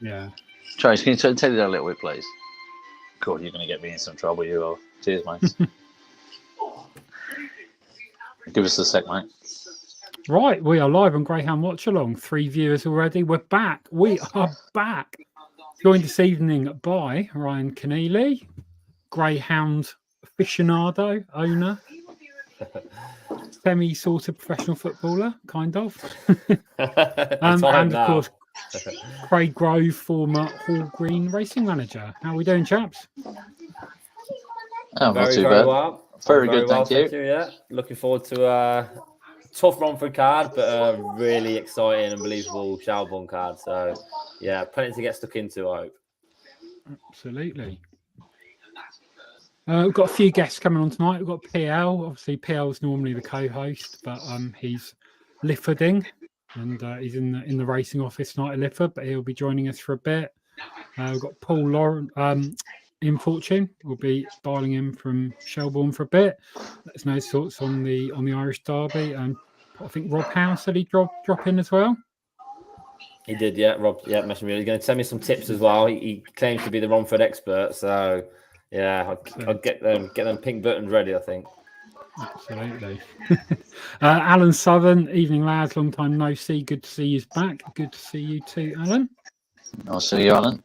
Yeah. Trace, can you tell you that a little bit, please? God, you're going to get me in some trouble, you are. Cheers, mate. Give us a sec, mate. Right, we are live on Greyhound Watchalong. 3 viewers already. We're back. We are back. Joined this evening by Ryan Keneally, Greyhound aficionado, owner, semi sort of professional footballer, kind of. And of course, Craig Grove, former Hall Green racing manager. How are we doing, chaps? Oh, very bad. Well. Very good, thank you. Yeah, looking forward to a tough Romford card, but a really exciting and believable Shelbourne card. So, yeah, plenty to get stuck into, I hope. Absolutely. We've got a few guests coming on tonight. We've got PL. Obviously, PL is normally the co-host, but he's Liffording, and he's in the racing office tonight at Lifford, but he'll be joining us for a bit. We've got Paul Lauren in Fortune. We'll be dialing in from Shelbourne for a bit. Let us know his thoughts on the Irish Derby, and I think Rob House said he'd drop in as well. He did, yeah. Rob, yeah, mentioned me. He's going to send me some tips as well. He claims to be the Romford expert, so yeah, I'll get them pink buttons ready, I think. Absolutely. Alan Southern, evening lads, long time no see. Good to see you back. Good to see you too, Alan. Nice to see you, Alan.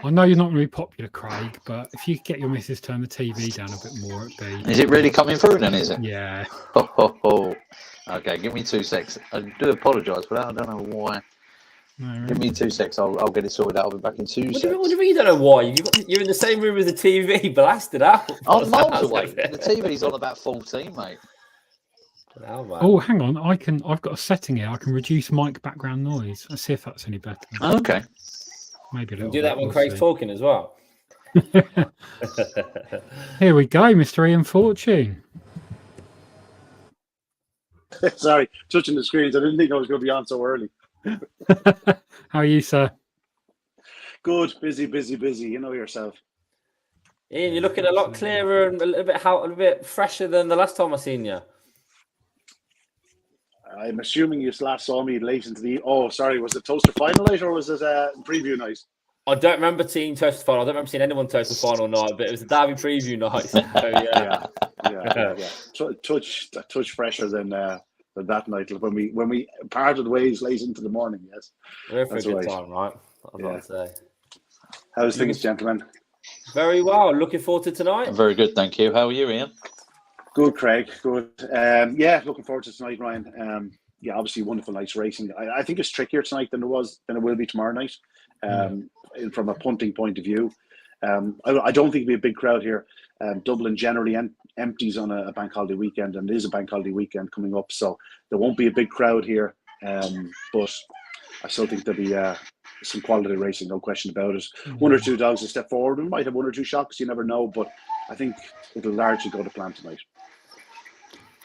I know you're not going to be popular, Craig, but if you could get your missus turn the TV down a bit more, it'd be... Is it really coming through then, is it? Yeah. Okay, give me 2 secs. I do apologise for that. I don't know why. No, give me 2 secs. I'll get it sorted out. I'll be back in 2 secs. What do you mean you don't know why? You're in the same room as the TV, blasted out. I'm miles away. The TV's on about 14, mate. Oh, hang on. I've got a setting here. I can reduce mic background noise. Let's see if that's any better. Okay. Maybe a little do that when Craig's talking as well. Here we go, Mr. Ian Fortune. Sorry, touching the screens. I didn't think I was going to be on so early. How are you, sir? Good, busy. You know yourself. Ian, you're looking a lot clearer and a little bit fresher than the last time I seen you. I'm assuming you last saw me late into the... Oh, sorry, was it Toaster Final night or was it preview night? I don't remember seeing Toaster Final. I don't remember seeing anyone Toaster Final night, but it was a Derby preview night. So, yeah. A touch fresher than that night when we parted ways late into the morning. Yes, we're for a good time, right? I'd like to say. How's things, gentlemen? Very well. Looking forward to tonight. Very good, thank you. How are you, Ian? Good, Craig. Good. Looking forward to tonight, Ryan. Obviously wonderful night's racing. I think it's trickier tonight than it will be tomorrow night. From a punting point of view, I don't think it'll be a big crowd here. Dublin generally empties on a bank holiday weekend, and it is a bank holiday weekend coming up, so there won't be a big crowd here. But I still think there'll be some quality racing, no question about it. One or two dogs a step forward. We might have one or two shocks, you never know, but I think it'll largely go to plan tonight.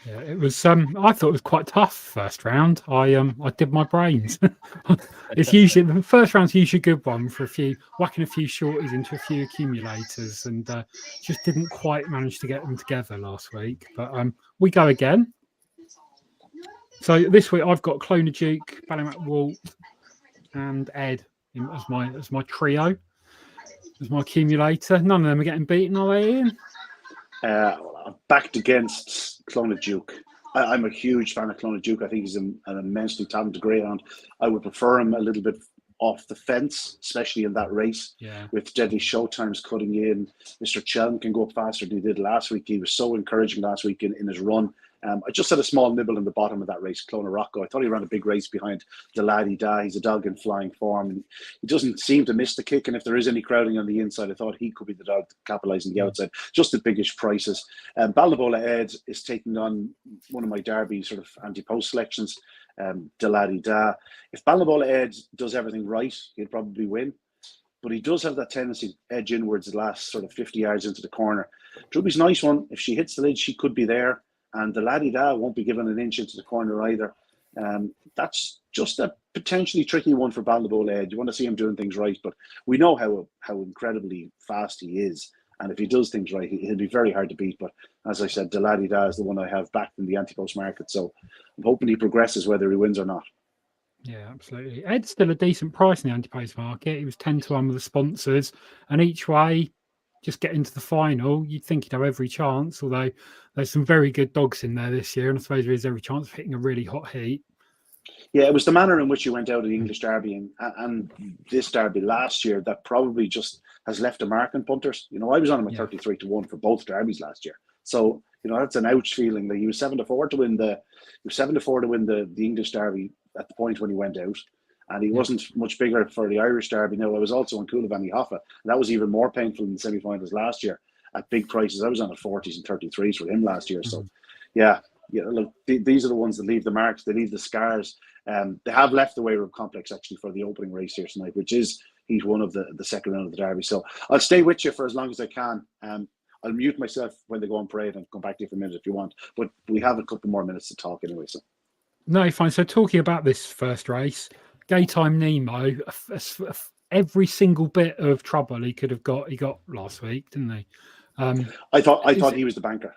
Yeah, it was. I thought it was quite tough first round. I did my brains. It's usually the first round's usually a good one for whacking a few shorties into a few accumulators, and just didn't quite manage to get them together last week. But we go again. So this week I've got Clona Duke, Ballymac Walt, and Ed as my trio, as my accumulator. None of them are getting beaten, are they, Ian? Backed against Clona Duke. I'm a huge fan of Clona Duke. I think he's an immensely talented greyhound. I would prefer him a little bit off the fence, especially in that race. Yeah. With Deadly Showtimes cutting in. Mr. Chelm can go up faster than he did last week. He was so encouraging last week in his run. I just had a small nibble in the bottom of that race, Clona Rocco. I thought he ran a big race behind the Laddie Da. He's a dog in flying form, and he doesn't seem to miss the kick. And if there is any crowding on the inside, I thought he could be the dog capitalising the outside. Just the biggish prices. Balnabola Ed is taking on one of my Derby sort of anti-post selections, the Laddie Da. If Balnabola Ed does everything right, he'll probably win. But he does have that tendency to edge inwards the last sort of 50 yards into the corner. Druby's nice one. If she hits the lid, she could be there. And the Laddie Da won't be given an inch into the corner either. That's just a potentially tricky one for Balnabola Ed. You want to see him doing things right, but we know how incredibly fast he is. And if he does things right, he'll be very hard to beat. But as I said, the Laddie Da is the one I have backed in the anti-post market. So I'm hoping he progresses whether he wins or not. Yeah, absolutely. Ed's still a decent price in the anti-pace market. He was 10-1 with the sponsors, and each way, just get into the final. You'd think he'd have every chance, although there's some very good dogs in there this year, and I suppose there is every chance of hitting a really hot heat. Yeah, it was the manner in which you went out of the English Derby and this Derby last year that probably just has left a mark on punters. You know, I was on him at 33-1 for both Derbies last year. So, you know, that's an ouch feeling. Like he was 7-4 to win the English Derby at the point when he went out. And he wasn't much bigger for the Irish Derby. Now, I was also on Coulivan Hoffa, and that was even more painful in the semi-finals last year at big prices. I was on at 40s and 33s for him last year. So, yeah, look, these are the ones that leave the marks, they leave the scars. They have left the Weyborough Complex actually for the opening race here tonight, which is heat one of the second round of the Derby. So I'll stay with you for as long as I can. I'll mute myself when they go on parade and come back to you for a minute if you want. But we have a couple more minutes to talk anyway. So no, fine. So talking about this first race, Gaytime Nemo, every single bit of trouble he could have got, he got last week, didn't he? I thought he was the banker.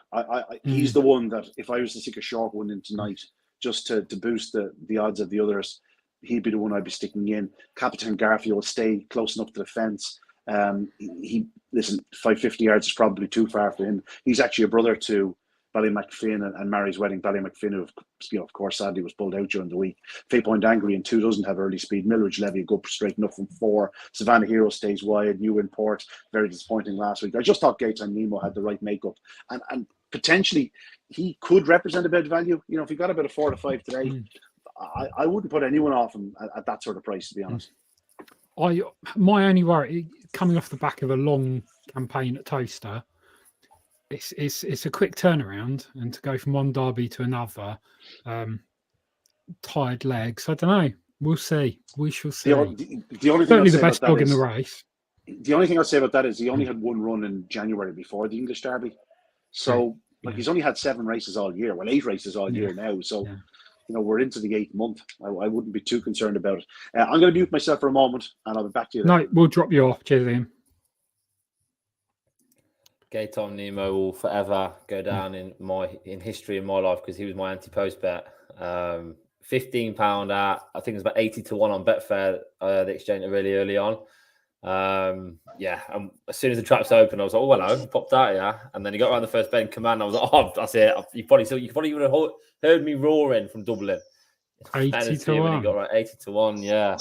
He's the one that if I was to stick a short one in tonight, just to boost the odds of the others, he'd be the one I'd be sticking in. Captain Garfield will stay close enough to the fence. Listen, 550 yards is probably too far for him. He's actually a brother to Ballymacfin and Mary's Wedding. Ballymacfin, who, of course, sadly was pulled out during the week. Fay Point Angry in 2 doesn't have early speed. Millridge Levy go straight enough from 4. Savannah Hero stays wide. New Import, very disappointing last week. I just thought Gaytime Nemo had the right makeup. And potentially, he could represent a bit of value. You know, if he got about a 4 to 5 today, I wouldn't put anyone off him at that sort of price, to be honest. My only worry, coming off the back of a long campaign at Toaster, it's a quick turnaround, and to go from one derby to another, tired legs. I don't know. We'll see. We shall see. The only thing certainly the best dog in the race. The only thing I'll say about that is he only had one run in January before the English Derby, so he's only had 7 races all year. Well, 8 races all year now. So. You know, we're into the 8th month. I wouldn't be too concerned about it. I'm going to mute myself for a moment, and I'll be back to you then. No, we'll drop you off. Cheers, Liam. Gaytime Nemo will forever go down in history in my life because he was my anti-post bet. £15 at, I think it was about 80-1 on Betfair. The exchange really early on. As soon as the traps opened, I was like, "Oh, hello!" Popped out, and then he got around the first bend command. I was like, "Oh, that's it." You probably would have heard me roaring from Dublin. 80-1. He got right 80-1. Yeah,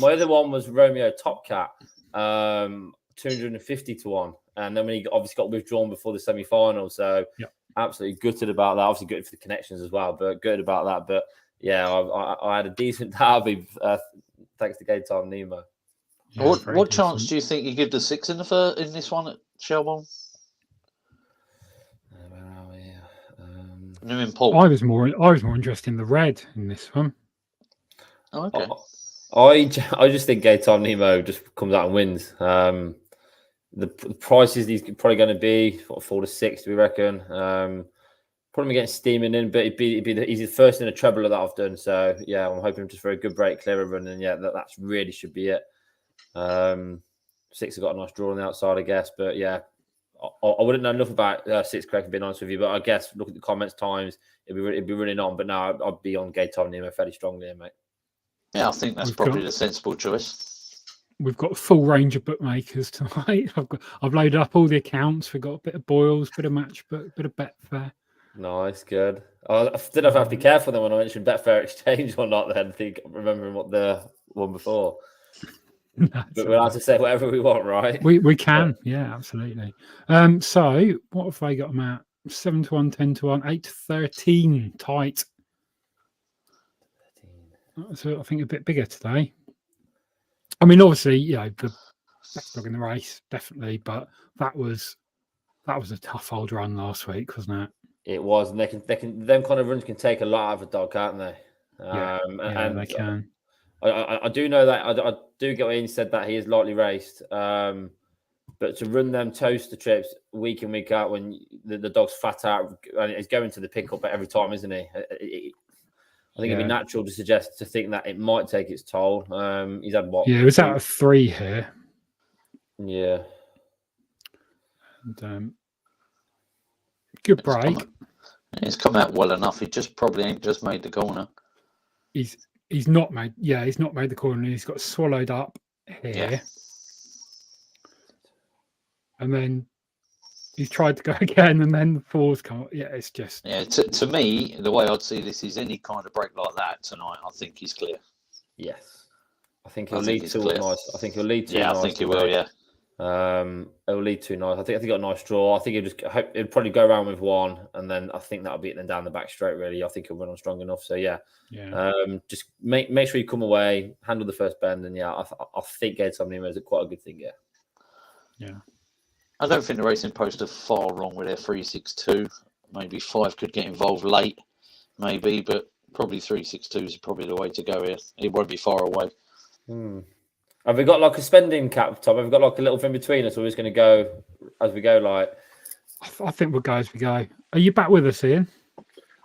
my other one was Romeo Top Cat, 250-1, and then when he obviously got withdrawn before the semi-final, so absolutely gutted about that. Obviously gutted for the connections as well, but gutted about that. But yeah, I had a decent derby thanks to Gaytime Nemo. Yeah, what chance do you think you give the 6 in this one at Shelbourne? Where are we? New Import. I was more interested in the red in this one. Oh, okay. I just think Gaytime Nemo just comes out and wins. The prices he's probably going to be 4 to 6, do we reckon? Probably getting steaming in, but he's the first in a treble that I've done. So yeah, I'm hoping just for a good break, clearer run, and that's really should be it. 6 have got a nice draw on the outside, I guess, but yeah, I wouldn't know enough about 6 correct, being honest with you, but I guess look at the comments times, it'd be running on, but no, I'd be on Gaytime Nemo fairly strongly here, mate. Yeah, I think that's probably the sensible choice. We've got a full range of bookmakers tonight. I've loaded up all the accounts. We've got a bit of Boyles, bit of Matchbook, bit of Betfair. Nice, good. I don't know if I have to be careful then when I mentioned Betfair Exchange or not. Then remembering what the one before. But we're allowed to say whatever we want, right? We can, yeah, absolutely. So what have they got them at? 7-1, 10-1, 8-13, tight. So I think a bit bigger today. I mean, obviously, the best dog in the race, definitely, but that was a tough old run last week, wasn't it? It was, and them kind of runs can take a lot out of a dog, can't they? And they can. I do know that I do get what Ian said that he is lightly raced, but to run them toaster trips week in week out when the dog's fat out and he's going to the pickup every time, isn't he? I think it'd be natural to think that it might take its toll. He's had what? Yeah, it was out of 3 here. Yeah. And, good break. He's come out well enough. He just probably ain't just made the corner. He's he's not made. Yeah, he's not made the corner. He's got swallowed up here, and then he's tried to go again, and then the fours come. Yeah, it's just. Yeah, to me, the way I'd see this is any kind of break like that tonight. I think he's clear. Yes, I think he'll lead to a nice. I think he'll lead to. Yeah, I think he will. Yeah. It'll lead to nice. I think he got a nice draw. I think he'll probably go around with one, and then I think that'll beat them down the back straight. Really, I think he'll run on strong enough. So yeah. Just make sure you come away, handle the first bend, and I think Gates Omnimo is quite a good thing. Yeah. I don't think the Racing Post are far wrong with their 362. Maybe 5 could get involved late, maybe, but probably 362 is probably the way to go here. It won't be far away. Have we got like a spending cap, Tom? Have we got like a little thing between us, or we're just going to go as we go? Like, I think we'll go as we go. Are you back with us, Ian?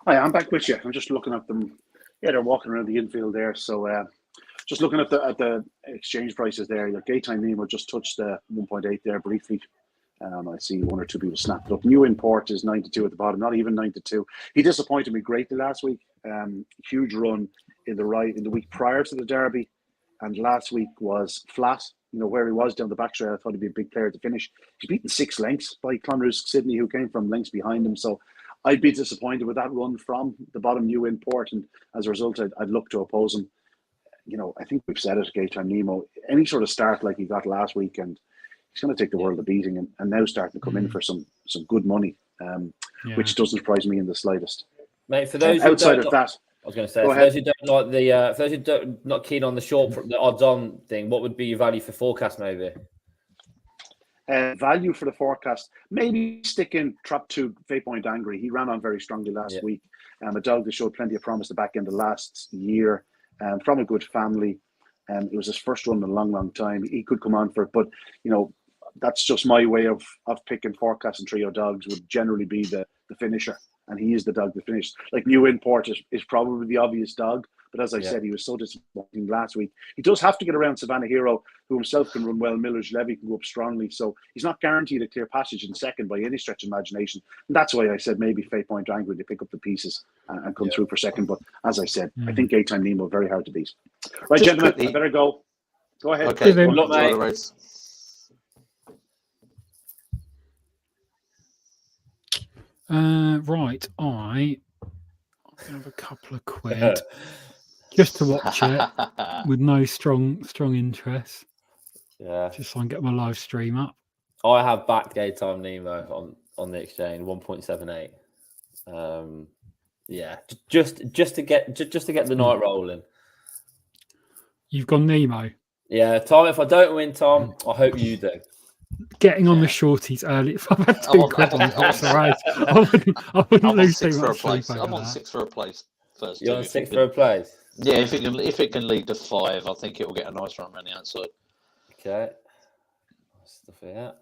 Hi, I'm back with you. I'm just looking at them. Yeah, they're walking around the infield there. So just looking at the exchange prices there. Your Gaytime Nemo just touched the 1.8 there briefly. I see one or two people snapped it up. New Import is 92 at the bottom, not even 92. He disappointed me greatly last week. Huge run in the week prior to the Derby, and last week was flat. Where he was down the back straight, I thought he'd be a big player to finish. He's beaten 6 lengths by Clonrusk Sydney, who came from lengths behind him. So I'd be disappointed with that run from the bottom, New Import, and as a result, I'd look to oppose him. I think we've said it, Gaytime Nemo, any sort of start like he got last week, and he's going to take the world of beating, and now starting to come in for some good money, which doesn't surprise me in the slightest. Mate, for those outside of that, I was going to say, for those who don't like for those who don't not keen on the odds-on thing, what would be your value for forecast, maybe? Value for the forecast, maybe stick in Trap 2, Fate Point Angry. He ran on very strongly last week. A dog that showed plenty of promise the back end of last year, from a good family. It was his first run in a long time. He could come on for it, but that's just my way of picking forecast and trio dogs would generally be the finisher, and he is the dog that finished. Like New Import is probably the obvious dog, but as I said, he was so disappointing last week. He does have to get around Savannah Hero, who himself can run well. Miller's Levy can go up strongly, so he's not guaranteed a clear passage in second by any stretch of imagination. And that's why I said maybe Fate Point Angry to pick up the pieces and come through for second. But as I said, I think Gaytime Nemo very hard to beat. Right, just gentlemen, quickly. I better go. Go ahead. Okay, good luck, mate. Right, I have a couple of quid just to watch it with no strong interest. Yeah, just so I can get my live stream up. I have backed Gaytime Nemo on the exchange 1.78. Yeah, just to get the night rolling. You've gone Nemo. Yeah, Tom. If I don't win, Tom, I hope you do. Getting on the shorties early. If I've had 2 quid on Fox Race, I wouldn't lose too much sleep. I'm on 6 for a place first. You're on 6 for a place. Yeah, if it can lead to 5, I think it will get a nice run around the outside. Okay. Stuff here.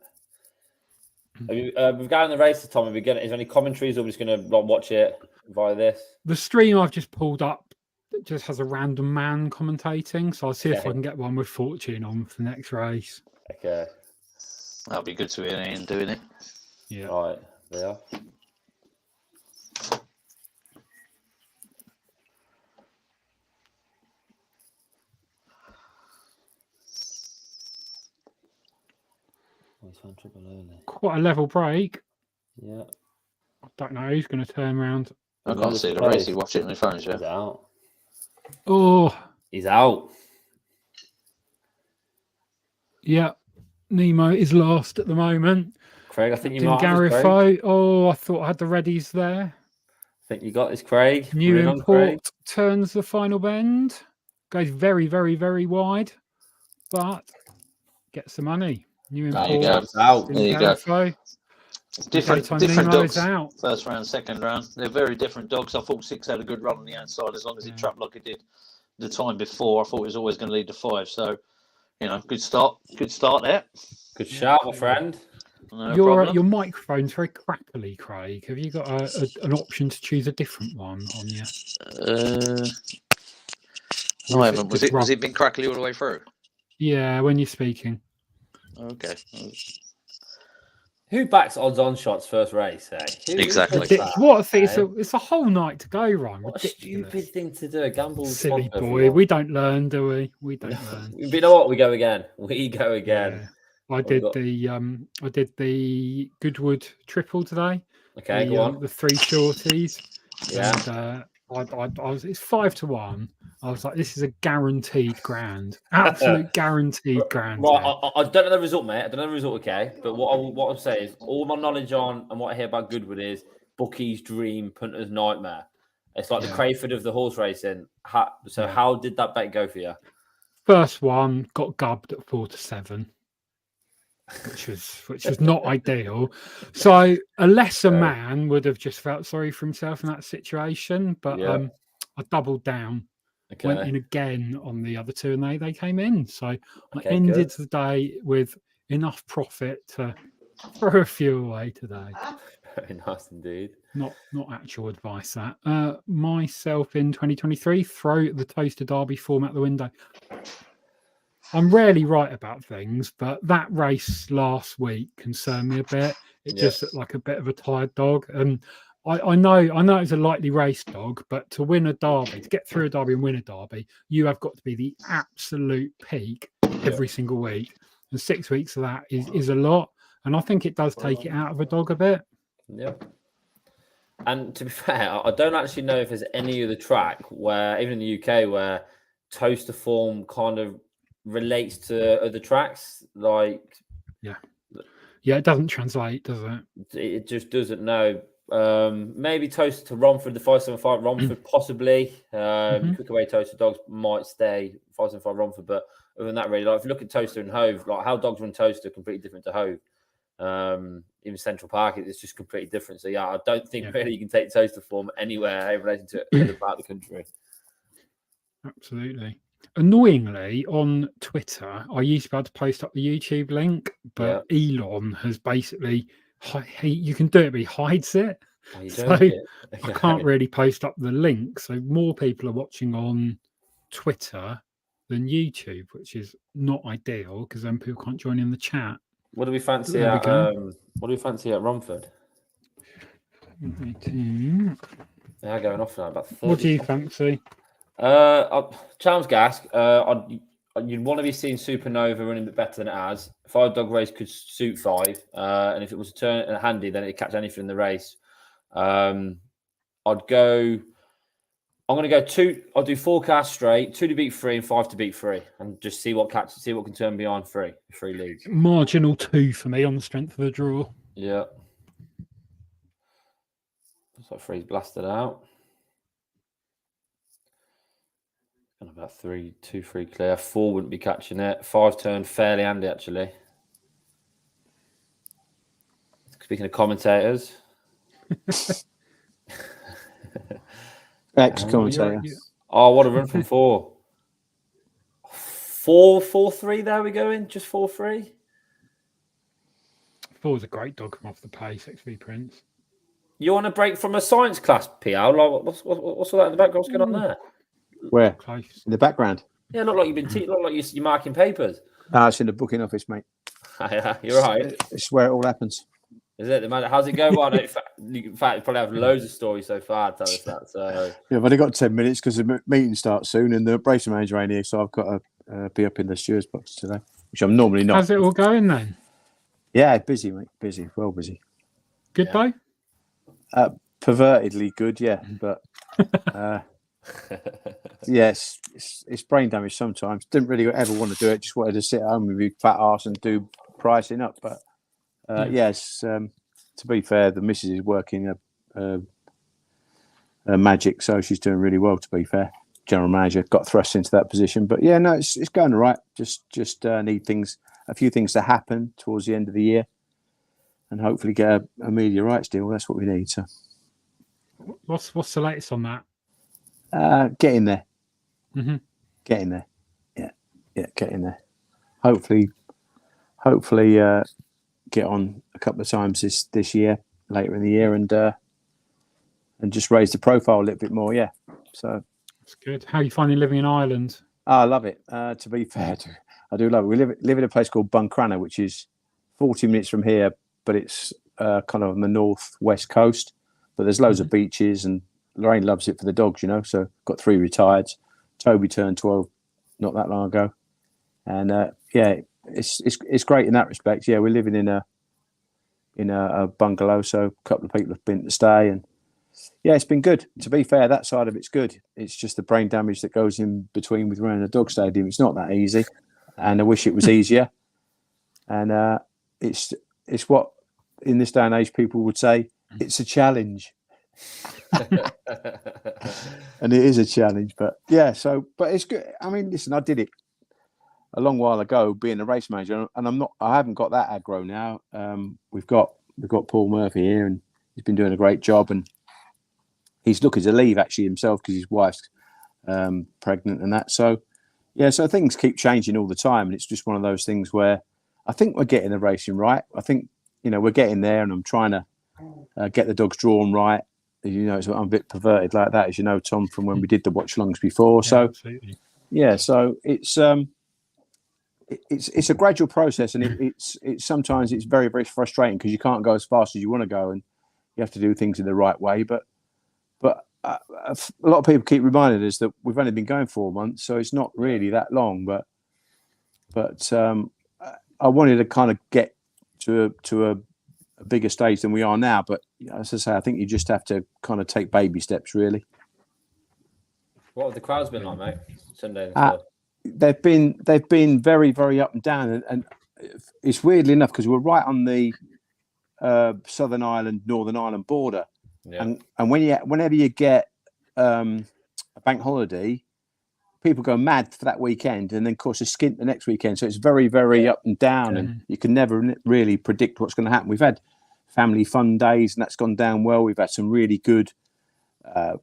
We've got in the race, Tom. Is there any commentaries, or we're just going to watch it via this? The stream I've just pulled up just has a random man commentating, so I'll see if I can get one with Fortune on for the next race. Okay. That'll be good to hear Ian doing it. Yeah. Right. There. Quite a level break. Yeah. I don't know who's going to turn around. I can't see the race. You watch it on your phone, He's out. Oh. He's out. Yeah. Nemo is last at the moment. Craig, I think you might have this, Craig. Oh, I thought I had the readies there. I think you got this, Craig. New Import turns the final bend. Goes very, very, very wide. But gets the money. New Import out. There you go. Different dogs. Out. First round, second round. They're very different dogs. I thought 6 had a good run on the outside as long as it trapped like it did the time before. I thought it was always going to lead to 5. So, good start. Good start there. Good shout, my friend. No your microphone's very crackly, Craig. Have you got an option to choose a different one on you? No, I haven't. Was it been crackly all the way through? Yeah, when you're speaking. Okay. Who backs odds-on shots first race? Who Exactly. does that, What a thing! eh? It's a whole night to go, Ryan. What a Ridiculous. stupid thing to do. A gamble. Silly sponsor boy. We don't learn, do we? We don't learn. But you know what? We go again. We go again. Yeah. I did the Goodwood triple today. Okay, go on. The 3 shorties. Yeah. And, I was. It's 5 to 1. I was like, this is a guaranteed grand, absolute guaranteed grand. Right, I don't know the result, mate. I don't know the result, okay. But what I'm saying is, all my knowledge on and what I hear about Goodwood is bookie's dream, punter's nightmare. It's like the Crayford of the horse racing. How did that bet go for you? First one got gubbed at 4 to 7. Which was not ideal. So a lesser man would have just felt sorry for himself in that situation. But I doubled down, went in again on the other 2, and they came in. So I ended the day with enough profit to throw a few away today. Very nice indeed. Not actual advice. That myself in 2023, throw the Toaster Derby form out the window. I'm rarely right about things, but that race last week concerned me a bit. It just looked like a bit of a tired dog. And I know it's a lightly raced dog, but to win a derby, to get through a derby and win a derby, you have got to be the absolute peak every single week. And 6 weeks of that is a lot. And I think it does take it out of a dog a bit. Yeah. And to be fair, I don't actually know if there's any other track where, even in the UK, where Toaster form kind of relates to other tracks, like it doesn't translate, does it? It just doesn't. No. Maybe Toaster to Romford, the 575 Romford, possibly. Quick away Toaster dogs might stay 575 Romford, but other than that, really, like if you look at Toaster and Hove, like how dogs run Toaster completely different to Hove. Even Central Park, it's just completely different. So I don't think really you can take Toaster form anywhere in relation to other part of the country. Absolutely. Annoyingly, on Twitter, I used to be able to post up the YouTube link, but Elon has basically, you can do it, but he hides it. So I can't really post up the link. So more people are watching on Twitter than YouTube, which is not ideal because then people can't join in the chat. What do we fancy at Romford? They are going off now about 30. What do you fancy? Chelmsgas, you'd want to be seeing Supernova running a bit better than it has. 5-dog race could suit 5, and if it was a turn handy, then it'd catch anything in the race. I'm going to go 2. I'll do 4 cast straight, 2 to beat 3 and 5 to beat 3, and just see what can turn beyond 3 leads. Marginal 2 for me on the strength of the draw. Yeah. Looks like 3's blasted out. And about 3, 2, 3 clear. 4 wouldn't be catching it. 5 turned fairly handy, actually. Speaking of commentators. Ex-commentator. Oh, what a run from 4. 4-3, there we go in. Just 4-3. 4's a great dog come off the pace, XV Prince. You want a break from a science class, PL? Like, what's all that in the background? What's going on there? Where? Close. In the background? Yeah, look like you've been look like you're marking papers. It's in the booking office, mate. Yeah, you're right. It's where it all happens. Is it? How's it going? Well, in fact, you probably have loads of stories so far to tell us that. So Yeah, I've only got 10 minutes because the meeting starts soon and the racing manager ain't here, so I've got to be up in the stewards box today, which I'm normally not. How's it all going then? Yeah, busy, mate. Busy, well busy. Good though? Pervertedly good, yeah, but yes, it's brain damage sometimes. Didn't really ever want to do it. Just wanted to sit at home with your fat arse and do pricing up. But yes, to be fair, the missus is working magic, so she's doing really well. To be fair, general manager got thrust into that position, but yeah, no, it's going all right. Just need a few things to happen towards the end of the year, and hopefully get a media rights deal. That's what we need. So, what's the latest on that? Getting there. Mm-hmm. Getting there. Yeah, getting there. Hopefully, get on a couple of times this year, later in the year, and just raise the profile a little bit more. Yeah, so that's good. How are you finding living in Ireland? I love it. To be fair, I do love it. We live in a place called Buncrana, which is 40 minutes from here but it's kind of on the northwest coast. But there's loads of beaches, and Lorraine loves it for the dogs, you know. So got 3 retireds. Toby turned 12 not that long ago, and yeah, it's great in that respect. Yeah, we're living in a bungalow, so a couple of people have been to stay, and yeah, it's been good. To be fair, that side of it's good. It's just the brain damage that goes in between with running a dog stadium. It's not that easy, and I wish it was easier. And it's what in this day and age people would say it's a challenge, and it is a challenge. But yeah, but it's good. I mean, listen, I did it a long while ago, being a race manager, and I haven't got that aggro now. We've got Paul Murphy here, and he's been doing a great job, and he's looking to leave actually himself because his wife's pregnant and that. So yeah, so things keep changing all the time, and it's just one of those things where I think we're getting the racing right. I think, you know, we're getting there, and I'm trying to get the dogs drawn right. You know, I'm a bit perverted like that, as you know, Tom, from when we did the Watchalongs before. Yeah, so absolutely. yeah, so it's a gradual process, and it's sometimes it's very, very frustrating because you can't go as fast as you want to go, and you have to do things in the right way. But a lot of people keep reminding us that we've only been going 4 months, so it's not really that long. But I wanted to kind of get to a bigger stage than we are now. But as I say, I think you just have to kind of take baby steps, really. What have the crowds been like, mate? Sunday. They've been very, very up and down, and it's weirdly enough because we're right on the Southern Ireland, Northern Ireland border, and whenever you get a bank holiday, people go mad for that weekend, and then of course a skint the next weekend. So it's very, very up and down, and you can never really predict what's going to happen. We've had family fun days, and that's gone down well. We've had some really good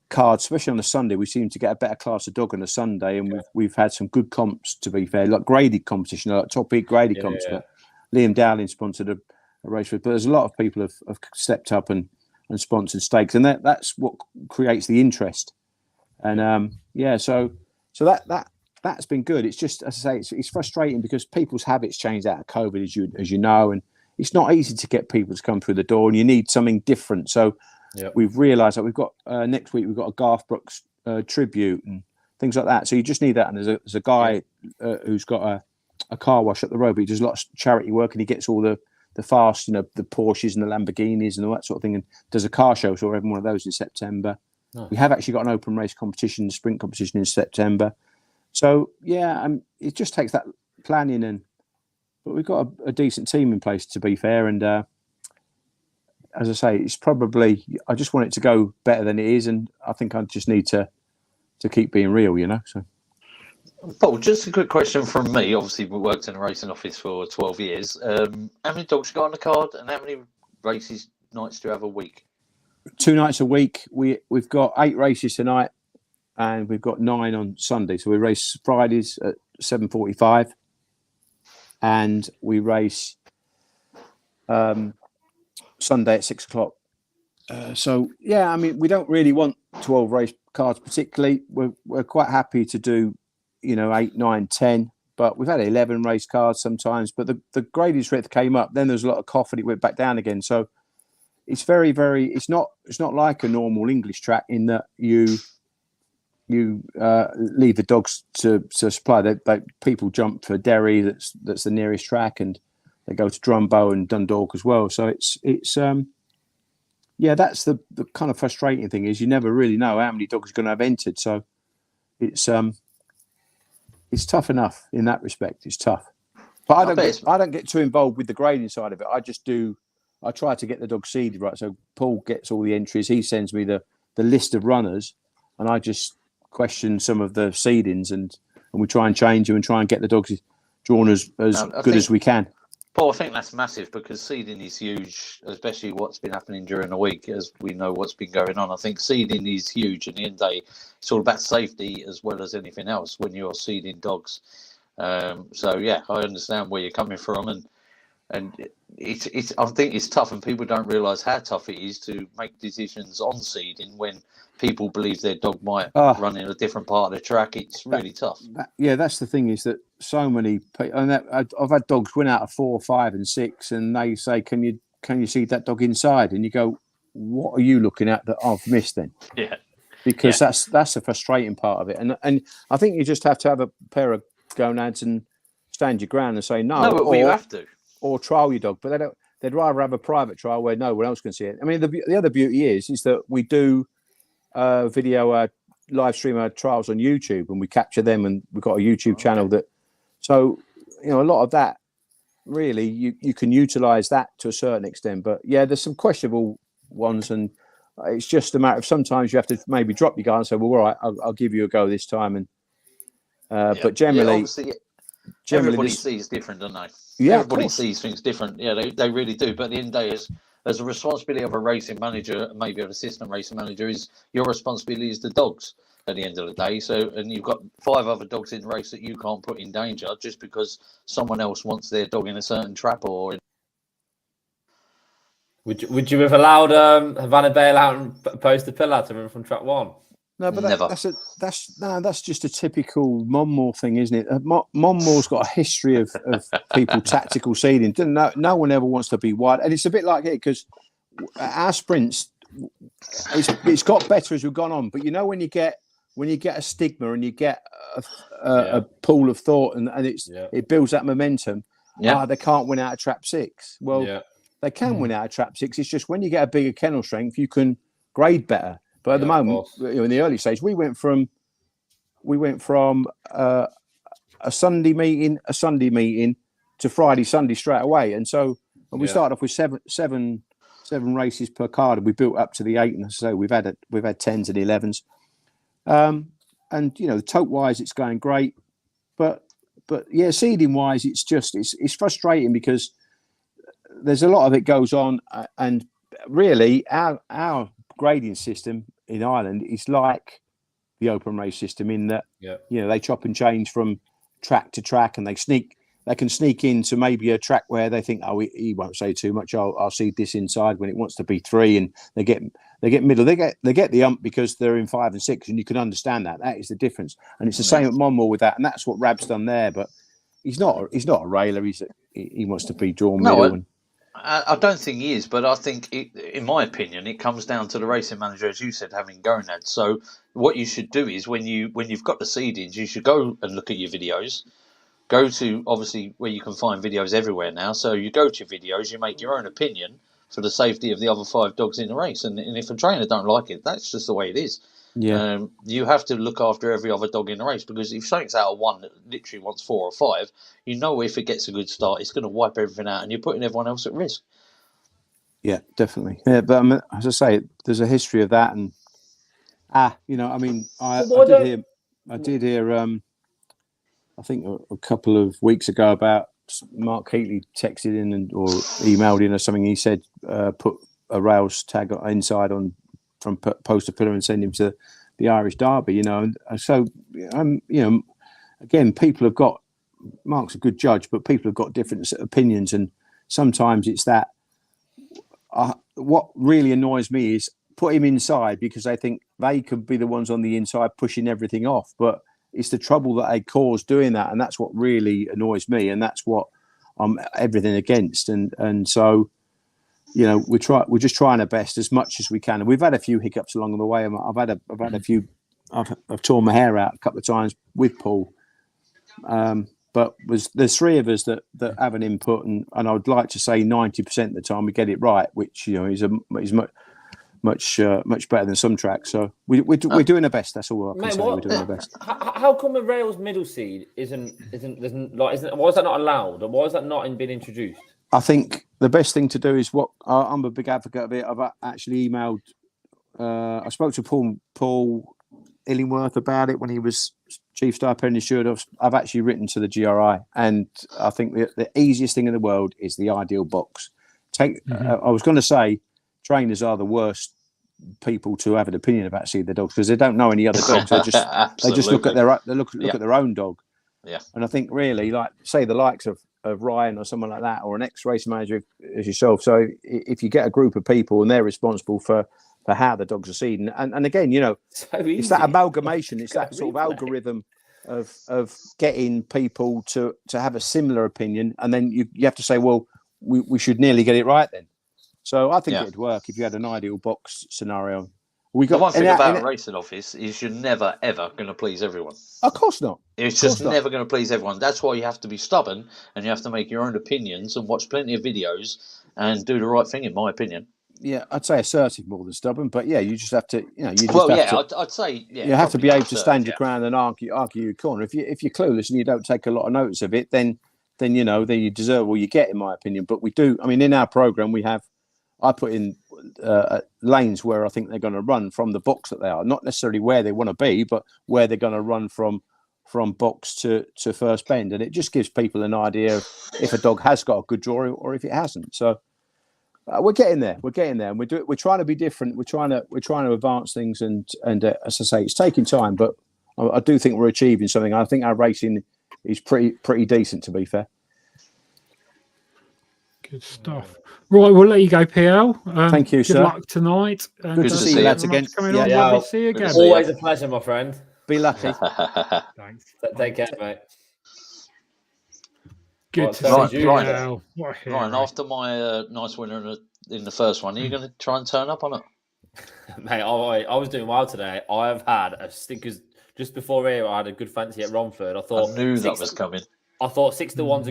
cards, especially on a Sunday. We seem to get a better class of dog on a Sunday, and we've had some good comps, to be fair, like graded competition, like top peak graded comps. But Liam Dowling sponsored a race with, but there's a lot of people have stepped up and sponsored stakes, and that's what creates the interest. And so that's been good. It's just, as I say, it's frustrating because people's habits changed out of COVID, as you know, and it's not easy to get people to come through the door, and you need something different. So we've realised that we've got next week we've got a Garth Brooks tribute and things like that. So you just need that. And there's a guy who's got a car wash up the road, but he does a lot of charity work, and he gets all the fast, you know, the Porsches and the Lamborghinis and all that sort of thing, and does a car show. So we're having one of those in September. Nice. We have actually got an open race competition, sprint competition in September. So yeah, it just takes that planning, but we've got a decent team in place, to be fair. And as I say, it's probably, I just want it to go better than it is, and I think I just need to keep being real, you know. So, Paul, just a quick question from me. Obviously, we worked in a racing office for 12 years. How many dogs you got on the card, and how many races nights do you have a week? 2 nights a week. We've got 8 races tonight, and we've got 9 on Sunday. So we race Fridays at 7:45, and we race Sunday at 6 o'clock. So yeah, I mean, we don't really want 12 race cards particularly. We're quite happy to do, you know, 8, 9, 10. But we've had 11 race cards sometimes. But the graded strength came up. Then there's a lot of cough, and it went back down again. So it's very, very. It's not like a normal English track in that you leave the dogs to supply. They people jump for Derry. That's the nearest track, and they go to Drumbo and Dundalk as well. So it's yeah, that's the kind of frustrating thing is you never really know how many dogs are going to have entered. So it's tough enough in that respect. It's tough, but I don't get too involved with the grading side of it. I try to get the dog seeded right. So Paul gets all the entries. He sends me the list of runners, and I just question some of the seedings, and we try and change them and try and get the dogs drawn as good as we can. Paul, I think that's massive because seeding is huge, especially what's been happening during the week, as we know what's been going on. I think seeding is huge. At the end of the day, it's all about safety as well as anything else when you're seeding dogs. So yeah, I understand where you're coming from, and it's I think it's tough, and people don't realise how tough it is to make decisions on seeding when people believe their dog might run in a different part of the track. It's really tough. That's the thing is that so many people, and I've had dogs win out of 4, 5, and 6, and they say, "Can you can you see that dog inside? And you go, what are you looking at that I've missed then? Yeah. Because that's the frustrating part of it. And I think you just have to have a pair of gonads and stand your ground and say no. No, but you have to. Or trial your dog. But they'd rather have a private trial where no one else can see it. I mean, the other beauty is that we do video live stream our trials on YouTube, and we capture them, and we've got a YouTube channel that. So a lot of that really you can utilize that to a certain extent. But yeah, there's some questionable ones, and it's just a matter of sometimes you have to maybe drop your guard and say, well, all right, I'll give you a go this time. And but generally, everybody sees different, don't they? Yeah, everybody sees things different. Yeah, they really do. But at the end of the day, as a responsibility of a racing manager, maybe an assistant racing manager, is your responsibility is the dogs at the end of the day. So, and you've got 5 other dogs in the race that you can't put in danger just because someone else wants their dog in a certain trap or. Would you have allowed Havana bail out and post a pill out to him from track 1? No, but Never. That's just a typical Monmore thing, isn't it? Monmore's got a history of people tactical seeding. No one ever wants to be wide, and it's a bit like it because our sprints, it's got better as we've gone on. But when you get a stigma and you get a pool of thought and it builds that momentum. Yeah, they can't win out of trap 6. Well, they can win out of trap 6. It's just when you get a bigger kennel strength, you can grade better. But at the moment, in the early stage, we went from a Sunday meeting to Friday, Sunday straight away. And so we started off with seven races per card, and we built up to the 8. And so we've had 10s and 11s. And tote wise, it's going great. But yeah, seeding wise, it's frustrating because there's a lot of it goes on, and really our grading system in Ireland is like the open race system in that they chop and change from track to track, and they can sneak into maybe a track where they think, oh, he won't say too much, I'll seed this inside when it wants to be 3, and they get middle, they get the ump because they're in 5 and 6, and you can understand that is the difference. And it's the same at Monmore with that, and that's what Rab's done there. But he's not a railer. He wants to be drawn middle. I don't think he is, but I think, in my opinion, it comes down to the racing manager, as you said, having gonads. So what you should do is when you've got the seedings, you should go and look at your videos. Go to, obviously, where you can find videos everywhere now. So you go to your videos, you make your own opinion for the safety of the other 5 dogs in the race. And if a trainer don't like it, that's just the way it is. Yeah. You have to look after every other dog in the race, because if something's out of 1 that literally wants 4 or 5, if it gets a good start, it's going to wipe everything out, and you're putting everyone else at risk. Yeah, definitely. Yeah, but as I say, there's a history of that, and I did hear. I think a couple of weeks ago about Mark Heatley texted in or emailed in or something. He said put a rails tag inside from post to pillar and send him to the Irish Derby, and so again, people have got, Mark's a good judge, but people have got different opinions, and sometimes it's that what really annoys me is put him inside because they think they could be the ones on the inside pushing everything off, but it's the trouble that they cause doing that, and that's what really annoys me, and that's what I'm everything against, and so we're just trying our best as much as we can. And we've had a few hiccups along the way. I've had a few. I've torn my hair out a couple of times with Paul. But there's 3 of us that have an input, and I would like to say 90% of the time we get it right, which is much better than some tracks. So we're doing our best. That's all I can say. We're doing our best. How come a rails middle seed isn't why is that not allowed, or why is that not been introduced? I think the best thing to do is I'm a big advocate of it. I've actually emailed. I spoke to Paul Illingworth about it when he was chief star apprentice steward. I've actually written to the GRI, and I think the easiest thing in the world is the ideal box. I was going to say trainers are the worst people to have an opinion about seed their dogs because they don't know any other dogs. They just look at their own dog. Yeah, and I think really, like say the likes of Ryan or someone like that, or an ex-race manager as yourself. So if you get a group of people and they're responsible for how the dogs are seeding, and again, it's that amalgamation, it's that sort of algorithm of getting people to have a similar opinion, and then you have to say, well, we should nearly get it right then. So I think it'd work if you had an ideal box scenario. We The got one thing about a racing office is you're never, ever going to please everyone. Of course not. It's just never going to please everyone. That's why you have to be stubborn and you have to make your own opinions and watch plenty of videos and do the right thing, in my opinion. Yeah, I'd say assertive more than stubborn, but yeah, you just have to, I'd say, you have to be able to stand your ground and argue your corner. If you're clueless and you don't take a lot of notice of it, then you deserve all you get, in my opinion. But we do. I mean, in our program, I put in lanes where I think they're going to run from the box that they are, not necessarily where they want to be, but where they're going to run from box to first bend, and it just gives people an idea of if a dog has got a good draw or if it hasn't. So we're getting there, and we're trying to be different. We're trying to advance things, and as I say, it's taking time, but I do think we're achieving something. I think our racing is pretty decent, to be fair. Good stuff. Right, we'll let you go, PL. Thank you, sir. Good luck tonight. And good to see you lads again. Lovely to see you again. Always a pleasure, my friend. Be lucky. Thanks. Take care, mate. Good to see you. Ryan, after my nice winner in the first one, are you going to try and turn up on it? Mate, I was doing well today. I have had a stickers just before here. I had a good fancy at Romford. I knew that was coming. I thought 6-1's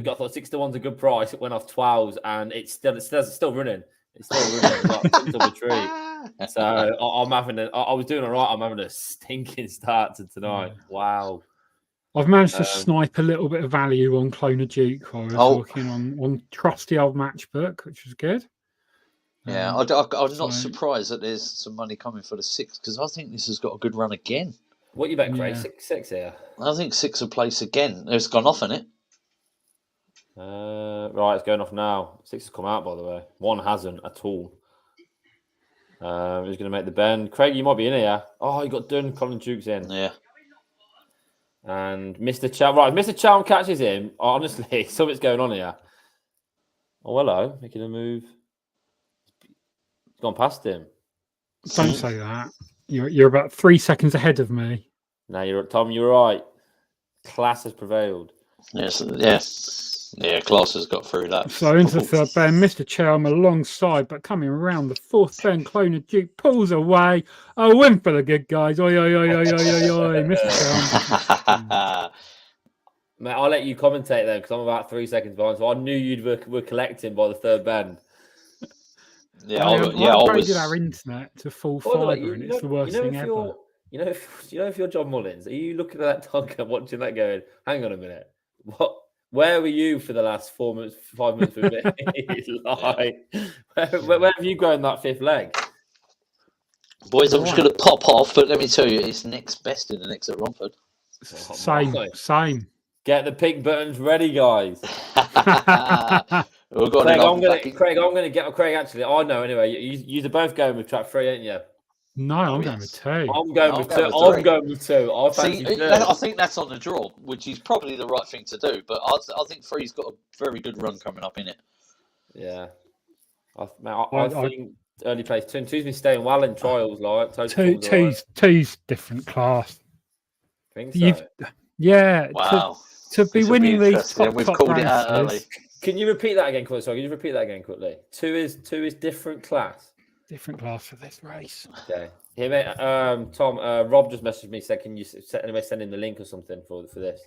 a good price. It went off 12s, and it's still running. It's still running. Like, up a tree. So I'm having I was doing all right. I'm having a stinking start to tonight. Wow. I've managed to snipe a little bit of value on Clona Duke. I was working on trusty old matchbook, which was good. Yeah, I'm not surprised that there's some money coming for the 6 because I think this has got a good run again. What you bet, Craig? 6 here. I think 6 will place again. It's gone off, isn't it? Right, it's going off now. 6 has come out, by the way. 1 hasn't at all. Who's going to make the bend? Craig, you might be in here. Oh, you got done. Colin Duke's in. Yeah. And Mr. Chow. Right, if Mr. Chow catches him, honestly, something's going on here. Oh, hello. Making a move. He's gone past him. Don't say that. You're about 3 seconds ahead of me. No, Tom, you're right. Class has prevailed. Yes. Yeah, class has got through that. So into the third bend, Mr. Chelm alongside, but coming around the fourth bend, Clona Duke pulls away. A win for the good guys. Oi, oi, oi, oi, oi, oi, oi, Mr. Chelm. Mate, I'll let you commentate then because I'm about 3 seconds behind. So I knew you were collecting by the third bend. I upgraded our internet to full fibre, and it's the worst thing ever. If you're John Mullins, are you looking at that dog and watching that going, hang on a minute, what? Where were you for the last 4 months, 5 months with me? Where have you grown that fifth leg? Boys, I'm just going to pop off, but let me tell you, it's next best in the next at Romford. Same. Get the pink buttons ready, guys. We've got Craig, I'm going to get Craig. Actually, I know anyway. You're both going with track 3, aren't you? No, I'm going with 2. I'm going with 2. I think that's on the draw, which is probably the right thing to do. But I think 3's got a very good run coming up in it. Yeah, I think early place 2 and 2's been staying well in trials. Like 2's different class. Think so? Wow. To be winning these top we've called races. It out early. Can you repeat that again, quickly? Sorry, can you repeat that again quickly? 2 is different class. Different class for this race. Okay. Here, mate. Tom, Rob just messaged me. Said, "Can you send him the link or something for this?"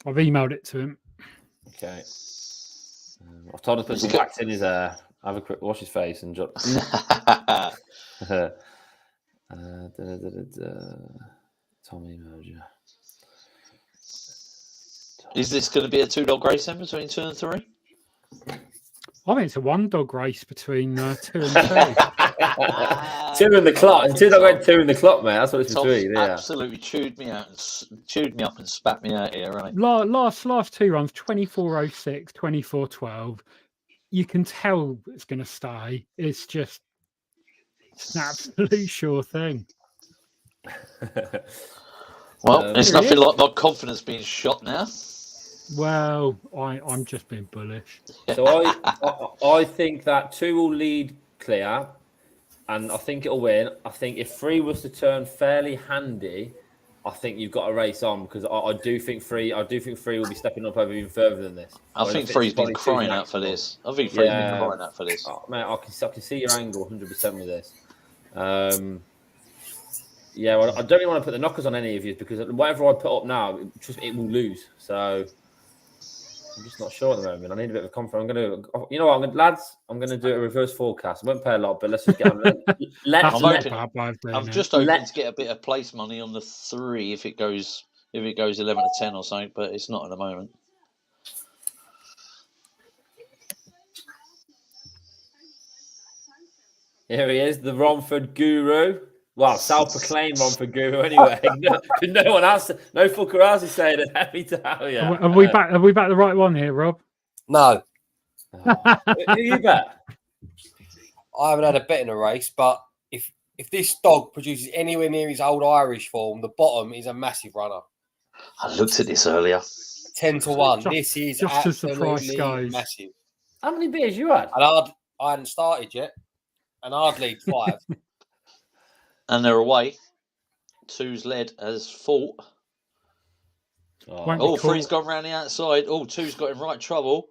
I've emailed it to him. Okay. I've told him to put some wax in his hair. Have a quick wash his face and. Tom emailed you. Is this going to be a 2-dog race then between 2 and 3? I think it's a 1-dog race between 2 and 2. 2 in the clock. And 2 in the clock, mate. That's what it's between. Yeah. Absolutely chewed me up and spat me out here, right? Last 2 runs, 24.06, 24.12. You can tell it's going to stay. It's an absolute sure thing. Well, it's nothing like my confidence being shot now. Well, I'm just being bullish. So I think that 2 will lead clear, and I think it'll win. I think if 3 was to turn fairly handy, I think you've got to race on because I do think three will be stepping up over even further than this. I think Free's been crying out for this. I think Free's been crying out for this. Oh, mate, I can see your angle 100% with this. Yeah, well, I don't really want to put the knockers on any of you because whatever I put up now, it will lose. So I'm just not sure at the moment. I need a bit of a confidence. Lads, I'm going to do a reverse forecast. I won't pay a lot, but let's just get on. I'm just hoping to get a bit of place money on the 3 if it goes 11-10 or something, but it's not at the moment. Here he is, the Romford guru. Well, self-proclaimed Romford guru anyway. No one else, no fucker else is saying it. Happy to have you. Have we back the right one here, Rob? No. Who you bet? I haven't had a bet in a race, but if this dog produces anywhere near his old Irish form, the bottom is a massive runner. I looked at this earlier. 10-1. This is just a surprise, absolutely guys. massive. How many beers you had? And I hadn't started yet, and I'd lead 5. And they're away. 2's led as fought. Won't be cool. 3's gone round the outside. 2's got in right trouble.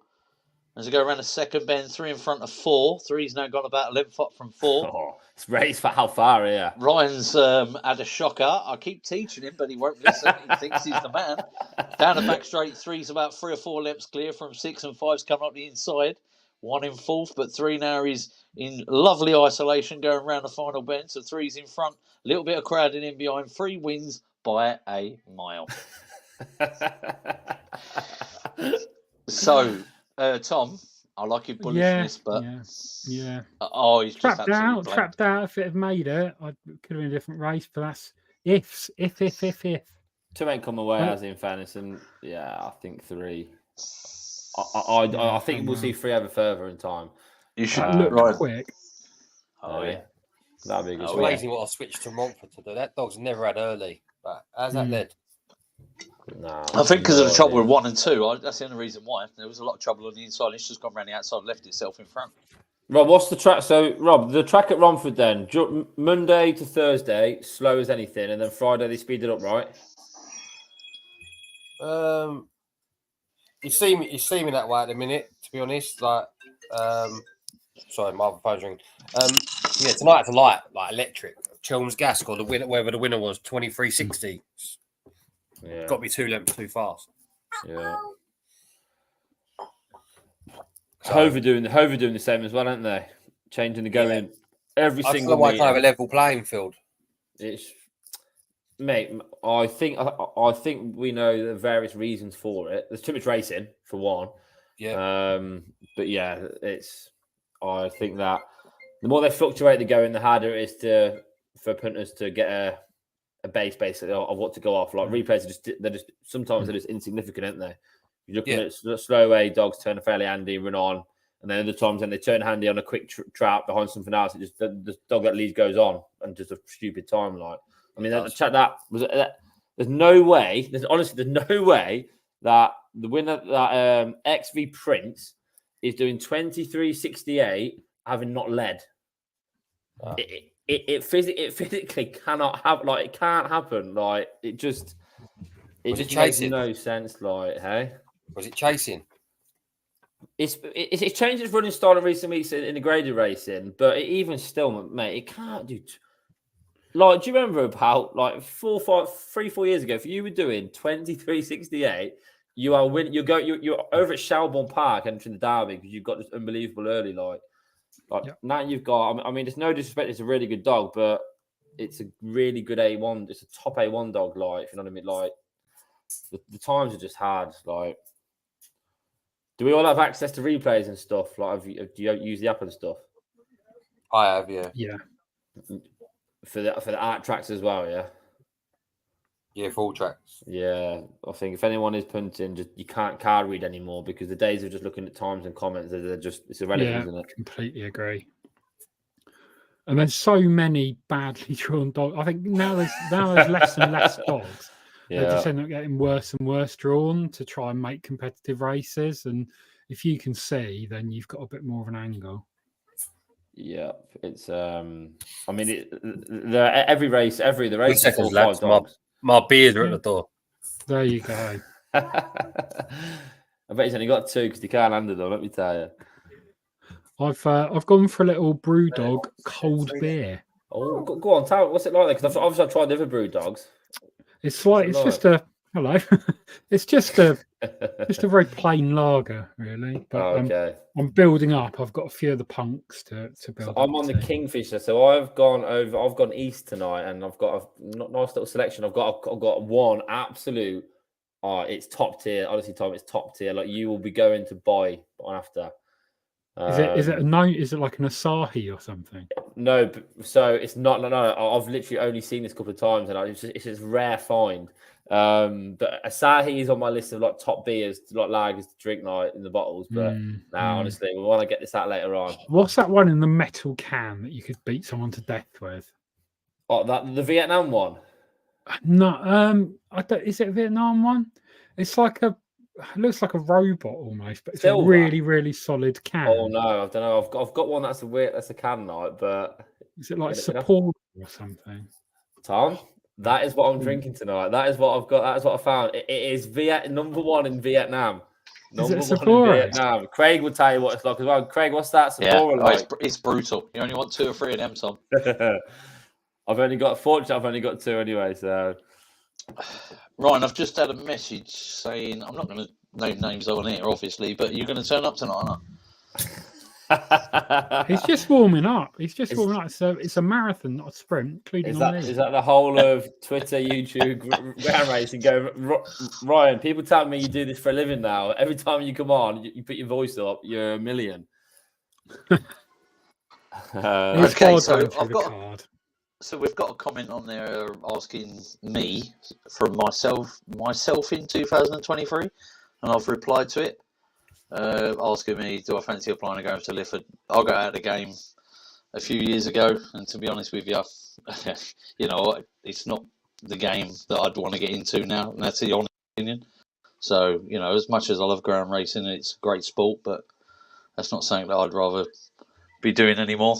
As they go around the second bend, 3 in front of 4. 3's now gone about 11 foot from 4. Oh, it's raised for how far here? Ryan's had a shocker. I keep teaching him, but he won't listen. He thinks he's the man. Down the back straight, 3's about 3 or 4 lengths clear from 6, and 5's coming up the inside. 1 in 4th, but 3 now is in lovely isolation going around the final bend. So 3's in front, a little bit of crowding in behind. 3 wins by a mile. So, Tom, I like your bullishness, but yeah. He's just trapped out. If it had made it, I could have been a different race. But that's ifs. If. 2 ain't come away, as in fairness, and I think 3. I think we'll see 3 over further in time. You should look quick. Oh yeah, that'd be a good. It's amazing what I switched to Romford to do. That dog's never had early. But how's that led? No, I think because of the trouble with 1 and 2. That's the only reason why. There was a lot of trouble on the inside. It's just gone around the outside, left itself in front. Rob, what's the track? So, Rob, the track at Romford then, Monday to Thursday, slow as anything, and then Friday they speed it up, right? You see me that way at the minute, to be honest. Like, sorry, my other phone's ringing. Tonight it's a light, like electric. Chelm's Gas or the winner, wherever the winner was, 23.60. Yeah, got to be 2 lengths too fast. Yeah. Hover doing the same as well, aren't they? Changing the going every single. I feel like kind of a level playing field. It's, mate. I think we know the various reasons for it. There's too much racing for one. Yeah. But yeah, I think that the more they fluctuate the going, the harder it is for punters to get a base basically of what to go off. Like replays are sometimes they're just insignificant, aren't they? You're looking at slow way dogs turn fairly handy, run on, and then other times when they turn handy on a quick trap behind something else, it just the dog that leads goes on and just a stupid time. Like, I mean, there's no way. There's no way that the winner that XV Prince is doing 23.68 having not led. Wow. It physically cannot happen. Like, it can't happen. Like, it just makes no sense. Like, hey, was it chasing? It's changed its running style in recent weeks in the graded racing, but even still, mate, it can't do. Like, do you remember about like 3-4 years ago? If you were doing 23.68, you are winning. You're over at Shelbourne Park entering the Derby because you've got this unbelievable early. Now you've got. I mean, there's no disrespect. It's a really good dog, but it's a really good A1. It's a top A1 dog. Like, if you know what I mean. Like, the times are just hard. Like, do we all have access to replays and stuff? Like, do you use the app and stuff? I have, yeah. Yeah. For the art tracks as well, yeah. Yeah, for all tracks. Yeah, I think if anyone is punting, you can't card read anymore because the days of just looking at times and comments, it's irrelevant, isn't it? Completely agree. And there's so many badly drawn dogs. I think now there's less and less dogs. They just end up getting worse and worse drawn to try and make competitive races. And if you can see, then you've got a bit more of an angle. Yeah, it's. I mean, the race, the race is 4 or 5 dogs. My beers are at the door. There you go. I bet he's only got 2 because he can't handle them. Let me tell you. I've gone for a little BrewDog cold beer. Oh, go on, tell me, what's it like? Because obviously I've tried the other brew dogs. It's like it's just a hello. It's just a very plain lager, really. But okay. I'm building up. I've got a few of the punks to build. So I'm on the Kingfisher, so I've gone east tonight, and I've got a nice little selection. I've got one absolute. It's top tier. Honestly, Tom, it's top tier. Like you will be going to buy after. Is it like an Asahi or something? No, so it's not. No. I've literally only seen this a couple of times, and it's just rare find. But Asahi is on my list of like top beers, like lagers to drink night in the bottles. But honestly, we want to get this out later on. What's that one in the metal can that you could beat someone to death with? Oh, the Vietnam one. No, is it a Vietnam one? It's like it looks like a robot almost, but it's a really, really solid can. Oh no, I don't know. I've got one that's a can night, but is it like support or something? Tom, that is what I'm drinking tonight. That is what I've got. That is what I found. It is number 1 in Vietnam. Number 1 in Vietnam. Craig will tell you what it's like as well. Craig, what's that Sapporo like? It's brutal. You only want 2 or 3 of them, Tom. I've only got 2 anyway. So, Ryan, I've just had a message saying I'm not going to name names on here, obviously, but you're going to turn up tonight, aren't you? He's just warming up. It's a marathon, not a sprint. Including is that the whole of Twitter, YouTube, ground racing? Go, Ryan. People tell me you do this for a living now. Every time you come on, you put your voice up. You're a million. Okay, so we've got a comment on there asking me from myself in 2023, and I've replied to it, asking me, do I fancy applying to go to Lifford? I got out of the game a few years ago, and to be honest with you, it's not the game that I'd want to get into now, and that's the honest opinion. So, as much as I love ground racing, it's a great sport, but that's not something that I'd rather be doing anymore.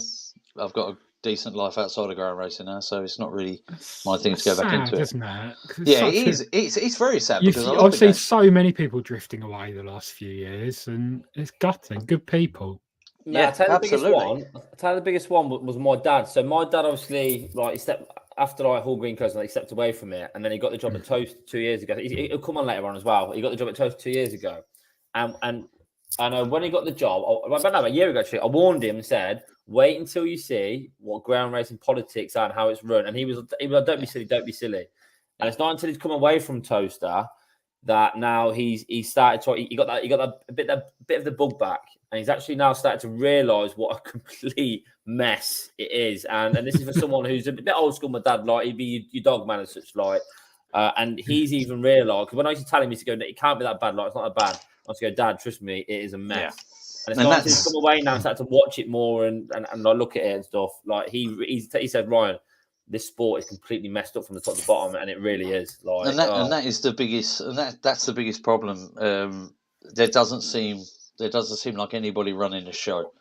I've got a decent life outside of ground racing now, so it's not really my thing to go back into it. Isn't it? Yeah, it is. It's very sad because I've seen so many people drifting away the last few years, and it's gutting. Good people. Yeah, absolutely. The biggest one was my dad. So my dad obviously, he stepped after Hall Green closed, and he stepped away from it, and then he got the job at Toast 2 years ago. He'll come on later on as well. He got the job at Toast 2 years ago, and when he got the job, a year ago actually, I warned him and said, wait until you see what ground racing politics are and how it's run. And he was like, don't be silly. And it's not until he's come away from Toaster that now he started to, he got a bit of the bug back, and he's actually now started to realise what a complete mess it is. And this is for someone who's a bit old school. My dad, he'd be your dog man and such, and he's even realised, because when I used to tell him, he used to go, it can't be that bad, it's not that bad. I used to go, Dad, trust me, it is a mess. Yeah. And it's not until he's come away now and started to watch it more and look at it and stuff. He said, Ryan, this sport is completely messed up from the top to the bottom, and it really is. And that is the biggest, and that's the biggest problem. There doesn't seem like anybody running the show.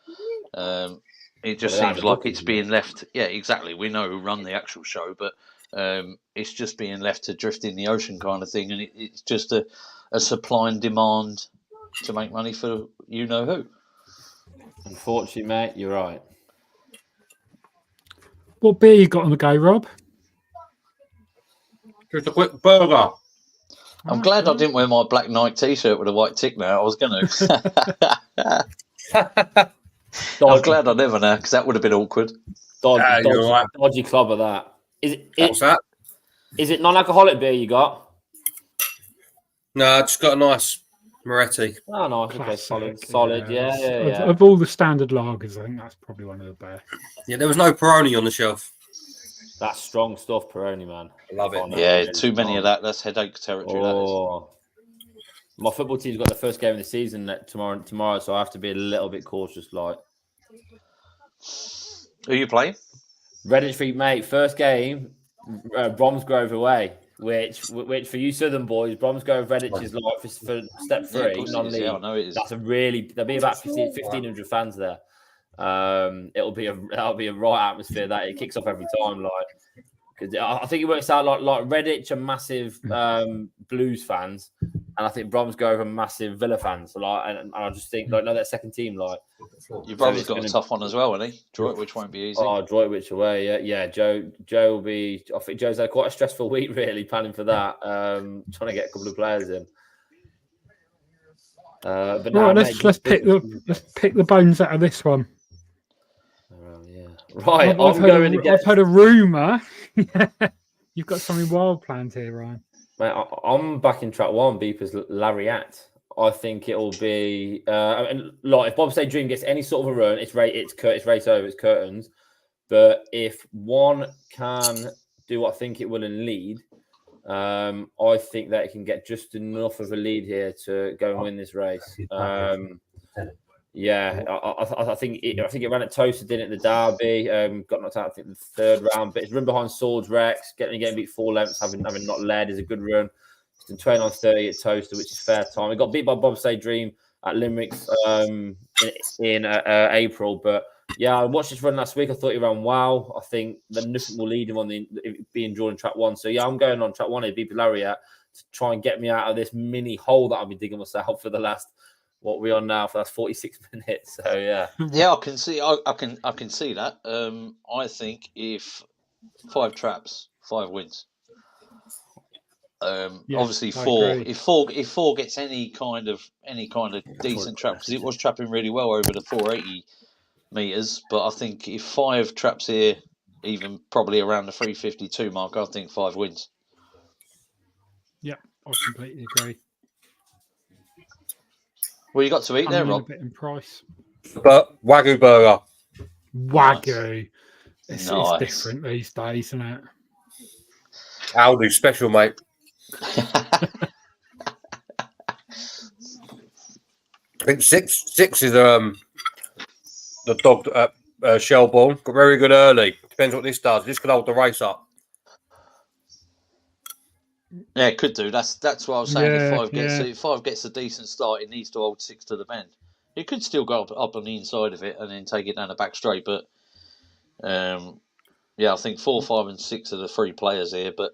It just seems like it's being left. Yeah, exactly. We know who run the actual show, but it's just being left to drift in the ocean kind of thing, and it's just a supply and demand to make money for you know who. Unfortunately, mate, you're right. What beer you got on the go, Rob? Just a quick burger. I'm glad I didn't wear my black Nike t-shirt with a white tick now. I was going to. I'm glad I never now, because that would have been awkward. Dodgy club of that. What's that? Is it non-alcoholic beer you got? No, I just got a nice Moretti. Oh, nice. Classic, okay, solid. Yeah. Of all the standard lagers, I think that's probably one of the best. Yeah, there was no Peroni on the shelf. That's strong stuff, Peroni, man. I love it. Yeah, too many of that. That's headache territory. Oh. My football team's got the first game of the season tomorrow, so I have to be a little bit cautious. Who are you playing? Redditch Street, mate. First game, Bromsgrove away. Which for you Southern boys, Bromsgrove Redditch is like for step 3, non-league. Yeah, I know it is. There'll be about 1,500 fans there. That'll be a right atmosphere. That it kicks off every time. because I think it works out like Redditch are massive Blues fans, and I think Bromsgrove are massive Villa fans. So and I just think like no, that second team like Your brother's got a tough one as well, hasn't he? Droitwich won't be easy. Oh, Droitwich away, yeah. Joe will be. I think Joe's had quite a stressful week, really, planning for that. Trying to get a couple of players in. But right, let's pick the bones out of this one. Yeah. Right, I've heard a rumor. You've got something wild planned here, Ryan. Mate, I'm back in track one. Beeper's Lariat. I think it'll be if Bob Say Dream gets any sort of a run, it's race over, it's curtains. But if one can do what I think it will and lead, I think that it can get just enough of a lead here to go and win this race. I think it ran at Toasted, didn't it? The Derby got knocked out, I think, in the third round. But it's run behind Swords Rex, getting beat 4 lengths, having not led is a good run. It's in 29.30 at Toaster, which is fair time. It got beat by Bob Say Dream at Limerick in April, but yeah, I watched this run last week. I thought he ran well. I think that nothing will lead him on being drawn in track one. So yeah, I'm going on track one here, Beeper Lariat, to try and get me out of this mini hole that I've been digging myself for the last. What we're on now for that's 46 minutes. So yeah, I can see. I can see that. I think if 5 traps, 5 wins. Obviously 4. If 4 gets any kind of decent trap, because it was trapping really well over the 480 meters. But I think if 5 traps here, even probably around the 352 mark, I think 5 wins. Yeah, I completely agree. Well, you got to eat there, Rob. A bit in price. But Wagyu burger. Wagyu. Nice. It's different these days, isn't it? Aldi special, mate. I think six is the dog Shelbourne. Got very good early. Depends what this does. This could hold the race up. Yeah, it could do. That's what I was saying. If 5 gets a decent start, it needs to hold 6 to the bend. It could still go up on the inside of it and then take it down the back straight. But I think 4, 5, and 6 are the 3 players here. But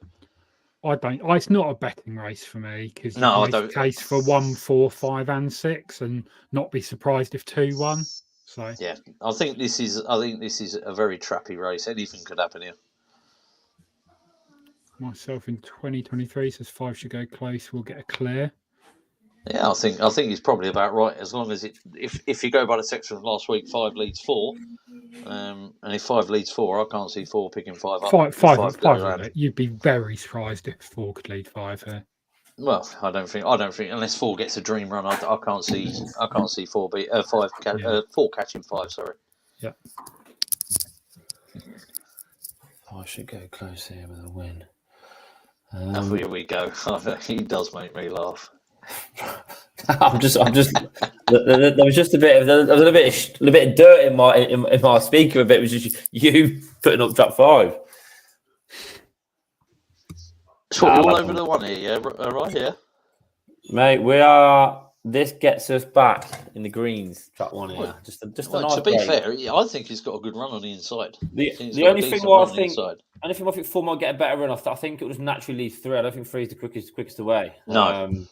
it's not a betting race for me because I don't. Case for 1, 4, 5, and 6, and not be surprised if 2 won. So yeah, I think this is a very trappy race. Anything could happen here. Myself in 2023 says 5 should go close. We'll get a clear. Yeah, I think it's probably about right. As long as if you go by the section of last week, 5 leads 4, and if 5 leads 4, I can't see 4 picking 5 up. 5 you'd be very surprised if 4 could lead 5 here. Well, I don't think unless 4 gets a dream run, I can't see 4 beat 5 4 catching 5. Sorry. Yeah. I should go close here with a win. Here we go. He does make me laugh. I'm just. There was just a bit of dirt in my speaker. A bit was just you putting up trap 5. So all over the one here, yeah, right here, mate. We are. This gets us back in the greens. Trap 1 here. Just a nice to be break. fair, I think he's got a good run on the inside. The only thing I think 4 might get a better run. I think it was naturally lead 3. I don't think 3 is the quickest away. No.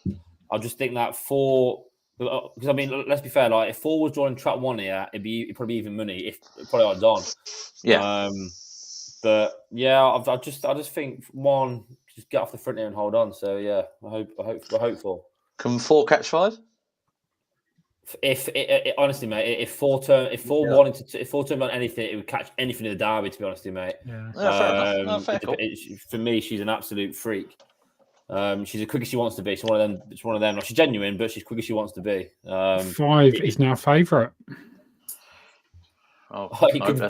I just think that 4, because I mean, let's be fair. Like if 4 was drawing trap 1 here, it'd probably be even money. If probably odds on. Yeah. But yeah, I just think 1 just get off the front here and hold on. So yeah, we're hopeful. Can 4 catch 5? If honestly, mate, if 4 turned on anything, it would catch anything in the Derby. To be honest, with you, mate. Yeah. Fair enough. Fair call. For me, she's an absolute freak. She's as quick as she wants to be. She's one of them. Like, she's genuine, but she's quick as she wants to be. 5 is now favourite.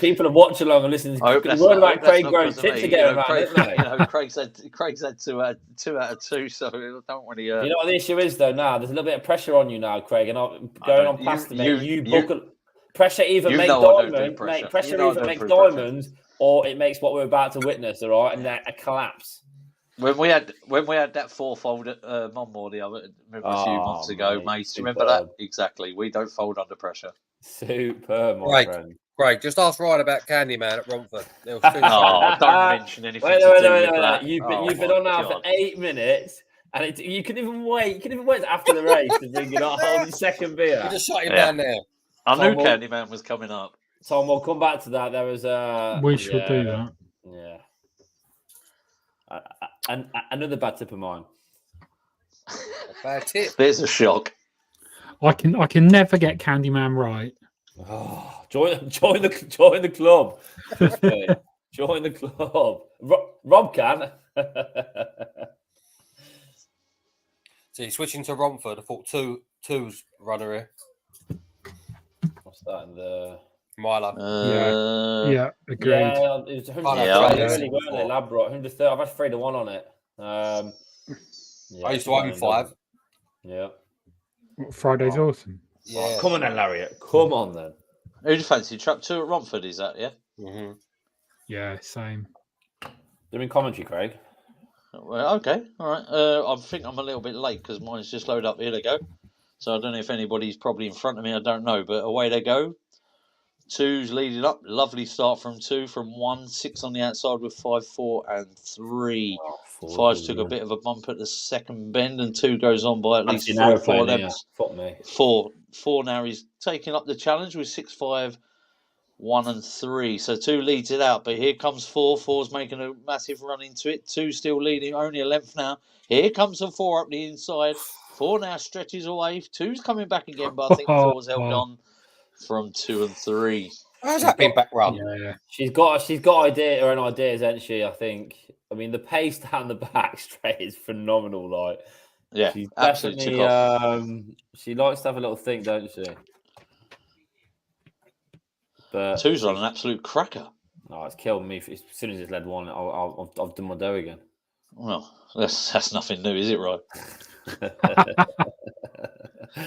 People are watching along and listening. Worried about Craig growing tips again, man. Craig's had 2 out of 2, so I don't really. You know what the issue is, though. Now there's a little bit of pressure on you now, Craig, and going on past pressure either make diamonds, pressure either make diamonds, or it makes what we're about to witness. All right, and a collapse. When we had that 4-fold at Monmore a few months ago, mate. Remember that? Exactly. We don't fold under pressure. Super, my friend. Craig, just ask Ryan about Candyman at Romford. Oh, don't mention anything Wait, to do with that. You've been on now for 8 minutes, and you couldn't even wait. You couldn't even wait after the race to bring it up. Hold your second beer. You just shut him down there. I knew Candyman was coming up. Tom, we'll come back to that. There was we should do that. Yeah. And another bad tip of mine. Bad tip. There's a shock. I can never get Candyman right. Oh, join the club. Join the club. Rob can. See, switching to Romford, I thought two's runner here. What's that in the Milo? Yeah, agreed. Yeah, it was 130, weren't they? Labrador, 130. I've had 3-1 on it. I used to own 5. Yeah. Friday's awesome. Yeah. Oh, come on then, Lariat. Come on then. Who do you fancy? Trap 2 at Romford, is that, yeah? Mm-hmm. Yeah, same. They're in commentary, Craig. Well, okay, all right. I think I'm a little bit late because mine's just loaded up. Here they go. So I don't know if anybody's probably in front of me. I don't know, but away they go. 2's leading up. Lovely start from 2, from 1. 6 on the outside with 5, 4, and 3. 5's took a bit of a bump at the second bend, and 2 goes on by at least 4 lengths. 4 now he's taking up the challenge with 6, 5, 1, and 3. So 2 leads it out, but here comes 4. 4's making a massive run into it. 2 still leading, only a length now. Here comes the 4 up the inside. 4 now stretches away. 2's coming back again, but I think 4's held on from 2 and 3. How's that been back run? Yeah. She's got her own ideas, hasn't she? I think. I mean, the pace down the back straight is phenomenal. Like, yeah, she's absolutely definitely. She likes to have a little think, don't she? But 2's on an absolute cracker. Oh, it's killed me. As soon as it's led 1, I've done my dough again. Well, that's nothing new, is it, right?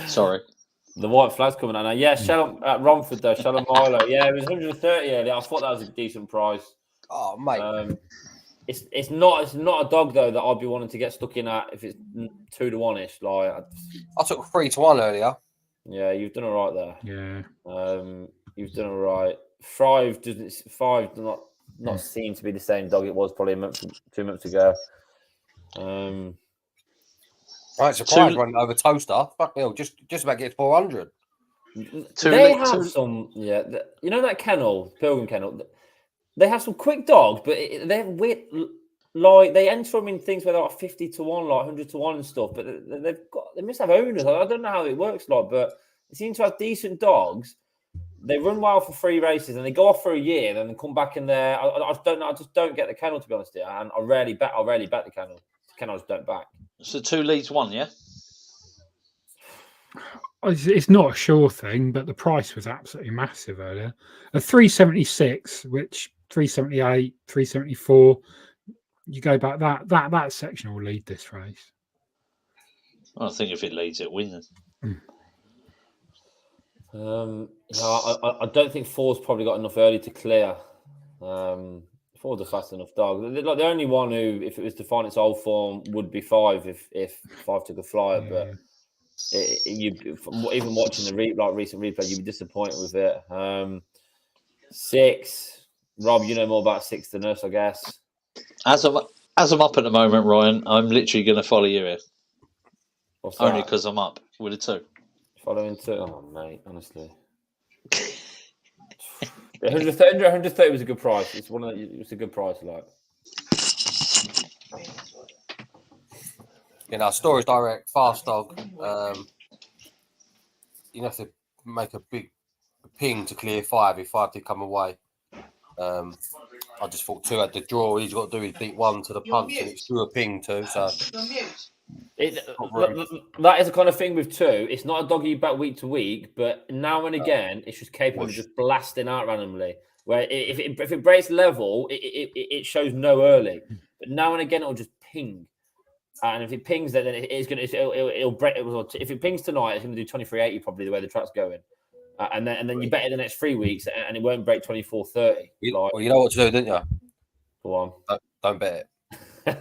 Sorry. The white flag's coming out now. Yeah, Shalom at Romford though. Shalom Milo. Yeah, it was 130 earlier. I thought that was a decent price. Oh, mate. It's not a dog though that I'd be wanting to get stuck in at if it's 2-1 ish. Like I took 3-1 earlier. Yeah, you've done all right Yeah. there. You've done all right. 5 does not seem to be the same dog it was probably 2 months ago. Right, surprise running over Toaster. Fuck me, just about get 400. They have some, you know that kennel, Pilgrim Kennel. They have some quick dogs, but they're weird. Like they enter them in things where they're like 50-1, like 100-1 and stuff. But they must have owners. I don't know how it works, like, but they seem to have decent dogs. They run well for 3 races and they go off for a year and then they come back in there. I just don't get the kennel, to be honest here. And I rarely bet the kennel. The kennels don't back. So 2 leads 1, yeah? It's not a sure thing, but the price was absolutely massive earlier. A 376, which 378, 374. You go back that section will lead this race. I think if it leads, it wins. I don't think 4's probably got enough early to clear. 4's a fast enough dog. Like the only one who, if it was to find its old form, would be 5 if 5 took a flyer. Yeah. But even watching the recent replay, you'd be disappointed with it. 6, Rob, you know more about 6 than us, I guess. As I'm up at the moment, Ryan, I'm literally going to follow you here. What's that? Only because I'm up with a 2. Following 2? Oh, mate, honestly. 130 was a good price. It's a good price, like. Storage direct, fast dog. You have to make a big ping to clear 5 if 5 did come away. I just thought 2 had the draw. He's got to do his beat 1 to the punch, and it's through a ping too. So that is the kind of thing with 2. It's not a dog you bet week to week, but now and again, it's just capable of just blasting out randomly. Where if it breaks level, it shows no early, but now and again it'll just ping. And if it pings, then it'll break. If it pings tonight, it's going to do 23.80 probably the way the track's going. And then you bet it the next 3 weeks, and it won't break 24.30. Well, you know what to do, don't you? Go on. Don't bet it.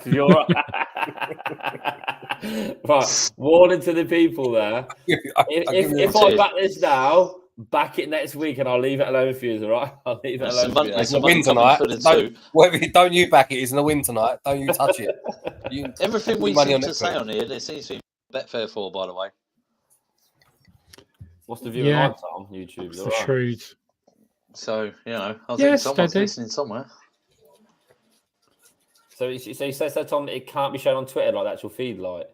You're right. Right. Warning to the people there. If I back this now, back it next week, and I'll leave it alone for you. All right, I'll leave it alone for you. It's a win tonight. Don't you back it? It's in a win tonight. Don't you touch it. Everything we seem to say on here, there seems to be Betfair for, by the way. What's the view on YouTube? The shrewd. So, I think someone's listening somewhere. So you say, Tom, that it can't be shown on Twitter like the actual feed, like?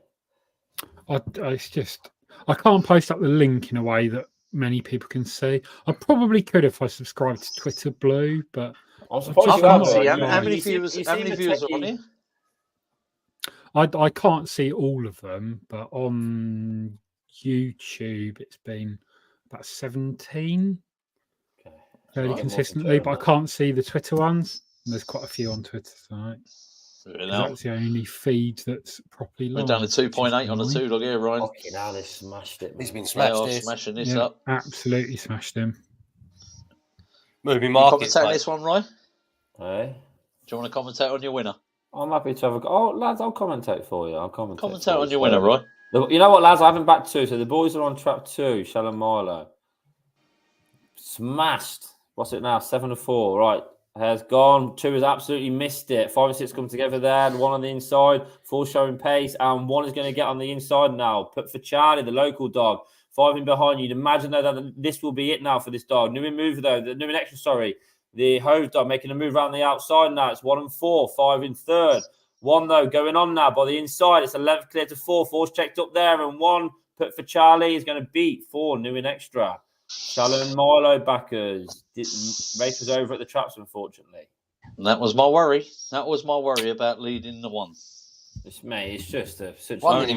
It's just I can't post up the link in a way that many people can see. I probably could if I subscribed to Twitter Blue, but I'm surprised you have. How many viewers are on here? I can't see all of them, but on YouTube it's been about 17 fairly consistently, but I can't see the Twitter ones. There's quite a few on Twitter tonight. That's the only feed that's properly live. We're down to 2.8 on the 2 log here, Ryan. Fucking hell, they smashed it. He's been smashed. Smashing this up. Absolutely smashed him. Moving market. Commentate this one, Ryan? Hey? Do you want to commentate on your winner? I'm happy to have a go. Oh, lads, I'll commentate for you. Commentate on your winner, Ryan. You know what, lads? I haven't backed 2, so the boys are on trap 2. Shalom Milo. Smashed. What's it now? 7-4. Right. Has gone. 2 has absolutely missed it. 5 and 6 come together there. 1 on the inside. 4 showing pace. And 1 is going to get on the inside now. Put for Charlie, the local dog. 5 in behind you. You'd imagine though that this will be it now for this dog. New in move though. The new in extra, sorry. The Hove dog making a move around the outside now. It's 1 and 4. 5 in third. 1 though going on now by the inside. It's 11 clear to 4. 4's checked up there. And 1 put for Charlie is going to beat 4 new in extra. Shalom Milo backers. Race was over at the traps, unfortunately. And that was my worry. That was my worry about leading the 1. It's just such only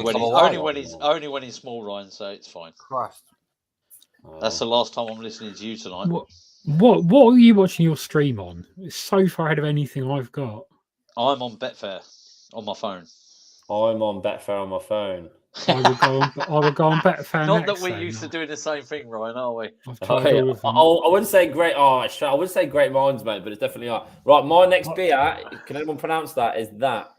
when he's small, Ryan. So it's fine. Christ. That's the last time I'm listening to you tonight. What are you watching your stream on? It's so far ahead of anything I've got. I'm on Betfair on my phone. I'm on Betfair on my phone. I will go on Betfair. Not that we're used to doing the same thing, Ryan, are we? I wouldn't say great. I wouldn't say great minds, mate, but it's definitely are. Right, my next beer. Can anyone pronounce that? Is that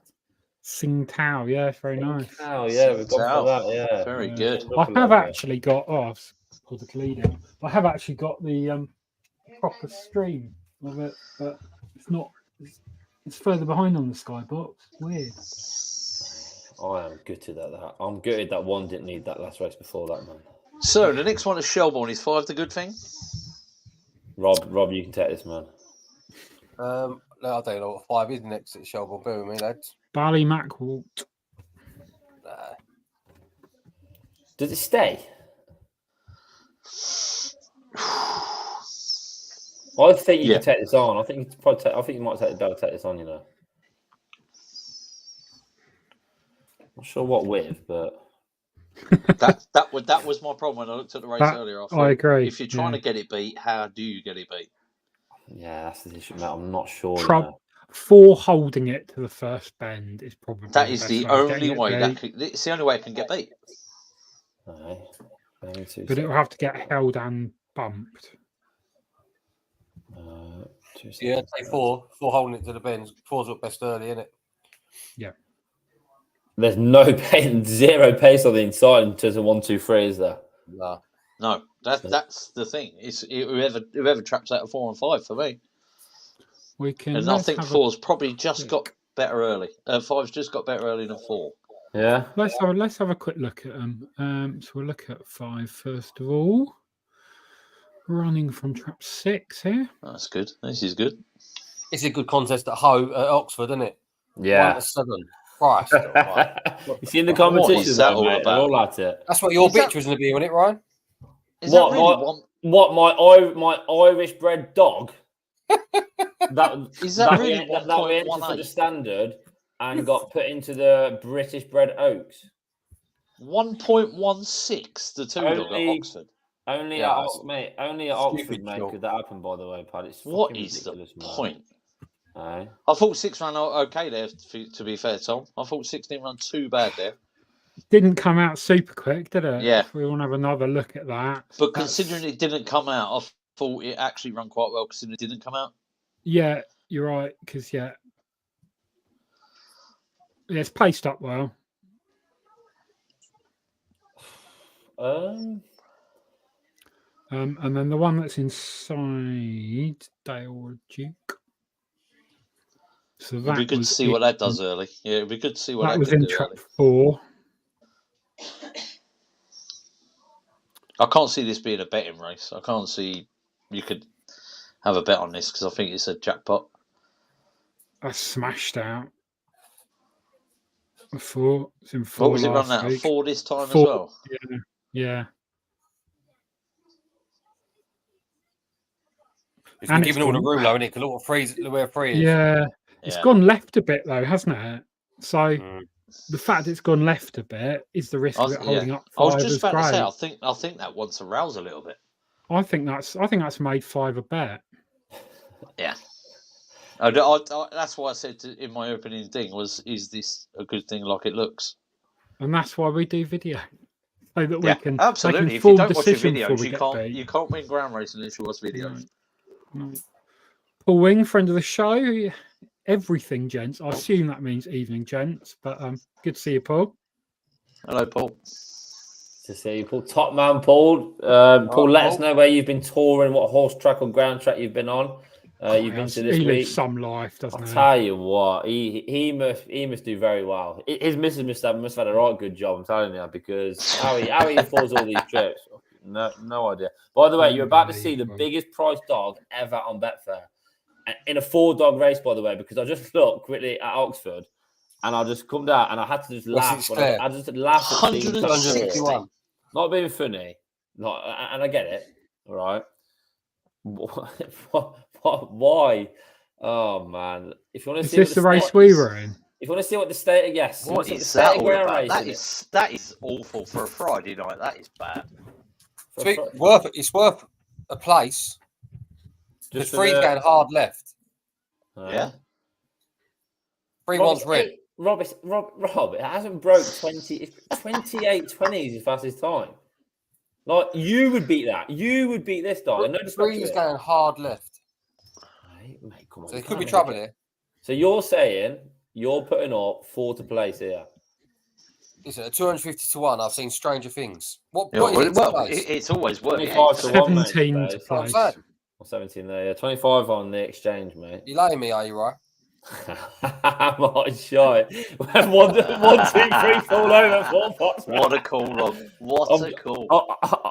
Sing Tao? Yeah, very nice. Tao, yeah, we've got that. Yeah, very good. I have actually got. I've pulled the Toledo. I have actually got the proper stream of it, but it's not. It's further behind on the Skybox. Weird. I am gutted at that. I'm gutted that 1 didn't need that last race before that, man. So the next one is Shelbourne. Is 5 the good thing? Rob, you can take this, man. No, I don't know what 5 is next at Shelbourne. Bear with me, lads. Ballymacwalt. Does it stay? I think you can take this on. I think you might be able to take this on. Not sure what with, but that was my problem when I looked at the race earlier. I agree. If you're trying to get it beat, how do you get it beat? Yeah, that's the issue, mate. I'm not sure. 4 holding it to the first bend is probably the only way it's the only way it can get beat. Right. But it will have to get held and bumped. Yeah, take 4 holding it to the bends. 4's up best early, isn't it? Yeah. There's no pace, 0 pace on the inside in terms of 1, 2, 3, is there? No. That's the thing. It's whoever traps out of 4 and 5 for me. We can. And I think 4's probably just got better early. 5's just got better early than 4. Yeah. Let's have a quick look at them. So we'll look at 5 first of all. Running from trap 6 here. That's good. This is good. It's a good contest at Oxford, isn't it? Yeah. 1 to 7. Christ. You seen the competition? That all about? All at it. That's what your bitch was going to be, wasn't it, Ryan? My Irish bred dog? Is that really that we entered for the standard and got put into the British bred Oaks? 1.16 the 2 dog at Oxford. Only at Oxford, mate, could that happen, by the way, Pad? What is the point? I thought 6 ran okay there, to be fair, Tom. I thought 6 didn't run too bad there. Didn't come out super quick, did it? Yeah. If we want to have another look at that. But considering it didn't come out, I thought it actually ran quite well considering it didn't come out. Yeah, you're right, because, it's paced up well. And then the one that's inside Dale or Duke. So It'd be good to see what that does early. Yeah, it'd be good to see what that was could in do trap early. 4. I can't see this being a betting race. I can't see you could have a bet on this because I think it's a jackpot. I smashed out. A 4. It's in 4. What was it run out of 4 this time 4, as well? Yeah. It's been given all the room, though, isn't it? Because look where free is. Yeah. It's gone left a bit, though, hasn't it? So the fact it's gone left a bit is the risk of it holding up. I was just about to say, I think that wants to rouse a little bit. I think that's made 5 a bet. Yeah. That's why I said in my opening thing is this a good thing like it looks? And that's why we do video. So that we can absolutely. If you don't watch your videos, you can't win ground racing unless you watch videos. No. Paul Wing, friend of the show. Everything, gents. I assume that means evening, gents. But good to see you, Paul. Hello, Paul. To see you, Paul. Top man, Paul. Paul, let us know where you've been touring, what horse track or ground track you've been on. You've been to this he week. lives some life, doesn't he? I'll tell you what, he must do very well. His missus must have had a right good job. I'm telling you, because how he affords all these trips, no idea. By the way, you're about to see the biggest prize dog ever on Betfair in a 4-dog race. By the way, because I just looked quickly at Oxford, and I just come down and I had to just laugh. I just laughed at 161. Not being funny, and I get it. All right. Why? Oh man! If you want to see, is this the race we were in? If you want to see what the state, yes. What is that all about? That is awful for a Friday night. That is bad. It's worth a place. Just free's going hard left. Yeah. 3-1's red. Rob, it hasn't broke 20. It's 28.20 is his fastest time. Like, you would beat that. You would beat this dog. No, free's going hard left. Mate, come on. So there could be trouble here. So you're saying you're putting up 4 to place here? Listen, at 250 to 1, I've seen stranger things. What Yeah, is it's always worth 25 to 1, 17 to place. Or 17 there, yeah. 25 on the exchange, mate. You laying me, are you right? I'm not shy. 1, 2, 3 fall over 4 pots. What a call, Rob. What a call.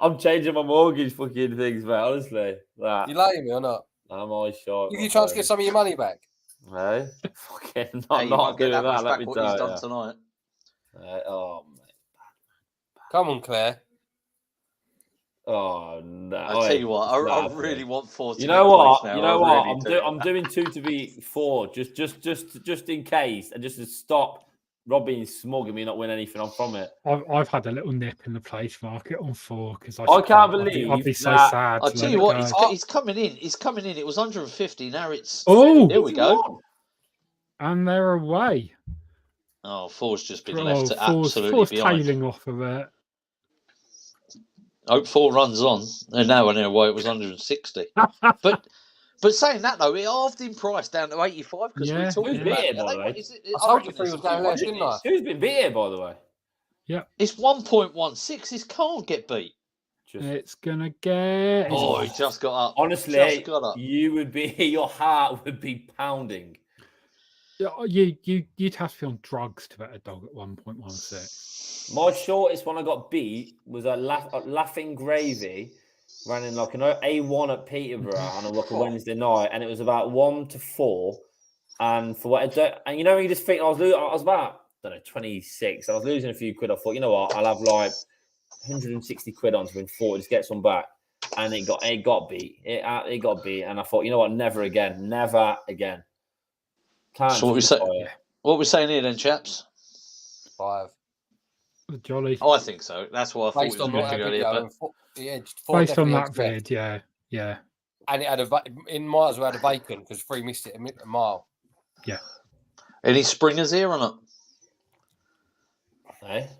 I'm changing my mortgage fucking things, mate, honestly. You laying me or not? I'm all shy. If you try to get some of your money back. No, fucking not doing that. Let me what tell he's you. done tonight. Oh, mate. Come on, Claire. Oh no! I tell you what, I really want 4 to You know what? now. You know what? I'm doing 2 to be 4, just in case, and just to stop Rob being smug and me not win anything on from it. I've had a little nip in the place market on 4 because I can't believe I'd be so that, sad. I'll tell you what, he's coming in. He's coming in. It was 150. Now it's here we go. And they're away. Oh, 4's just been left to 4's absolutely behind. tailing off of it. Hope 4 runs on, and now in a way it was 160. But saying that though, it halved in price down to 85 because we're talking about it. By the way? I told you 3 was going left, didn't I? Who's been beat here, by the way? Yeah, it's 1.16. This can't get beat. It's gonna get. Oh, he just got up. Honestly, you would be. Your heart would be pounding. You'd have to be on drugs to bet a dog at 1.16. My shortest one I got beat was at Laughing Gravy, ran in like an A1 at Peterborough on a Wednesday night, and it was about 1 to 4. And for what, and you know, you just think I was about 26. I was losing a few quid. I thought, you know what, I'll have like 160 quid on to win 40, just get some back. And it got beat. It got beat, and I thought, you know what, never again. So what we're saying here then, chaps? 5. Jolly. Oh, I think so. That's what I thought Based it was going to go earlier. Based on that vid, yeah. And it had it might as well had a vacant because 3 missed it a mile. Yeah. Any springers here or not? Hey?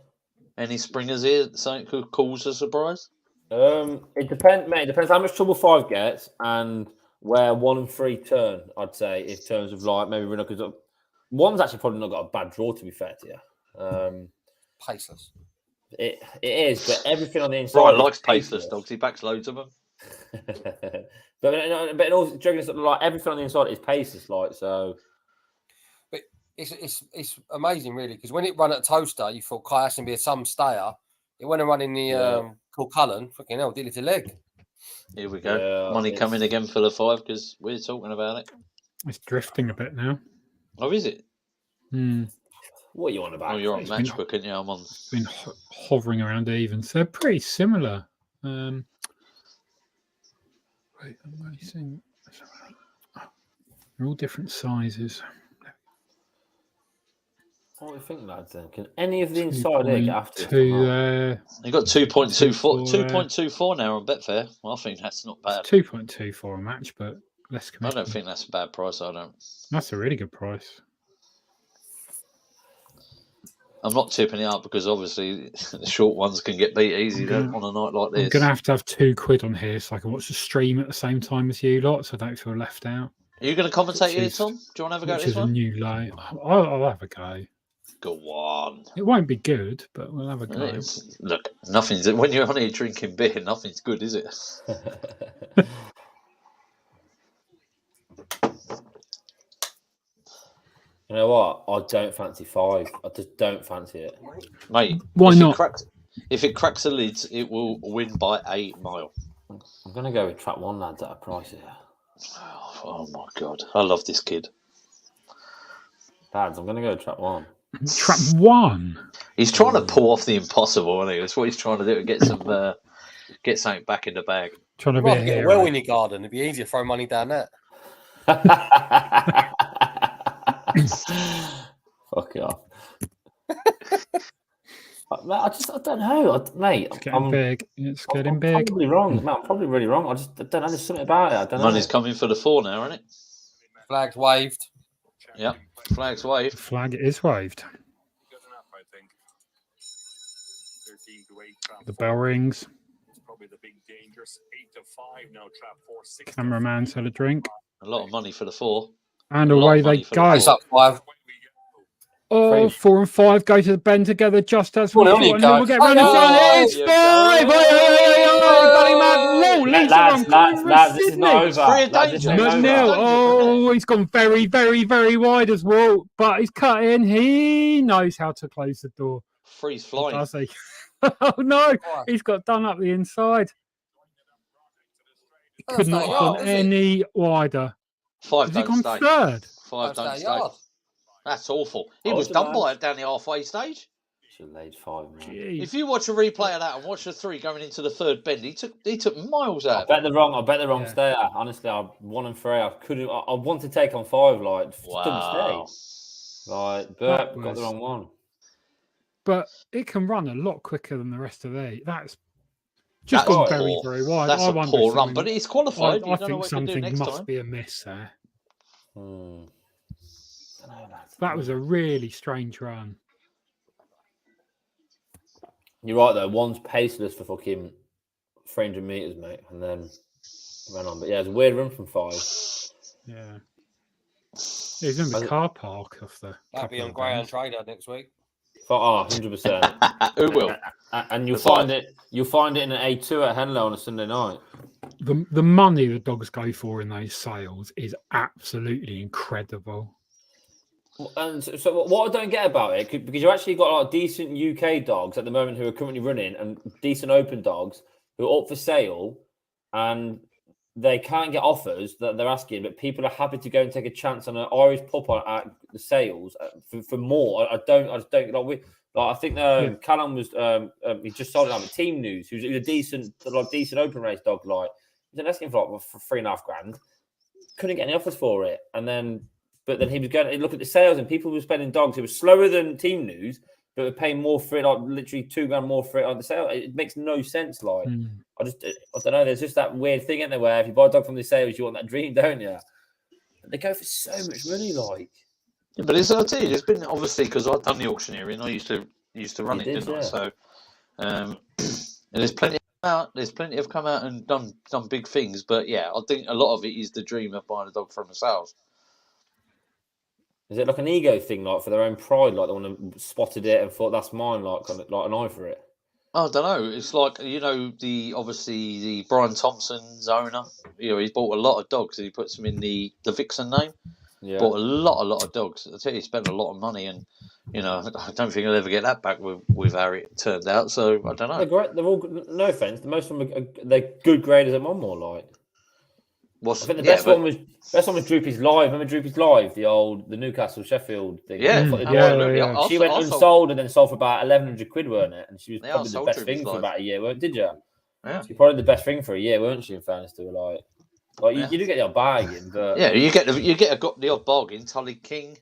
Any springers here? Something could cause a surprise? It depends, mate. It depends how much trouble 5 gets and where 1 and 3 turn. I'd say in terms of like maybe we're not because 1's actually probably not got a bad draw to be fair to you. Paceless. It is, but everything on the inside. Brian likes paceless dogs. He backs loads of them. but also, joking, like everything on the inside is paces, like so. But it's amazing, really, because when it run at Toaster, you thought, "Kai, that's gonna be some stayer." It went and run in the Cullen. Fucking hell, did it to leg. Here we go. Yeah, Money coming again for the 5 because we're talking about it. It's drifting a bit now. Oh, is it? What are you on about? Oh, you're on Matchbook, aren't you? I'm on. It's been hovering around even, so they're pretty similar. Wait, amazing. They're all different sizes. What do you think, lads? Then can any of the inside there get after two there? You got 2.24, 2.24 now on Betfair. Well, I think that's not bad. 2.24 a match, but less commission. I don't think that's a bad price. I don't. That's a really good price. I'm not tipping it up because obviously the short ones can get beat easy on a night like this. I'm going to have £2 on here so I can watch the stream at the same time as you lot, so I don't feel left out. Are you going to commentate here, Tom? Do you want to have a go at Which this is a one? new low. I'll have a go. Go on. It won't be good, but we'll have a go. Look, nothing's when you're on here drinking beer, nothing's good, is it? You know what? I don't fancy 5. I just don't fancy it. Mate, why not? If it cracks the lids, it will win by 8 mile. I'm going to go with trap 1, lads, at a price here. Oh my God. I love this kid. Lads, I'm going to go with trap 1. Trap 1? He's trying to pull off the impossible, isn't he? That's what he's trying to do to get something back in the bag. Trying to Rather get a well in your garden. It'd be easier to throw money down that. Fuck it off. I don't know, mate. It's getting big. It's getting big. I'm probably wrong, mate. I'm probably really wrong. I don't know. There's something about it. I don't know. Money's coming for the 4 now, isn't it? Flag's waved. Yep. Flag's waved. The flag is waved. The bell rings. Cameraman's had a drink. A lot of money for the 4. And away they go. It's up 5. Oh, 4 and 5 go to the bend together just as Well, we'll get running down. It's 5! Lads, this is not over. Oh, he's gone very, very, very wide as well, but he's cut in. He knows how to close the door. Freeze flying. Does he? Oh no, he's got done up the inside. He could not have gone any wider. 5 Has he gone stay. third? 5 don't stay. That's awful. He was done by it down the halfway stage. Should have laid 5. Man. If you watch a replay of that and watch the 3 going into the 3rd bend, he took miles out. I bet the wrong stayer. Honestly, I 1 and 3. I couldn't. I want to take on 5. Like, wow. Stay. Like, but got the wrong one. But it can run a lot quicker than the rest of these. That's just gone very, very wide. That's a poor run, but it's qualified. I think something must be amiss there. That was a really strange run. You're right though. 1's paceless for fucking 300 meters, mate, and then ran on. But yeah, it's a weird run from 5. Yeah, he's in the car park off the. That'll be on Greyhound Trader next week. 100%. Who will? And you'll find it. You'll find it in an A2 at Henlow on a Sunday night. The money the dogs go for in those sales is absolutely incredible. And so what I don't get about it, because you actually got like decent UK dogs at the moment who are currently running and decent open dogs who are up for sale, and they can't get offers that they're asking, but people are happy to go and take a chance on an Irish pup at the sales for more. I just don't like. I think Callum was he just sold it out with Team News, who's a decent open race dog. Like he's asking for $3.5 grand, couldn't get any offers for it, But then he was going to look at the sales, and people were spending dogs. It was slower than Team News, but were paying more for it, like literally $2 grand more for it on the sale. It makes no sense. Like, I don't know. There's just that weird thing, isn't there, where if you buy a dog from the sales, you want that dream, don't you? But they go for so much money, like. Yeah, but I'll tell you, there's been obviously because I've done the auctioneering. I used to run it, didn't I? So, and there's plenty. There's plenty have come out and done big things, but yeah, I think a lot of it is the dream of buying a dog from the sales. Is it like an ego thing, like for their own pride, like they want to spotted it and thought that's mine, like an eye for it? I don't know. It's like obviously the Brian Thompson's owner. He's bought a lot of dogs and he puts them in the Vixen name. Yeah. Bought a lot of dogs. I tell you, he spent a lot of money, and I don't think he'll ever get that back with Harry. It turned out, so I don't know. They're great. They're all no offense. Most of them they're good graders at Monmore. Like, I think the best one was Droopy's Live. Remember Droopy's Live, the Newcastle Sheffield thing. Yeah, absolutely. Yeah. She went unsold and then sold for about 1,100 quid, weren't it? And she was probably the best thing for about a year, did you? Yeah, she was probably the best thing for a year, weren't she? In fairness to her, you do get your bargain, but you get the odd bargain. Tully King.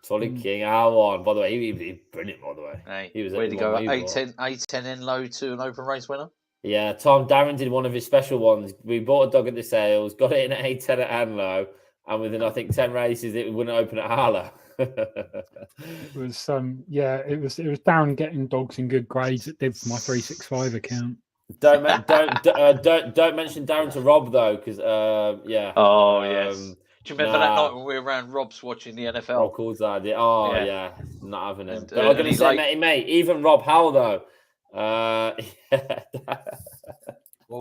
How on? By the way, he was brilliant. By the way, Hey, he was. Where'd he go? A10 Enlow to an open race winner. Yeah, Tom Darren did one of his special ones. We bought a dog at the sales, got it in at A10 at Anlow, and within I think 10 races, it wouldn't open at Harlow. It was it was Darren getting dogs in good grades that did for my 365 account. Don't mention Darren to Rob though, because yeah. Oh yes. Do you remember that night when we were around Rob's watching the NFL? Rob Coulthard, yeah. Oh yeah, not having him. But I'm going to say, mate, even Rob Howell though. Well,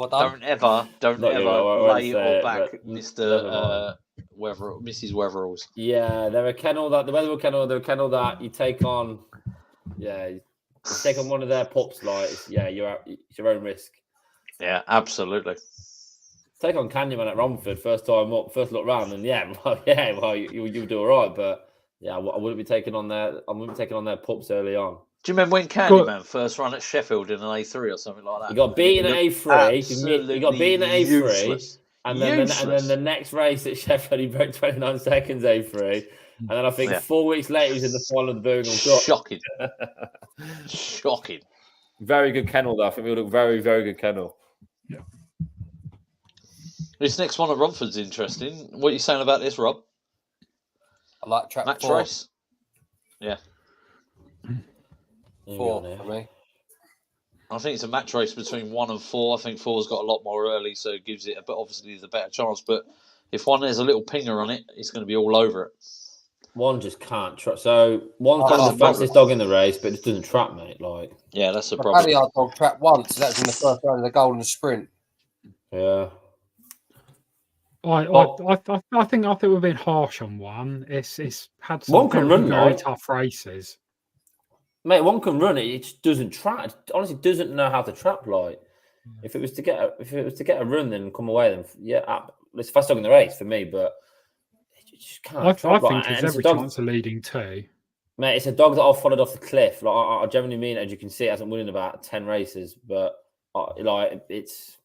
don't ever lay it all back, Mr. Mrs. Weatheralls. Yeah, they're a kennel that the Weatherall kennel. They're a kennel that you take on. Yeah, you take on one of their pups. It's your own risk. Yeah, absolutely. Take on Canyon at Romford first look round, and you do all right, but yeah, I wouldn't be taking on their pups early on. Do you remember when Candyman first ran at Sheffield in an A3 or something like that? He got beaten at A3. He got beaten at A3. And then the next race at Sheffield, he broke 29 seconds A3. And then I think 4 weeks later, he was in the final of the Birmingham Cup. Shocking. Shocking. Very good kennel, though. I think we look very, very good kennel. Yeah. This next one at Romford's interesting. What are you saying about this, Rob? I like track match 4. Race. Yeah. 4 for me. I think it's a match race between 1 and 4. I think 4's got a lot more early, so it gives it obviously the better chance. But if 1 has a little pinger on it, it's going to be all over it. 1 just can't trap. So 1's kind of the fastest dog in the race, but it just doesn't trap, mate. Yeah, that's the problem. Paddy, our dog trapped once. That's in the first round of the Golden Sprint. Yeah. I think we've been harsh on 1. It's had some very tough races. Mate, 1 can run it. It just doesn't trap. It honestly doesn't know how to trap. If it was to get a run, then come away, then it's fast dog in the race for me. But it just can't. I think it's every chance of leading 2. Mate, it's a dog that I've followed off the cliff. I genuinely mean, as you can see, it hasn't won in about 10 races. But it's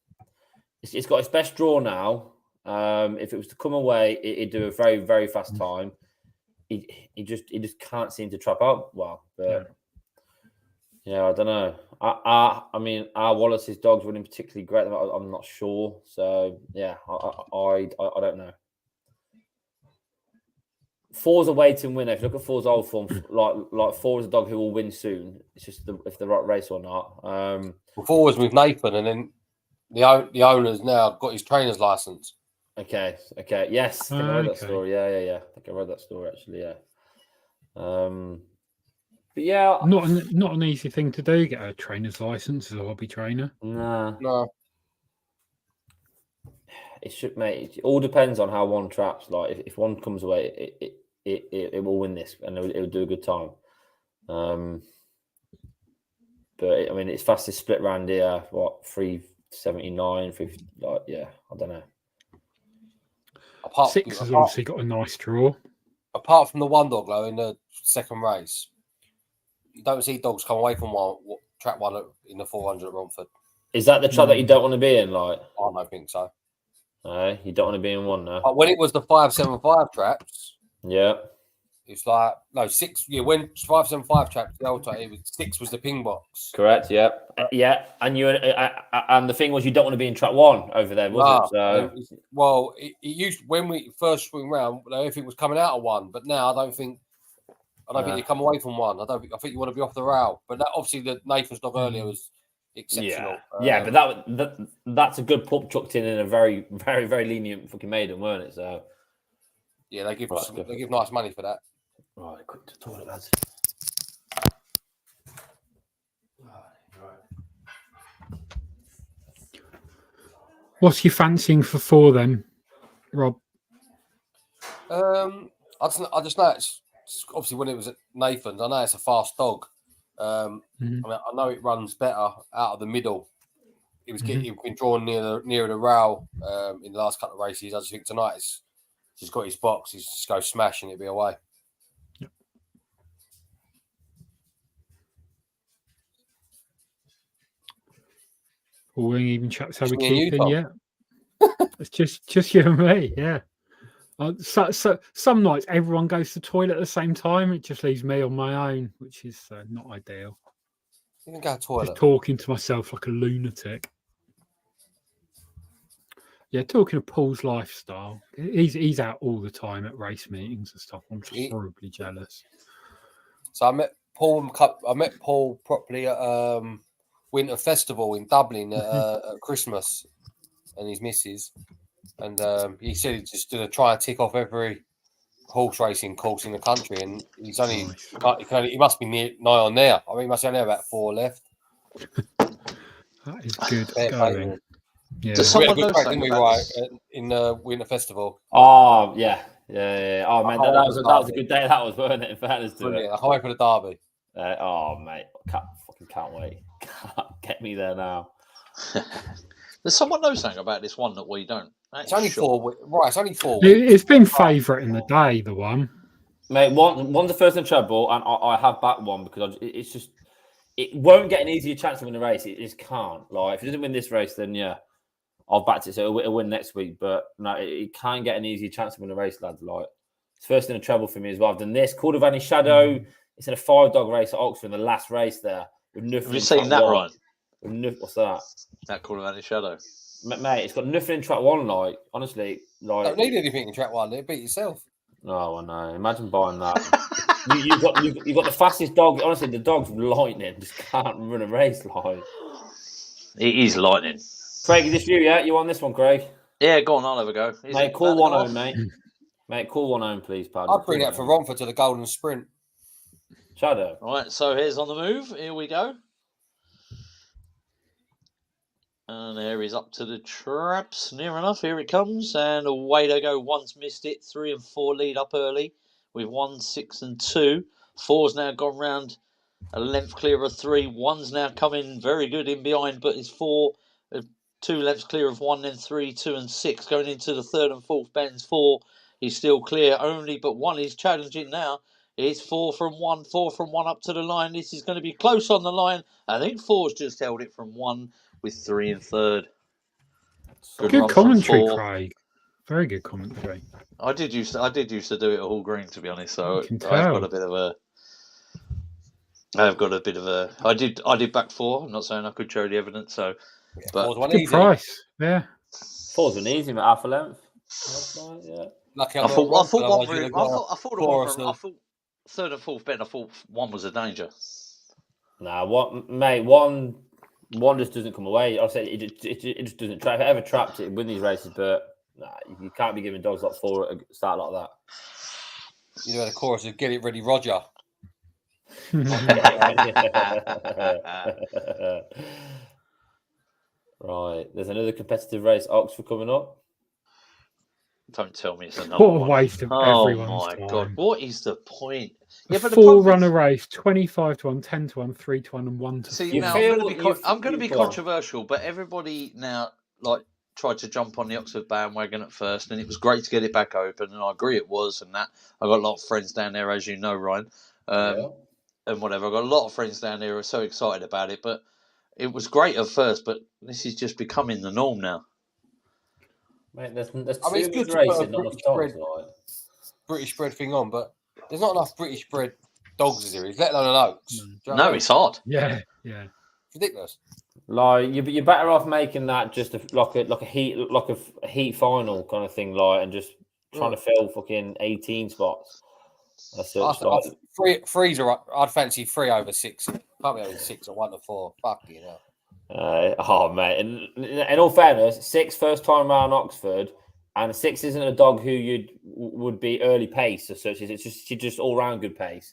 got its best draw now. If it was to come away, it'd do a very, very fast time. He just can't seem to trap up well. But yeah, I don't know. I mean, our Wallace's dog's running particularly great. I'm not sure. So yeah, I don't know. 4's a waiting winner. If you look at 4's old form, like 4 is a dog who will win soon. It's just if the right race or not. 4 was with Nathan, and then the owner's now got his trainer's license. Okay. Yes, I read that story. Yeah. I think I read that story actually. Yeah. But yeah, not an easy thing to do. Get a trainer's license as a hobby trainer. No. It should, mate. It all depends on how 1 traps. If 1 comes away, it will win this, and it will do a good time. But I mean, its fastest split round here. 3:79? I don't know. 6 has obviously got a nice draw. Apart from the 1 dog though in the second race, you don't see dogs come away from track 1 in the 400 at Romford. Is that the trap that you don't want to be in? I don't think so. No, you don't want to be in 1 now. But when it was the 575 traps, it's 6. Yeah, when 575 traps, the old time, it was 6 was the ping box. Correct. Yeah. And you and the thing was, you don't want to be in track 1 over there, was it? So it used when we first swing round, everything was coming out of 1, but now I don't think you come away from 1. I think you want to be off the rail. But that obviously the Nathan's dog earlier was exceptional. Yeah, but that's a good pup chucked in a very, very, very lenient fucking maiden, weren't it? So yeah, they give nice money for that. Right, quick to toilet, lads. Right. What's your fancying for 4 then, Rob? I just know it's obviously when it was at Nathan's. I know it's a fast dog. I mean, I know it runs better out of the middle. It was getting been drawn nearer the rail in the last couple of races. I just think tonight he's got his box. He's just go smashing it, be away. Yep. We ain't even chat. So we're keeping, yeah. It's just you and me, yeah. So some nights everyone goes to the toilet at the same time. It just leaves me on my own, which is not ideal. You can go to the toilet. Just talking to myself like a lunatic. Yeah, talking of Paul's lifestyle, he's out all the time at race meetings and stuff. I'm just horribly jealous. So I met Paul properly at Winter Festival in Dublin at Christmas, and his missus, and he said he's just going to try and tick off every horse racing course in the country, and he's only he must be nigh on there. I mean, he must only have about 4 left. That is good going. Yeah. We had a good track, didn't we, right, in Winter Festival? Oh, yeah. Oh, man, that was a good day. That was, weren't it? In fairness to it. I can't wait for the derby. Oh, mate. Can't wait. Get me there now. Does someone know something about this one that we don't? It's only 4. Right, it's only 4. It's been favourite in the day, the one. Mate, one's the first in treble, and I have backed one because it's just... It won't get an easier chance to win the race. It just can't. Like, if it doesn't win this race, then, yeah, I've backed it, so it'll win next week. But no, it can't get an easier chance to win the race, lads. Like, it's first in a treble for me as well. I've done this. Cordovani Shadow. It's in a 5-dog race at Oxford in the last race there. Have you seen that, Ryan? What's that? That Cordovani Shadow. Mate, it's got nothing in track 1. Like, honestly, like, don't need anything in track 1. Beat yourself. Oh, I know. Imagine buying that. you got the fastest dog. Honestly, the dog's lightning. Just can't run a race. Like, it is lightning. Craig, is this you? Yeah, you on this one, Craig? Yeah, go on. I'll have a go. Mate, call 1 home, mate. Mate, call 1 home, please, pal. I'll bring that for Romford to the Golden Sprint. Shadow. Right, so here's on the move. Here we go. And there he's up to the traps. Near enough. Here it comes. And away they go. One's missed it. 3 and 4 lead up early with 1, 6 and 2. 4's now gone round a length clear of 3. 1's now coming very good in behind, but it's 4, 2 lengths clear of 1, then 3, 2 and 6. Going into the 3rd and 4th bends. 4 is still clear only, but 1 is challenging now. It's 4 from 1 up to the line. This is going to be close on the line. I think 4's just held it from 1 with 3 and 3rd. Good commentary, Craig. Very good commentary. I did used to do it at Hall Green, to be honest. So I've got a bit of a. I did back 4. I'm not saying I could show the evidence. So, but good price. Yeah. 4's an easy, but half a length. Yeah. Lucky I thought 3rd and 4th bend. I thought 1 was a danger. Nah, one just doesn't come away. I said it just doesn't trap. If it ever trapped, it win these races, but nah, you can't be giving dogs like 4 at a start like that. You know the chorus of "Get It Ready, Roger." Right, there's another competitive race, Oxford, coming up. Don't tell me it's another one. What a waste of everyone's time. Oh my God, what is the point? Yeah, but 4-runner race, 25 to 1, 10 to 1, 3 to 1, and 1 to 4. See, now I'm going to be controversial, but everybody now tried to jump on the Oxford bandwagon at first, and it was great to get it back open, and I agree it was, and that I got a lot of friends down there, as you know, Ryan, and whatever. I got a lot of friends down there who are so excited about it, but it was great at first, but this is just becoming the norm now. Mate, there's it's good to put a British bred thing on, but there's not enough British bred dogs in series, let alone an Oaks. No, it's hard. Yeah. It's ridiculous. Like you're better off making that just like a heat final kind of thing, like, and just trying to fill fucking 18 spots. Three's alright. I'd fancy 3 over 6. Can't be over 6 or 1 to 4. Fuck you know. Oh mate, and in all fairness, 6 first time around Oxford, and 6 isn't a dog who would be early pace as such. She's just all round good pace.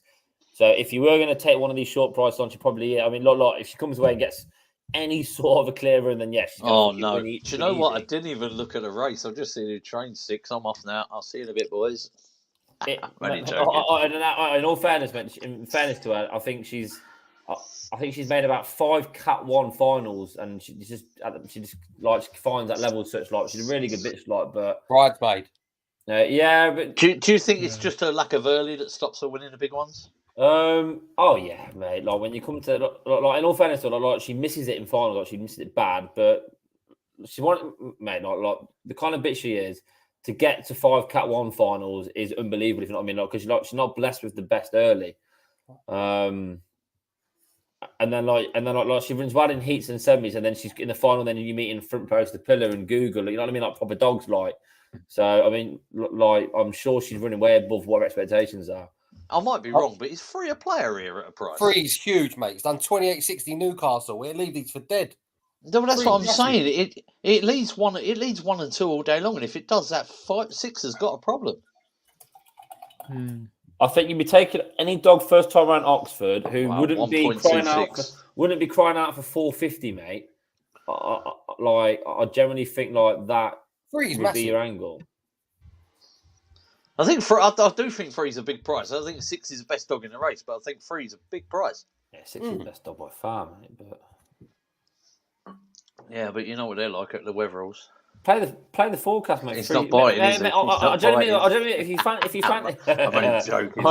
So if you were going to take one of these short price on, she probably. I mean, look, if she comes away and gets any sort of a clearer, and then yes. Oh no! Do you know what? I didn't even look at the race. I've just seen who trained 6. I'm off now. I'll see you in a bit, boys. In all fairness, in fairness to her, I think she's made about 5 Cat 1 finals, and she just like she finds that level such like she's a really good bitch, like. But bridesmaid. Yeah, but do you think it's just a lack of early that stops her winning the big ones? Oh yeah, mate. Like when you come to like in all fairness, like she misses it in finals, like she misses it bad, but she wanted, mate. Like the kind of bitch she is. To get to 5 Cat 1 finals is unbelievable, if you know what I mean. Because she's not blessed with the best early, and then she runs well in heats and semis, and then she's in the final. Then you meet in front post the pillar and Google, you know what I mean, like proper dogs, like. So I mean, like I'm sure she's running way above what her expectations are. I might be wrong, but is Free a player here at a price? Free's huge, mate. He's done 28.60 Newcastle. We'll leave these for dead. No, but that's what I'm saying. It leads 1 and 2 all day long, and if it does that, 5, 6 has got a problem. I think you'd be taking any dog first time around Oxford who wouldn't be crying out for 450, mate. I generally think like that Free's would massive. be your angle. I do think Free's a big price. I think 6 is the best dog in the race, but I think Free's a big price. Yeah, 6 is the best dog by far, mate. But yeah, but you know what they're like at the Weatheralls. Play the forecast, mate. It's not biting, is it? I don't mean if you fancy. I'm only joking.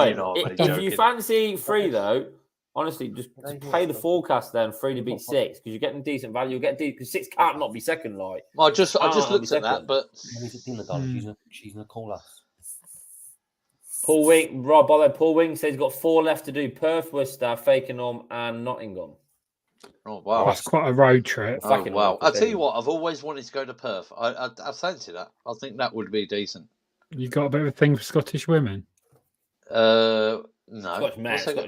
If you fancy Free though, honestly, just play the forecast then. Free to beat 6 because you're getting decent value. You'll get because 6 can't not be second. Like I just looked at that, but She's in a caller. Paul Wing, Rob, by the way, Paul Wing says he's got 4 left to do: Perth, Worcester, Fakenham, and Nottingham. Oh wow, that's quite a road trip. Oh wow! I'll tell you what, I've always wanted to go to Perth. I fancy that. I think that would be decent. You got a bit of a thing for Scottish women? No. Scottish man. Cut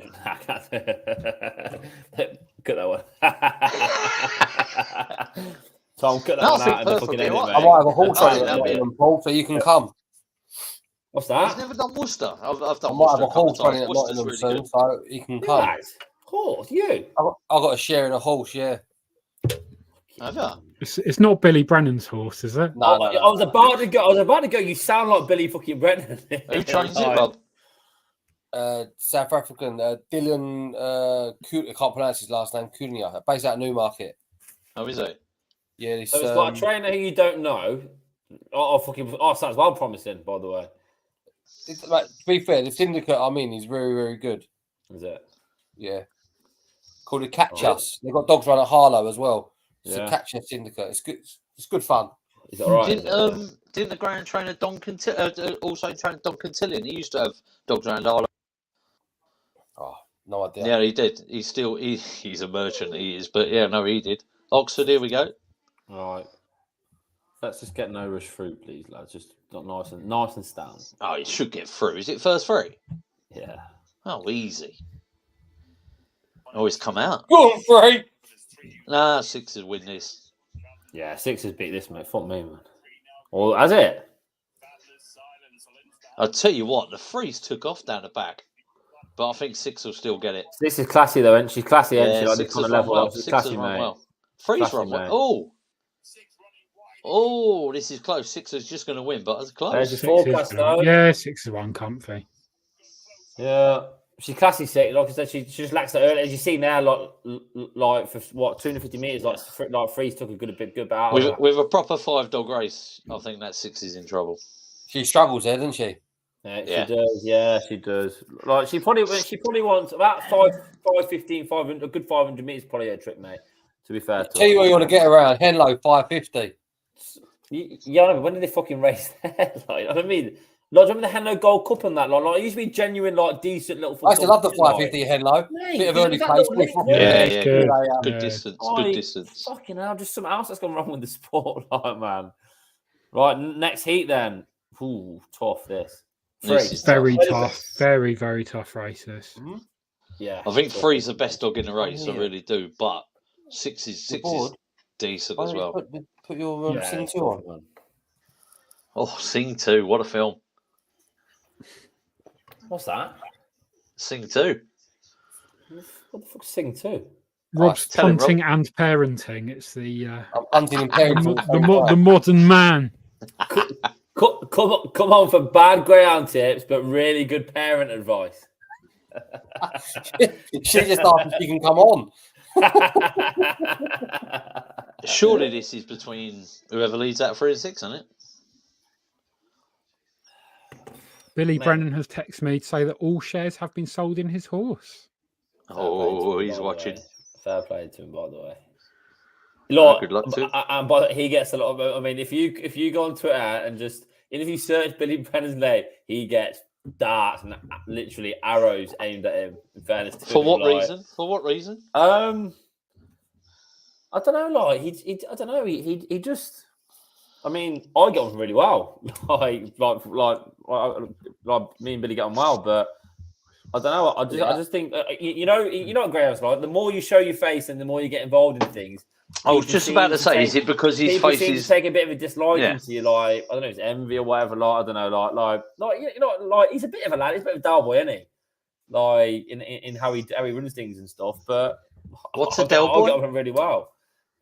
that one. Tom, cut that one out of the fucking edit, mate. I might have a horse on it, Paul, so you can come. What's that? I've never done Worcester. I've done. I might have a horse running at Nottingham soon, so you can come. Right. Horse, you? I've got a share in a horse, yeah. Have you? It's not Billy Brennan's horse, is it? No. I was about to go. You sound like Billy fucking Brennan. Who trains it, Rob? South African Dylan. I can't pronounce his last name. Cunha, based out of Newmarket. Oh, is it? Yeah, So it's like a trainer who you don't know. Sounds well promising, by the way. To be fair, the syndicate I'm in is very, very good. Is it? Yeah. Called it Catch Us. They've got dogs run at Harlow as well. It's Yeah. a Catch Us syndicate. It's good. It's good fun. Is that all right? Didn't the grand trainer Don also train Don Cantillion? He used to have dogs around Harlow. Oh, no idea. Yeah, he did. He's a merchant. He is, but yeah, no, he did. Oxford, here we go. All right. Let's just get no rush through, please, lads. Just nice and stout. Oh, he should get through. Is it first free? Yeah. Oh, easy. Oh, it's come out. Go on, Free. Nah, 6 is win this. Yeah, 6 has beat this, mate. Fuck me, man. Well, has it? I'll tell you what, the Freeze took off down the back. But I think 6 will still get it. 6 is classy, though, isn't she? She's classy, isn't she? Like, 6 this kind of has run level. well. She's 6 classy, has run mate. well. Freeze Classy, run mate. well. Oh, this is close. 6 is just going to win, but it's close. There's your forecast, though. Yeah, 6 is one comfy. Yeah. She's classy, 6. Like I said, she just lacks that early. As you see now, like for what 250 meters, like Freeze took a good bit out. With a proper 5-dog race, I think that 6 is in trouble. She struggles there, doesn't she? Yeah, she does. Yeah, she does. Like she probably wants about 515, 500, a good 500 meters, probably a trip, mate. To be fair, Tell you what you want to get around Henlow 550. Yeah, but when did they fucking race there? Like, you know what I mean? Like, remember the Henlow Gold Cup and that? Like, it used to be genuine, like, decent little. I used to love the 550 at Henlow. Bit of early pace. Yeah, good. Good distance. Good distance. Fucking hell, just something else that's gone wrong with the sport, like, man. Right, next heat then. Ooh, tough this. This is Very tough. Very, very tough races. Mm-hmm. Yeah. I think 3's the best dog in the race. I really do. But 6 is decent as well. Put your Sing 2 on. Oh, Sing 2. What a film. What's that? Sing 2. What the fuck's Sing 2? Rob's tell him, punting Rob. and parenting. It's the I'm hunting and parenting. the modern man. Come on for bad greyhound tips, but really good parent advice. She just asked if she can come on. Surely this is between whoever leads that 3 and 6, isn't it? Billy Brennan has texted me to say that all shares have been sold in his horse. Oh, he's watching. Fair play to him, by the way. Good luck to him. But he gets a lot of. I mean, if you go on Twitter and just if you search Billy Brennan's name, he gets darts and literally arrows aimed at him. In fairness to For him, what reason? For what reason? I don't know. Like I don't know. He just. I mean, I get on really well. like me and Billy get on well, but I don't know. I just think you know what Graham's like. The more you show your face and the more you get involved in things. I was just about to say, is it because his face is taking a bit of a dislike into you? Like I don't know, it's envy or whatever. Like I don't know. Like you know, like he's a bit of a lad. He's a bit of a dull boy, isn't he? Like in how he runs things and stuff. But what's a dull boy? I get on him really well.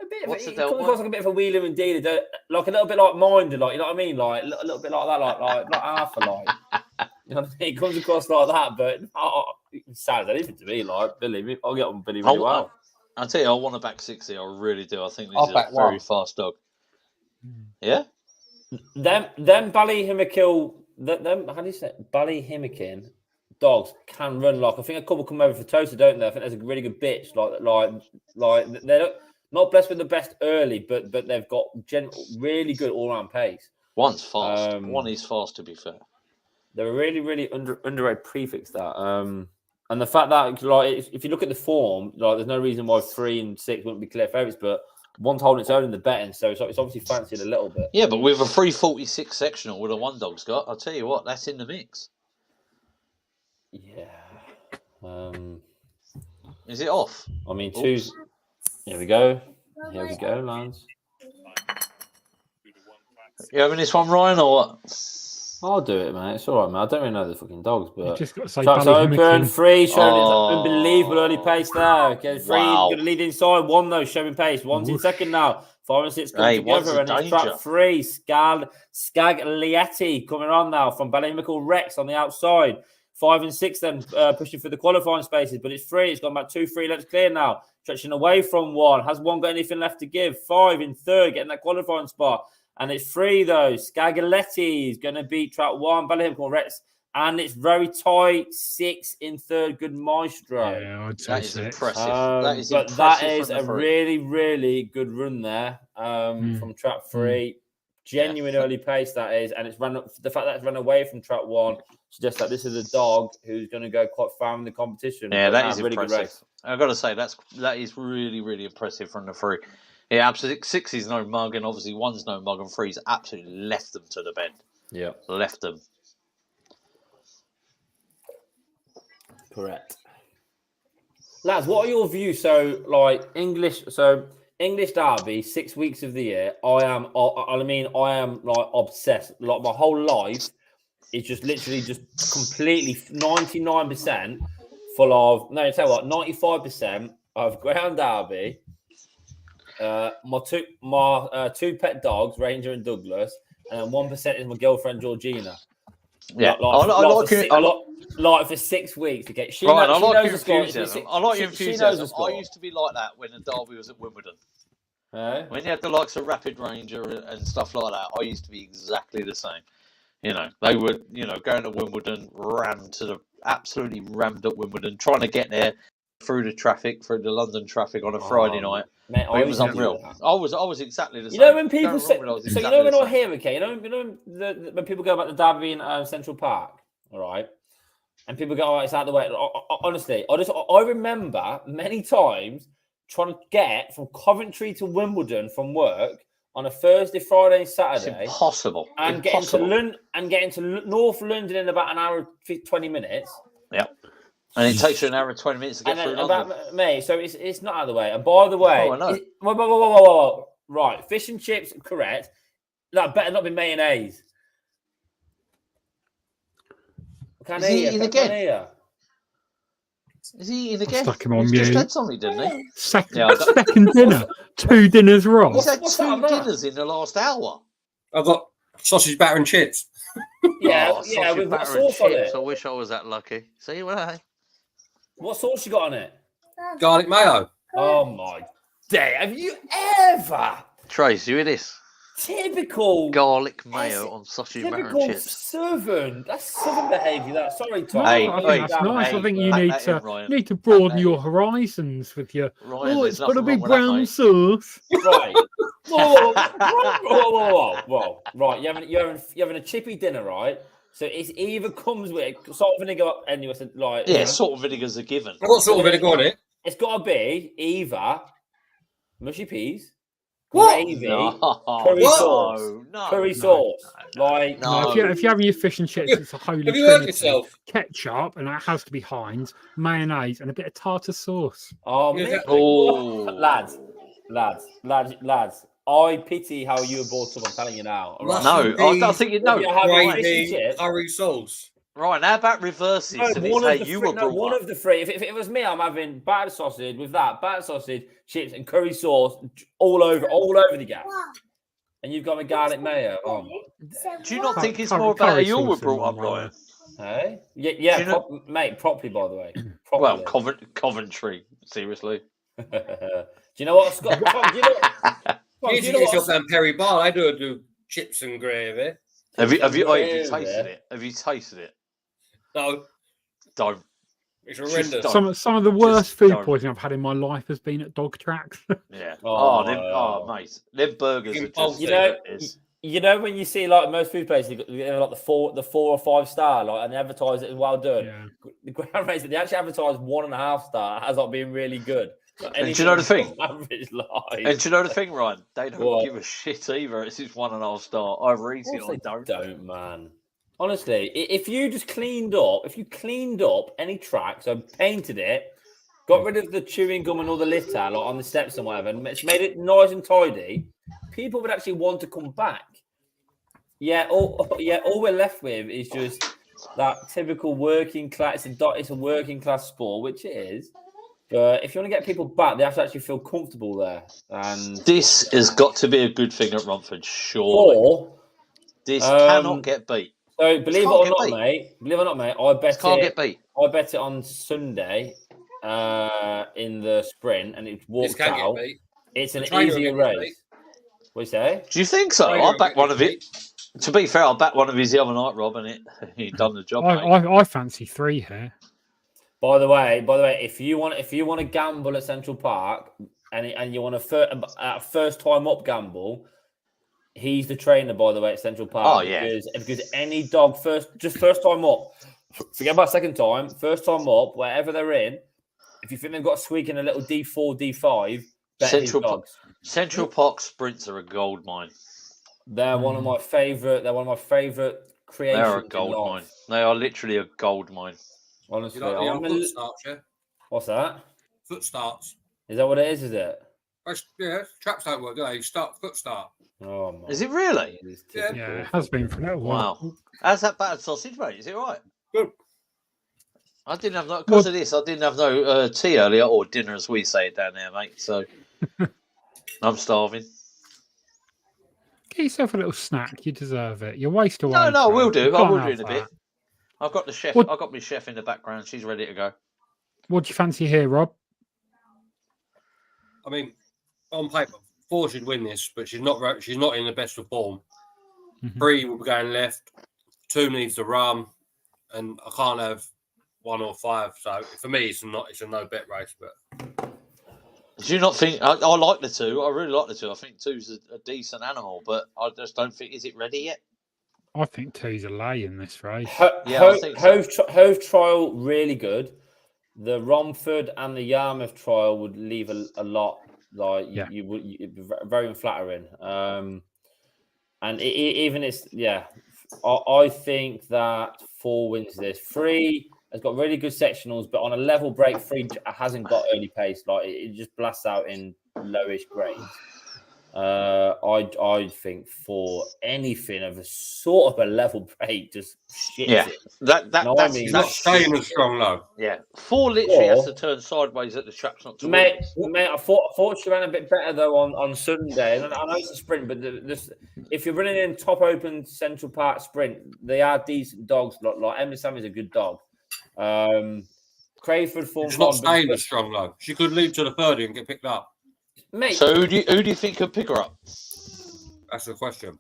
A bit What's of, a he comes Del across like a bit of a wheeler and dealer, like a little bit like Minder, like you know what I mean, like a little bit like that, like not half a like. You know what I mean? He comes across like that, but it sounds anything to me. Like Billy, I'll get on Billy really well. I'll tell you, I want to back 60. I really do. I think this is a very fast dog. Yeah. Them Ballyhimmakin, them how do you say it? Ballyhimmakin dogs can run like I think a couple come over for Tosa, don't they? I think there's a really good bitch. Like they're not blessed with the best early, but they've got really good all round pace. One's fast. One is fast, to be fair. They're a really, really underrated prefix that. And the fact that like if you look at the form, like there's no reason why 3 and 6 wouldn't be clear favourites, but one's holding its own in the betting, so it's obviously fancied a little bit. Yeah, but with a 346 sectional, with a one dog's got, I'll tell you what, that's in the mix. Yeah. Is it off? I mean, two's. Here we go. Here we go, Lance. You having this one, Ryan, or what? I'll do it, mate. It's all right, man. I don't really know the fucking dogs, but You just got to say traps open, 3 showing Oh. unbelievable early pace there. Okay, 3 Wow. going to lead inside. 1 though showing pace. 1's in second now. 5 and 6 coming together, and it's trap 3. Scaglietti coming on now from Ballyhimmakin Rex on the outside. 5 and 6 then pushing for the qualifying spaces, but it's 3. It's gone back 2-3 lengths clear now. Stretching away from 1. Has 1 got anything left to give? 5 in third, getting that qualifying spot. And it's 3 though. Scaglietti is going to beat track 1. Ballyhimmakin Rex. And it's very tight. 6 in third. Good Maestro. Yeah, I'd say That is 6. impressive. That is a really, really good run there from track 3. Genuine early pace that is, and it's run. The fact that it's run away from track 1 suggests that this is a dog who's going to go quite far in the competition. Yeah, that is really impressive. Good race. I've got to say that is really, really impressive from the 3. Yeah, absolutely. 6 is no mug, and obviously 1's no mug, and 3's absolutely left them to the bend. Yeah, left them. Correct. Lads, what are your views? So, like English Derby, 6 weeks of the year. I am like obsessed. Like my whole life is just literally just completely 99% full of. No, tell you what, 95% of Greyhound Derby. My two pet dogs, Ranger and Douglas, and 1% is my girlfriend Georgina. Yeah, like for 6 weeks. Okay, I like your enthusiasm. I used to be like that when the Derby was at Wimbledon. When you had the likes of Rapid Ranger and stuff like that, I used to be exactly the same. You know, they were, going to Wimbledon, absolutely rammed up Wimbledon, trying to get there through the London traffic on a Friday night. Mate, it was unreal. I was exactly the same. You know when people say, when I hear, okay, when people go about the Derby in Central Park, all right, and people go, it's out the way. Honestly, I remember many times trying to get from Coventry to Wimbledon from work on a Thursday, Friday, and Saturday. It's impossible. And getting to North London in about an hour and 20 minutes. Yeah. And it takes you an hour and 20 minutes to get through London. So it's not out of the way. And by the way, I know. Whoa. Right, fish and chips, correct. That better not be mayonnaise. I can't hear you. Is he eating again? Stuck him on He's just mute. had something, didn't he? Second dinner. 2 dinners wrong. He's had 2 dinners in the last hour. I've got sausage batter and chips. Yeah, Oh, yeah, sausage with what batter and sauce on chips. it? I wish I was that lucky. See what I... What sauce you got on it? Garlic mayo. Oh my day! Have you ever Trace, you hear this? typical Garlic mayo on sausage batter and typical chips. southern? That's southern behaviour. That sorry, Tom. Hey, I hey, think that's nice. I think you pack need that to in, Ryan. need to broaden Pack that your in. horizons with your. Ryan, Oh, there's it's got to nothing be wrong with that, brown mate. sauce. Right. Whoa. Right. You're having a chippy dinner, right? So it either comes with salt and vinegar, and you said like Yeah, salt and vinegar's a given. I've got salt and vinegar on it. It's got to be either mushy peas, What? gravy, No, curry What? sauce, no, curry no, sauce. Like no. If you're having your fish and chips, it's a holy Have you hurt trinity. yourself? Ketchup, and that has to be Heinz, mayonnaise, and a bit of tartar sauce. oh, Yeah, mate. Oh. lads. I pity how you were brought up. I'm telling you now. all right? No, I think you know. If you're having fish and Gravy, chips, curry sauce. Right, how about reverses? no, And it's one how of the you three, were brought one up. of the three. If it was me, I'm having battered sausage with that battered sausage, chips, and curry sauce all over the gap. And you've got a garlic mayo. Oh my. Do you not think it's Curry- more about how curry you were sauce in brought one up, way. Ryan? Hey, yeah, Do you know- mate, properly by the way. Well, Properly. Coventry, seriously. Do you know what, Scott? Tom, do you know? Tom, You do need you to know get yourself what? down Perry Bar. I do chips and gravy. Have you Gravy. tasted it? Have you tasted it? No, Don't. it's horrendous. don't. Some of the worst food don't. poisoning I've had in my life has been at dog tracks. Yeah. Oh. Mate, them burgers are just. You know when you see like most food places, you have like the 4 or 5 star, like, and they advertise it as well done. Yeah. The ground race, they actually advertise 1.5 star as not being really good. Like, And do you know the thing? Average life. And do you know the thing, Ryan? They don't What? give a shit either. It's just 1.5 star. Either eat it Of or course they don't. don't, man. Honestly, if you cleaned up any track, so painted it, got rid of the chewing gum and all the litter like on the steps and whatever, and made it nice and tidy, people would actually want to come back. Yeah, all we're left with is just that typical working class. It's a working class sport, which it is. But if you want to get people back, they have to actually feel comfortable there. And This has got to be a good thing at Romford, surely. This cannot get beat. So believe it or not, mate, I bet Can't get beat. I bet it on Sunday in the sprint, and it's This walked can out. get beat. It's an The trainer easier will get race. What you say? Do you think so? Trainer I will backed get one of beat. it. To be fair, I backed one of his the other night, Rob, and he done the job. mate. I fancy 3 here. By the way, if you want to gamble at Central Park and you want a first time up gamble, he's the trainer. By the way, at Central Park. Oh, yeah. Because any dog first time up, forget about second time, first time up, wherever they're in. If you think they've got a squeak in a little D4, D5, bet his dogs. Central Park sprints are a gold mine. They're one of my favorite. They're one of my favorite creations. They're a gold in mine. life. They are literally a gold mine. Honestly, You know, foot starts, yeah? What's that? Foot starts. Is that what it is? Is it? Yeah, traps don't work, do they? You start foot start. Oh my! Is it really? It is Yeah. Yeah, it has been for a little while. Wow. How's that battered sausage, mate? Is it right? Good. I didn't have no because of this. I didn't have no tea earlier or dinner, as we say it down there, mate. So I'm starving. Get yourself a little snack. You deserve it. You're wasting away. No, I will do. You I can't will do have in a bit. that. I've got the chef. What- I've got my chef in the background. She's ready to go. What do you fancy here, Rob? I mean, on paper, 4 should win this, but she's not in the best of form. Mhm. 3 will be going left. 2 needs to run, and I can't have 1 or 5. So for me, it's a no bet race. But Do you not think? I like the 2. I really like the 2. I think 2's a decent animal, but I just don't think is it ready yet. I think 2's a lay in this race. Yeah, I think so. Hove trial really good. The Romford and the Yarmouth trial would leave a lot. Like Yeah. you would very unflattering. And even it's I think that 4 wins this. 3 has got really good sectionals, but on a level break, 3 hasn't got early pace. Like it just blasts out in lowish grades. I I think for anything of a sort of a level break, just shit. Yeah, He's not staying as strong though. Yeah, 4 literally has to turn sideways at the traps not to mate. win. Mate, I thought she ran a bit better though on Sunday. And I know it's a sprint, but if you're running in top open Central Park sprint, they are decent dogs. Like Emma Sammy's a good dog. Crayford form. She's not staying as strong though. She could lead to the 30 and get picked up. Mate, so who do you think could pick her up? That's the question.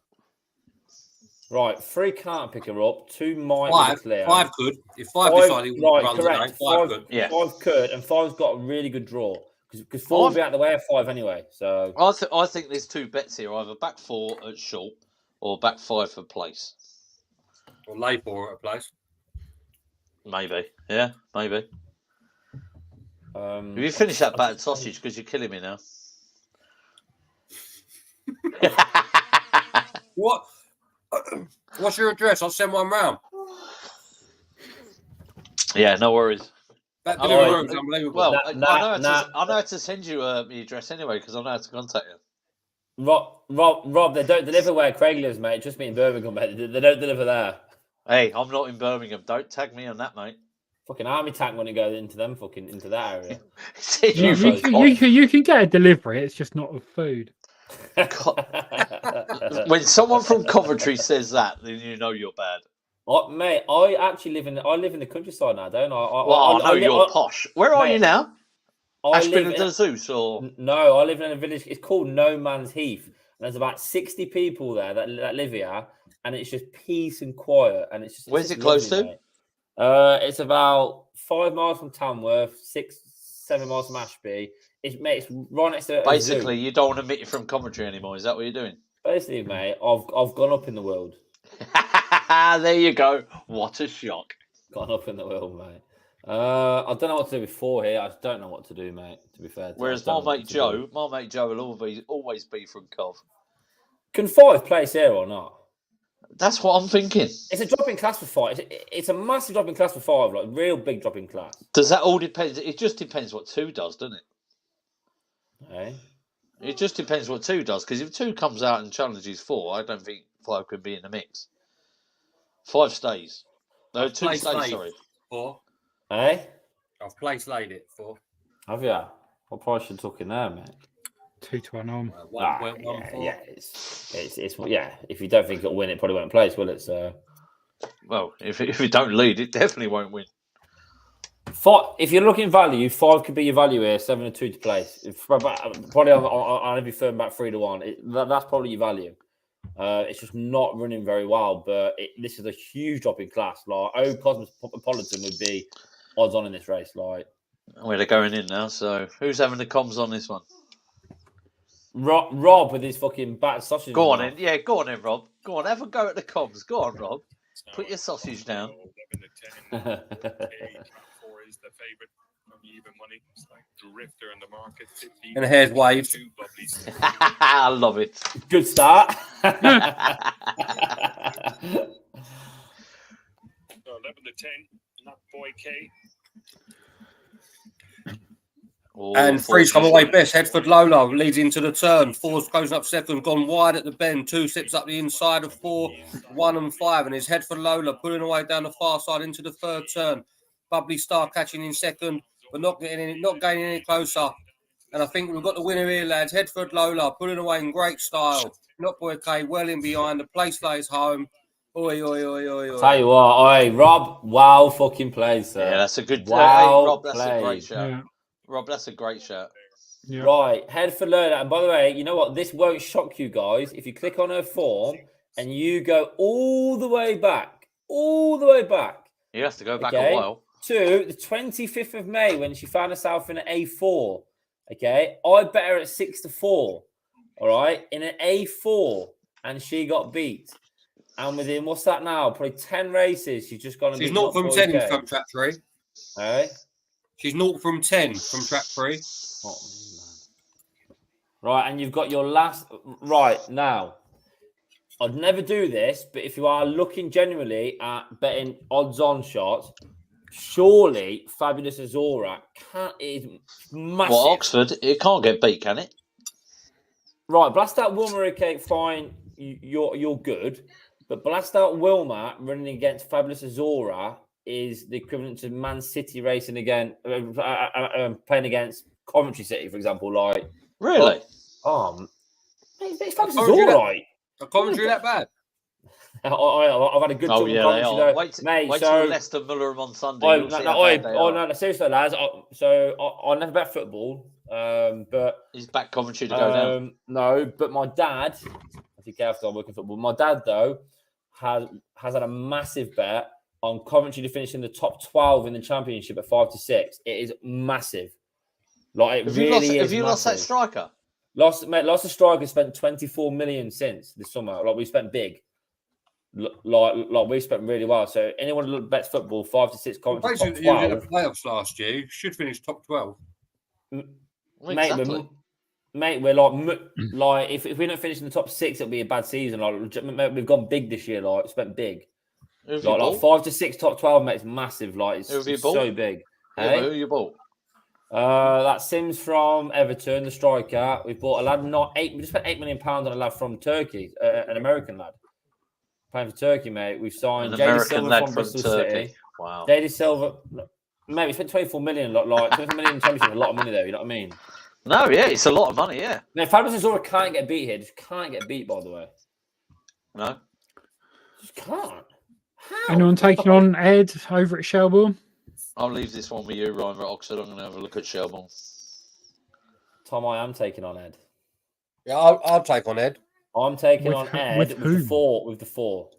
Right, 3 can't pick her up. 2 might be clear. 5 could. If 5 decided to run correct. Today, 5 could. Yeah. 5 could, and 5's got a really good draw because 4 will be out the way of 5 anyway. So I think there's 2 bets here: either back 4 at short or back 5 for place. Or lay 4 at a place. Maybe, yeah, maybe. Have you finished that battered sausage? Because you're killing me now. What? What's your address? I'll send one round. Yeah, no worries. That delivery room's unbelievable. Well, I know how to send you the address anyway because I know how to contact you. Rob, they don't deliver where Craig lives, mate. Just me in Birmingham, mate. They don't deliver there. Hey, I'm not in Birmingham. Don't tag me on that, mate. Fucking army tank when it goes into that area. you can get a delivery. It's just not of food. When someone from Coventry says that, then you know you're bad. Mate, I live in the countryside now, don't I? I know you're posh. Where are you now? Ashford and Zeus, or no? I live in a village. It's called No Man's Heath, and there's about 60 people there that live here, and it's just peace and quiet. And it's just where's it close to? Mate. It's about 5 miles from Tamworth, 6-7 miles from Ashby. It's right next to. Basically, you don't want to admit you're from Coventry anymore. Is that what you're doing? Basically, mate, I've gone up in the world. There you go. What a shock. Gone up in the world, mate. I don't know what to do with 4 here. I just don't know what to do, mate. To be fair. Whereas my mate Joe will always be from Cov. Can 5 place here or not? That's what I'm thinking. It's a drop in class for 5. It's a massive drop in class for 5, like real big drop in class. Does that all depend? It just depends what 2 does, doesn't it? Hey? It just depends what 2 does. Because if 2 comes out and challenges 4, I don't think 5 could be in the mix. 5 stays. No, 2 stays. Sorry. 4. Hey? I've place laid it 4. Have you? What price you talking there, mate? 2 to 1 on. 1.14. Yeah, it's yeah. If you don't think it'll win, it probably won't place, will it? So, well, if you don't lead, it definitely won't win. 5, if you're looking value, 5 could be your value here. 7 and 2 to place. Probably on every firm back 3 to 1. That's probably your value. It's just not running very well, but this is a huge drop in class. Like Cosmopolitan would be odds on in this race. Like, well, they're going in now. So who's having the comms on this one? Rob with his fucking battered sausage. Go on in, yeah, go on in, Rob. Go on, have a go at the comms. Go on, Rob. Put your sausage down. 4 is the favourite from even money. It's like Drifter in the market. 15. And here's waves. I love it. Good start. 11 to 10. Not Boy K. And 3's come away best. Headford Lola leads into the turn. 4's closing up second, gone wide at the bend. 2 steps up the inside of 4, 1 and 5. And it's Headford Lola pulling away down the far side into the third turn. Bubbly Star catching in second, but not gaining any closer. And I think we've got the winner here, lads. Headford Lola pulling away in great style. Not Boy K, well in behind. The place lays home. Oi, oi, oi, oi, oi. Tell you what, Rob, wow fucking play, sir. Yeah, that's a good wow Rob, that's play. A great shout. Yeah. Rob, that's a great shout. Yeah. Right, Headford Lola. And by the way, you know what? This won't shock you guys. If you click on her form and you go all the way back. You have to go back a while. To the 25th of May when she found herself in an A4. Okay, I bet her at 6 to 4. All right, in an A4, and she got beat. And within what's that now? Probably 10 races. She's just gone. She's not from 10 from track 3. Hey, she's 0 from 10 from track 3. Oh, right, and you've got your last right now. I'd never do this, but if you are looking genuinely at betting odds-on shots, surely Fabulous Azora is massive. Well, Oxford, it can't get beat, can it? Right, blast out Wilma, okay, fine. You're good, but blast out Wilma running against Fabulous Azora is the equivalent to Man City racing again, playing against Coventry City, for example. Like, Really? It's Fabulous Azora, right? A commentary that bad? I've had a good talk Yeah, on they commentary are. though, Wait mate. till Leicester Muller on Sunday. You'll see how bad they are. No, seriously, lads. I never bet football, but He's back Coventry to go down. No, but my dad, if you care, after I'm working football. My dad though has had a massive bet on Coventry to finish in the top 12 in the Championship at 5 to 6. It is massive. Like Have you lost that striker? Lost the striker. Spent 24 million since this summer. Like we spent big. Like we spent really well. So anyone who bets football 5 to 6 Coventry top 12. You was in the playoffs last year. You should finish top 12. Exactly. Mate, we're like if we don't finish in the top 6, it'll be a bad season. Like we've gone big this year. Like spent big. Like 5 to 6 top 12, mate. It's massive. Like it's so big. Yeah, who you bought? That Sims from Everton, the striker. We bought a lad. We just spent £8 million on a lad from Turkey, an American lad playing for Turkey, mate. We've signed JD Silva from Bristol City. Wow. JD Silva, mate. We spent 24 million. Like 24 million in Championship, a lot of money there. You know what I mean? No, yeah, it's a lot of money. Yeah. Now, Fabulous Azora can't get beat here. Just can't get beat. By the way, no, just can't. How? Anyone taking on Ed over at Shelbourne? I'll leave this one with you, Ryan, at Oxford. I'm going to have a look at Shelbourne. Tom, I am taking on Ed. Yeah, I'll take on Ed. I'm taking on Ed with the four.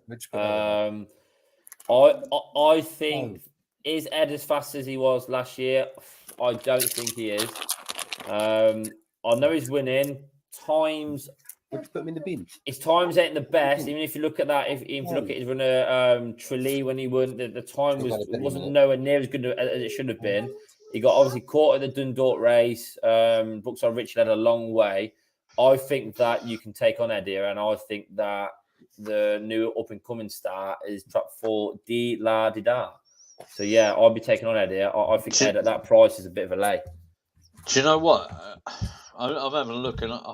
I think is Ed as fast as he was last year? I don't think he is. I know he's winning. Times. Would you put him in the bin? His times ain't the best. Even if you look at that, if you look at his runner Tralee when he won, the time wasn't nowhere near as good as it should have been. He got obviously caught at the Dundalk race. Books on Richard had a long way. I think that you can take on Ed here, and I think that the new up and coming star is trap 4 D La Di Da. So yeah, I'll be taking on Ed here. I think Ed at that price is a bit of a lay. Do you know what? I'm having a look, and I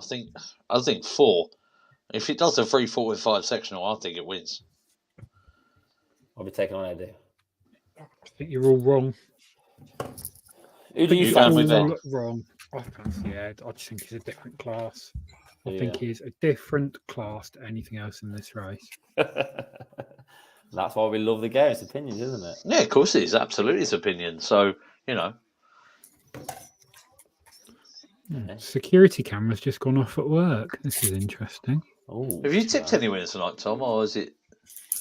think 4. If it does a 3-4-5 sectional, I think it wins. I'll be taking on Ed here. I think you're all wrong. Who do you fancy? Wrong. I fancy Ed. I just think he's a different class. I think he's a different class to anything else in this race. That's why we love the game. It's opinions, isn't it? Yeah, of course it is. Absolutely, it's opinion. So, you know. Security camera's just gone off at work. This is interesting. Oh, have you tipped any winners tonight, Tom, or is it?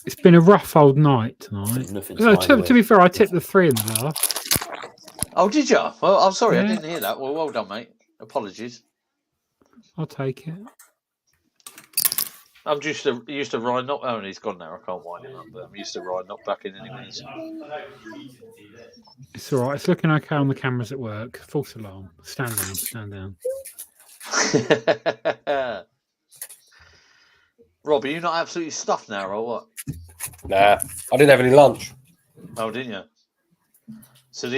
It's been a rough old night tonight. To be fair, I tipped the 3 in the last. Oh, did you? Well, I'm sorry, I didn't hear that. Well done, mate. Apologies. I'll take it. I'm used to Ryan not. Oh, he's gone now. I can't wind him up. But I'm used to Ryan not backing any winners. It's all right. It's looking okay on the cameras at work. False alarm. Stand down. Stand down. Rob, are you not absolutely stuffed now, or what? Nah, I didn't have any lunch. Oh, didn't you? So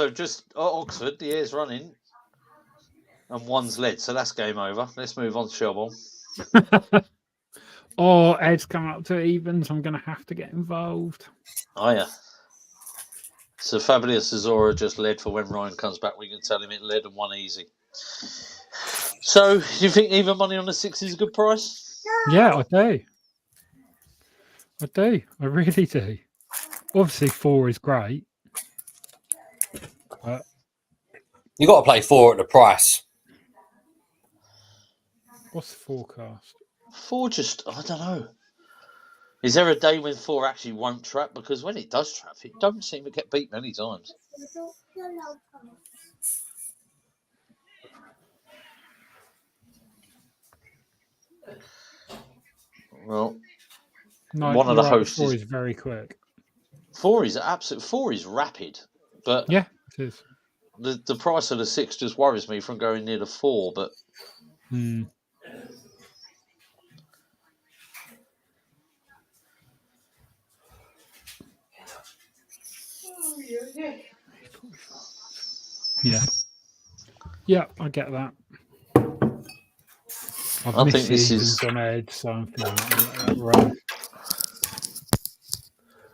just Oxford, the air's running, and 1's led. So that's game over. Let's move on to Shelbourne. Oh, Ed's coming up to evens. I'm going to have to get involved. Oh, yeah. So Fabulous Azora just led for when Ryan comes back. We can tell him it led and 1 easy. So, do you think even money on the 6 is a good price? Yeah, I do. I really do. Obviously, 4 is great. But You got to play 4 at the price. what's the forecast? 4 just, I don't know. Is there a day when 4 actually won't trap? Because when it does trap, it don't seem to get beat many times. Well, No, one of the hosts 4 is very quick. 4 is rapid, but Yeah, it is. the price of the 6 just worries me from going near the 4. But yeah, I get that. I think this is on edge, so I'm thinking right.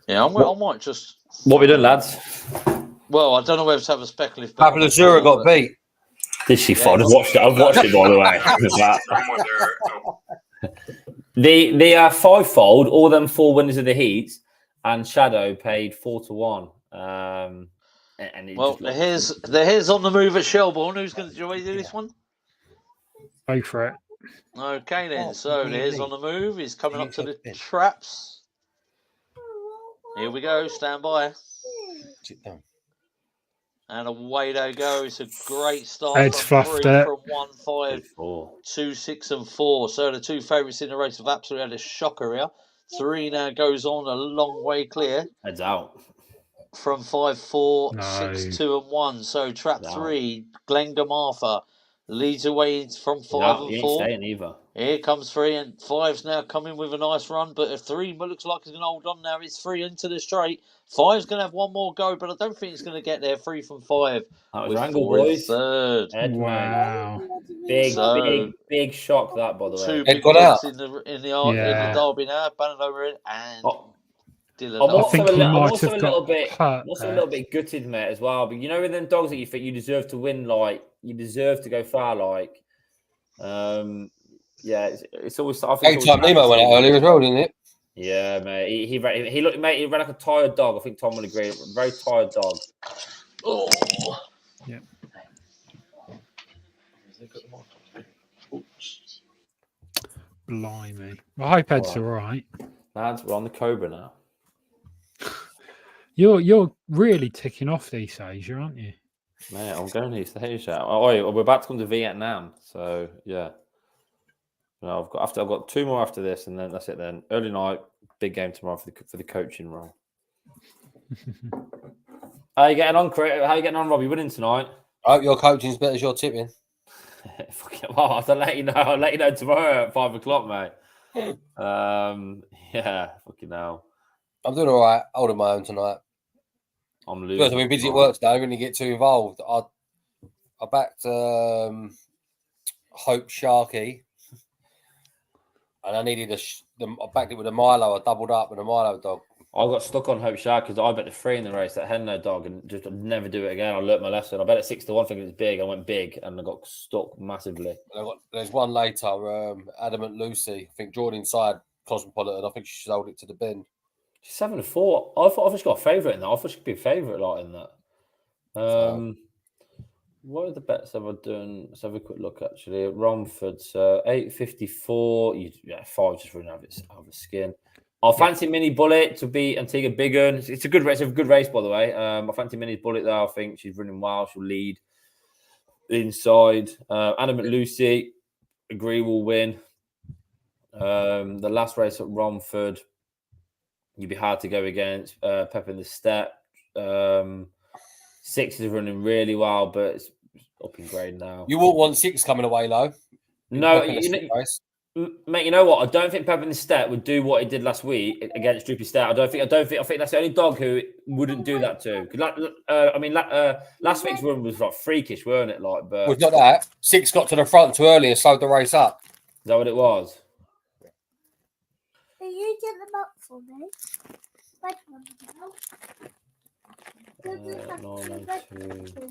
Yeah, I might just. What we doing, lads? Well, I don't know whether to have a speculative. Pablo Zura got beat. Did she? Yeah, I've watched it. I've watched it, by the way. The fivefold, all them 4 winners of the heats, and Shadow paid 4-1. And well, the hair's on the move at Shelbourne. Who's going to do this one? Go for it. Okay, then. So the hair's on the move. He's coming up to the traps. Here we go. Stand by. And away they go. It's a great start. Ed's fluffed it. From 1, 5, 2, 6, and 4. So the 2 favourites in the race have absolutely had a shocker here. 3 now goes on a long way clear. Heads out. From 5, 4, No. 6, 2, and 1. So trap 3, Glenda Martha leads away from 5 and 4. Staying either. Here comes 3 and 5's now coming with a nice run, but a 3 looks like he's going to hold on now. It's 3 into the straight. 5's going to have one more go, but I don't think he's going to get there. 3 from 5 with Wrangle, 4 in boys. third. Wow. Big shock that, by the way. 2 big dogs in the derby now. Bannon over it and Dylan. I'm I also think a he little might bit have got hurt. also a little bit gutted, mate, as well. But you know, with them dogs that you think you deserve to win, like you deserve to go far, like. Yeah, it's always. I think Time Nemo went out earlier as well, didn't it? Yeah, mate. He looked, mate. He ran like a tired dog. I think Tom will agree. Very tired dog. Oh, yeah. Blimey. I hope Ed's all right. Lads, we're on the Cobra now. You're really ticking off these days, aren't you? Mate, I'm going to East Asia. Oh, we're about to come to Vietnam, so yeah. No, I've got 2 more after this, and then that's it. Then early night, big game tomorrow for the coaching role. How you getting on, Chris? How you getting on, Rob? You winning tonight? I hope your coaching's better as your tipping. Well, I'll let you know. I'll let you know tomorrow at 5 o'clock, mate. Yeah, fucking hell. I'm doing all right. Holding my own tonight. I'm Because losing. I've been busy at work today. I didn't get too involved. I backed Hope Sharkey, and I needed I backed it with a Milo. I doubled up with a Milo dog. I got stuck on Hope Shark because I bet the 3 in the race, that Henno dog, and just I'd never do it again. I learnt my lesson. I bet it 6-1 thinking it's big. I went big and I got stuck massively. There's one later, Adamant Lucy. I think drawn inside Cosmopolitan. I think she sold it to the bin. She's 7-4. I thought she got a favourite in that. I thought she could be a favourite like in that. What are the bets have I done? Let's have a quick look actually. At Romford, so 8.54. 5 just running out of the skin. I fancy Mini Bullet to beat Antigua Bighorn. It's a good race. It's a good race, by the way. I fancy Mini Bullet there. I think she's running well. She'll lead inside. Adamant Lucy, agree will win. The last race at Romford, you'd be hard to go against. Pep in the Step. 6 is running really well, but it's up in grade now. You won't want 6 coming away low. No, mate. You know what? I don't think Pep in the Step would do what he did last week against Droopy Stat. I think that's the only dog who wouldn't do that to. Last week's run was like freakish, weren't it? Like, but was not that 6 got to the front too early and slowed the race up. Is that what it was? Can you get them up for me? 902.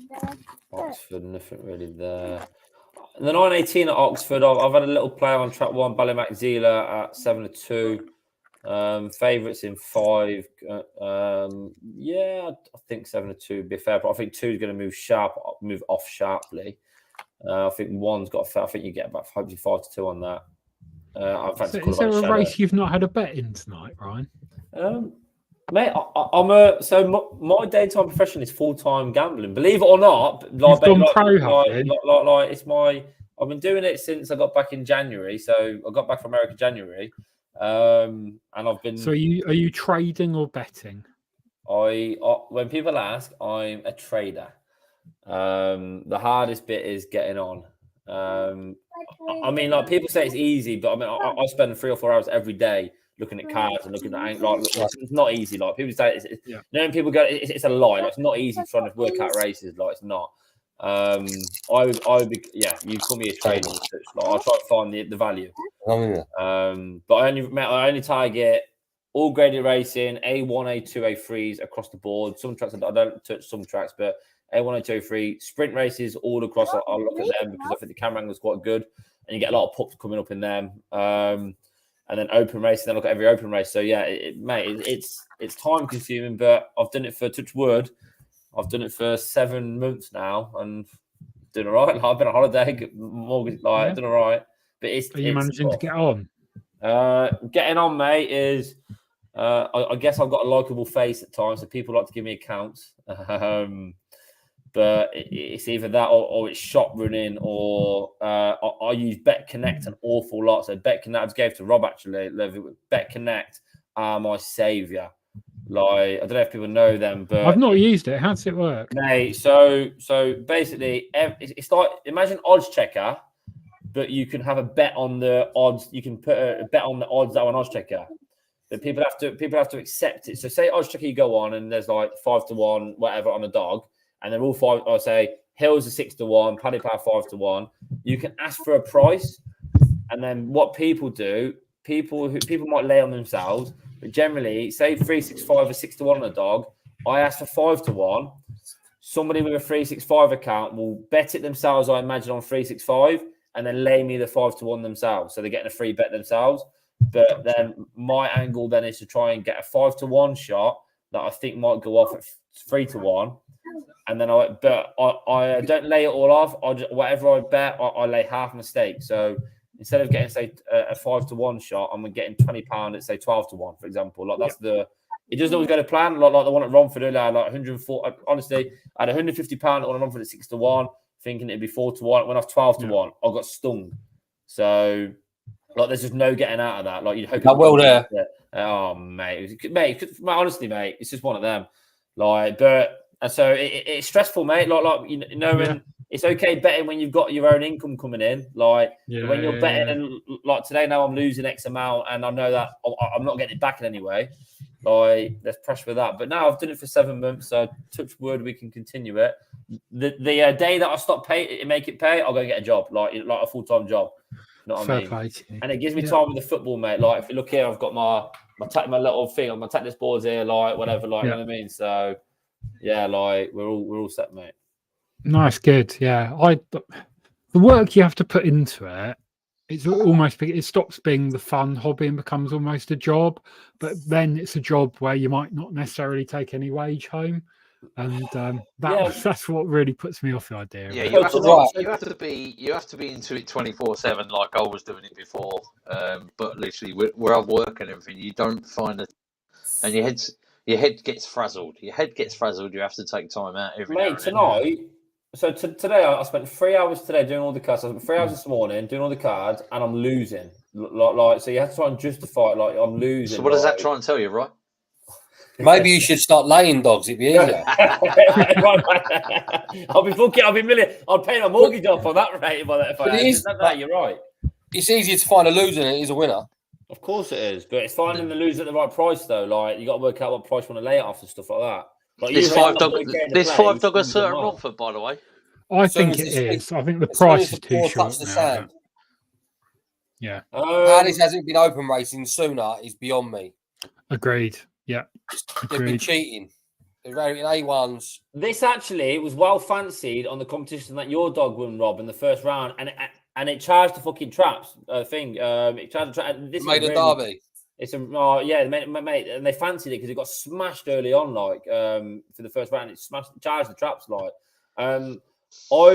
Oxford, nothing really there. And the 918 at Oxford, I've had a little play on track 1, Ballymac Zila at 7-2. Favourites in 5. Yeah, I think 7-2 would be fair, but I think 2 is going to move off sharply. I think 1's got a fair. I think you get about hopefully 5-2 on that. Is there a race you've not had a bet in tonight, Ryan? Mate, my daytime profession is full-time gambling. Believe it or not, You've gone pro, it's my. I've been doing it since I got back in January. So I got back from America in January, and I've been. So are you trading or betting? When people ask, I'm a trader. The hardest bit is getting on. I mean, like people say it's easy, but I mean, I spend 3 or 4 hours every day looking at cards and looking at it's not easy. Like people say, people go, it's a lie. Like, it's not easy trying to work out races. Like it's not. I would be, yeah, you call me a trader. Like, I'll try to find the value. But I only target all graded racing, A1, A2, A3s across the board. Some tracks I don't touch some tracks, but A1, A2, A3, sprint races all across. I'll look at them because I think the camera angle is quite good, and you get a lot of pups coming up in them. And then open racing, then look at every open race. So yeah, mate, it's time consuming, but I've done it for touch wood. I've done it for 7 months now, and doing all right. Like, I've been on holiday, mortgage, doing all right. But Are you managing to get on? Getting on, mate, is I guess I've got a likable face at times, so people like to give me accounts. But it's either that or it's shop running, or I use Bet Connect an awful lot. So Bet Connect, I just gave to Rob actually. Bet Connect are my saviour. Like, I don't know if people know them, but I've not used it. How does it work? Mate, so basically, it's like, imagine odds checker, but you can have a bet on the odds. You can put a bet on the odds that are on odds checker. But people have to accept it. So say odds checker, you go on and there's like 5-1, whatever on a dog, and they're all 5. I say Hills are 6-1, Paddy Power 5-1. You can ask for a price, and then what people do, people might lay on themselves, but generally, say 365 or 6-1 on a dog. I ask for 5-1. Somebody with a 365 account will bet it themselves, I imagine, on 365, and then lay me the 5-1 themselves. So they're getting a free bet themselves. But then my angle then is to try and get a 5-1 shot that I think might go off at 3-1. And then I don't lay it all off. Whatever I bet, I lay half mistake. So instead of getting, say, a 5-1 shot, I'm getting £20 at, say, 12-1, for example. Like, that's it doesn't always go to plan. Like the one at Romford earlier, like 104. Honestly, I had £150 on Romford at 6-1, thinking it'd be 4-1. It went off 12-1. I got stung. So, like, there's just no getting out of that. Like, you'd hope. There. Oh, mate, honestly, mate, it's just one of them. Like, but so it's stressful, mate. Like you know, when it's okay betting when you've got your own income coming in. Like, when you're betting, and like today, now I'm losing X amount, and I know that I'm not getting it back in any way. Like, there's pressure with that. But now I've done it for 7 months, so touch wood, we can continue it. The day that I stop make it pay, I'll go get a job, like a full-time job. You know what I mean? And it gives me time with the football, mate. Like, if you look here, I've got my little thing on my tennis boards here, like whatever, like you know what I mean. So yeah, like we're all set, mate. Nice, good. Yeah, the work you have to put into it, it's almost, it stops being the fun hobby and becomes almost a job. But then it's a job where you might not necessarily take any wage home, and that's what really puts me off the idea. Yeah, you have to be into it 24/7, like I was doing it before. But literally, where I work and everything, you don't find it, and your head gets frazzled. You have to take time out every day. Mate, tonight. So today, I spent 3 hours today doing all the cards. I spent 3 hours this morning doing all the cards, and I'm losing. Like, so you have to try and justify it. Like, I'm losing. So what does that try and tell you, right? Maybe you should start laying dogs. It'd be easier. I'll be million. I'll pay my mortgage off on that rate. You're right. It's easier to find a loser than it is a winner. Of course it is, but it's finding the loser at the right price, though. Like, you got to work out what price you want to lay it off and stuff like that. Like, this $5 a certain Romford, by the way. I think it is. I think the price is too short now. Yeah. How this hasn't been open racing sooner is beyond me. Agreed. Yeah. They've been cheating. They're rating A1s. This actually was well fancied on the competition that your dog won, Rob, in the first round, and it charged the fucking traps thing. It charged the trap. This made a derby. It's mate, and they fancied it because it got smashed early on, like for the first round. It charged the traps, like. I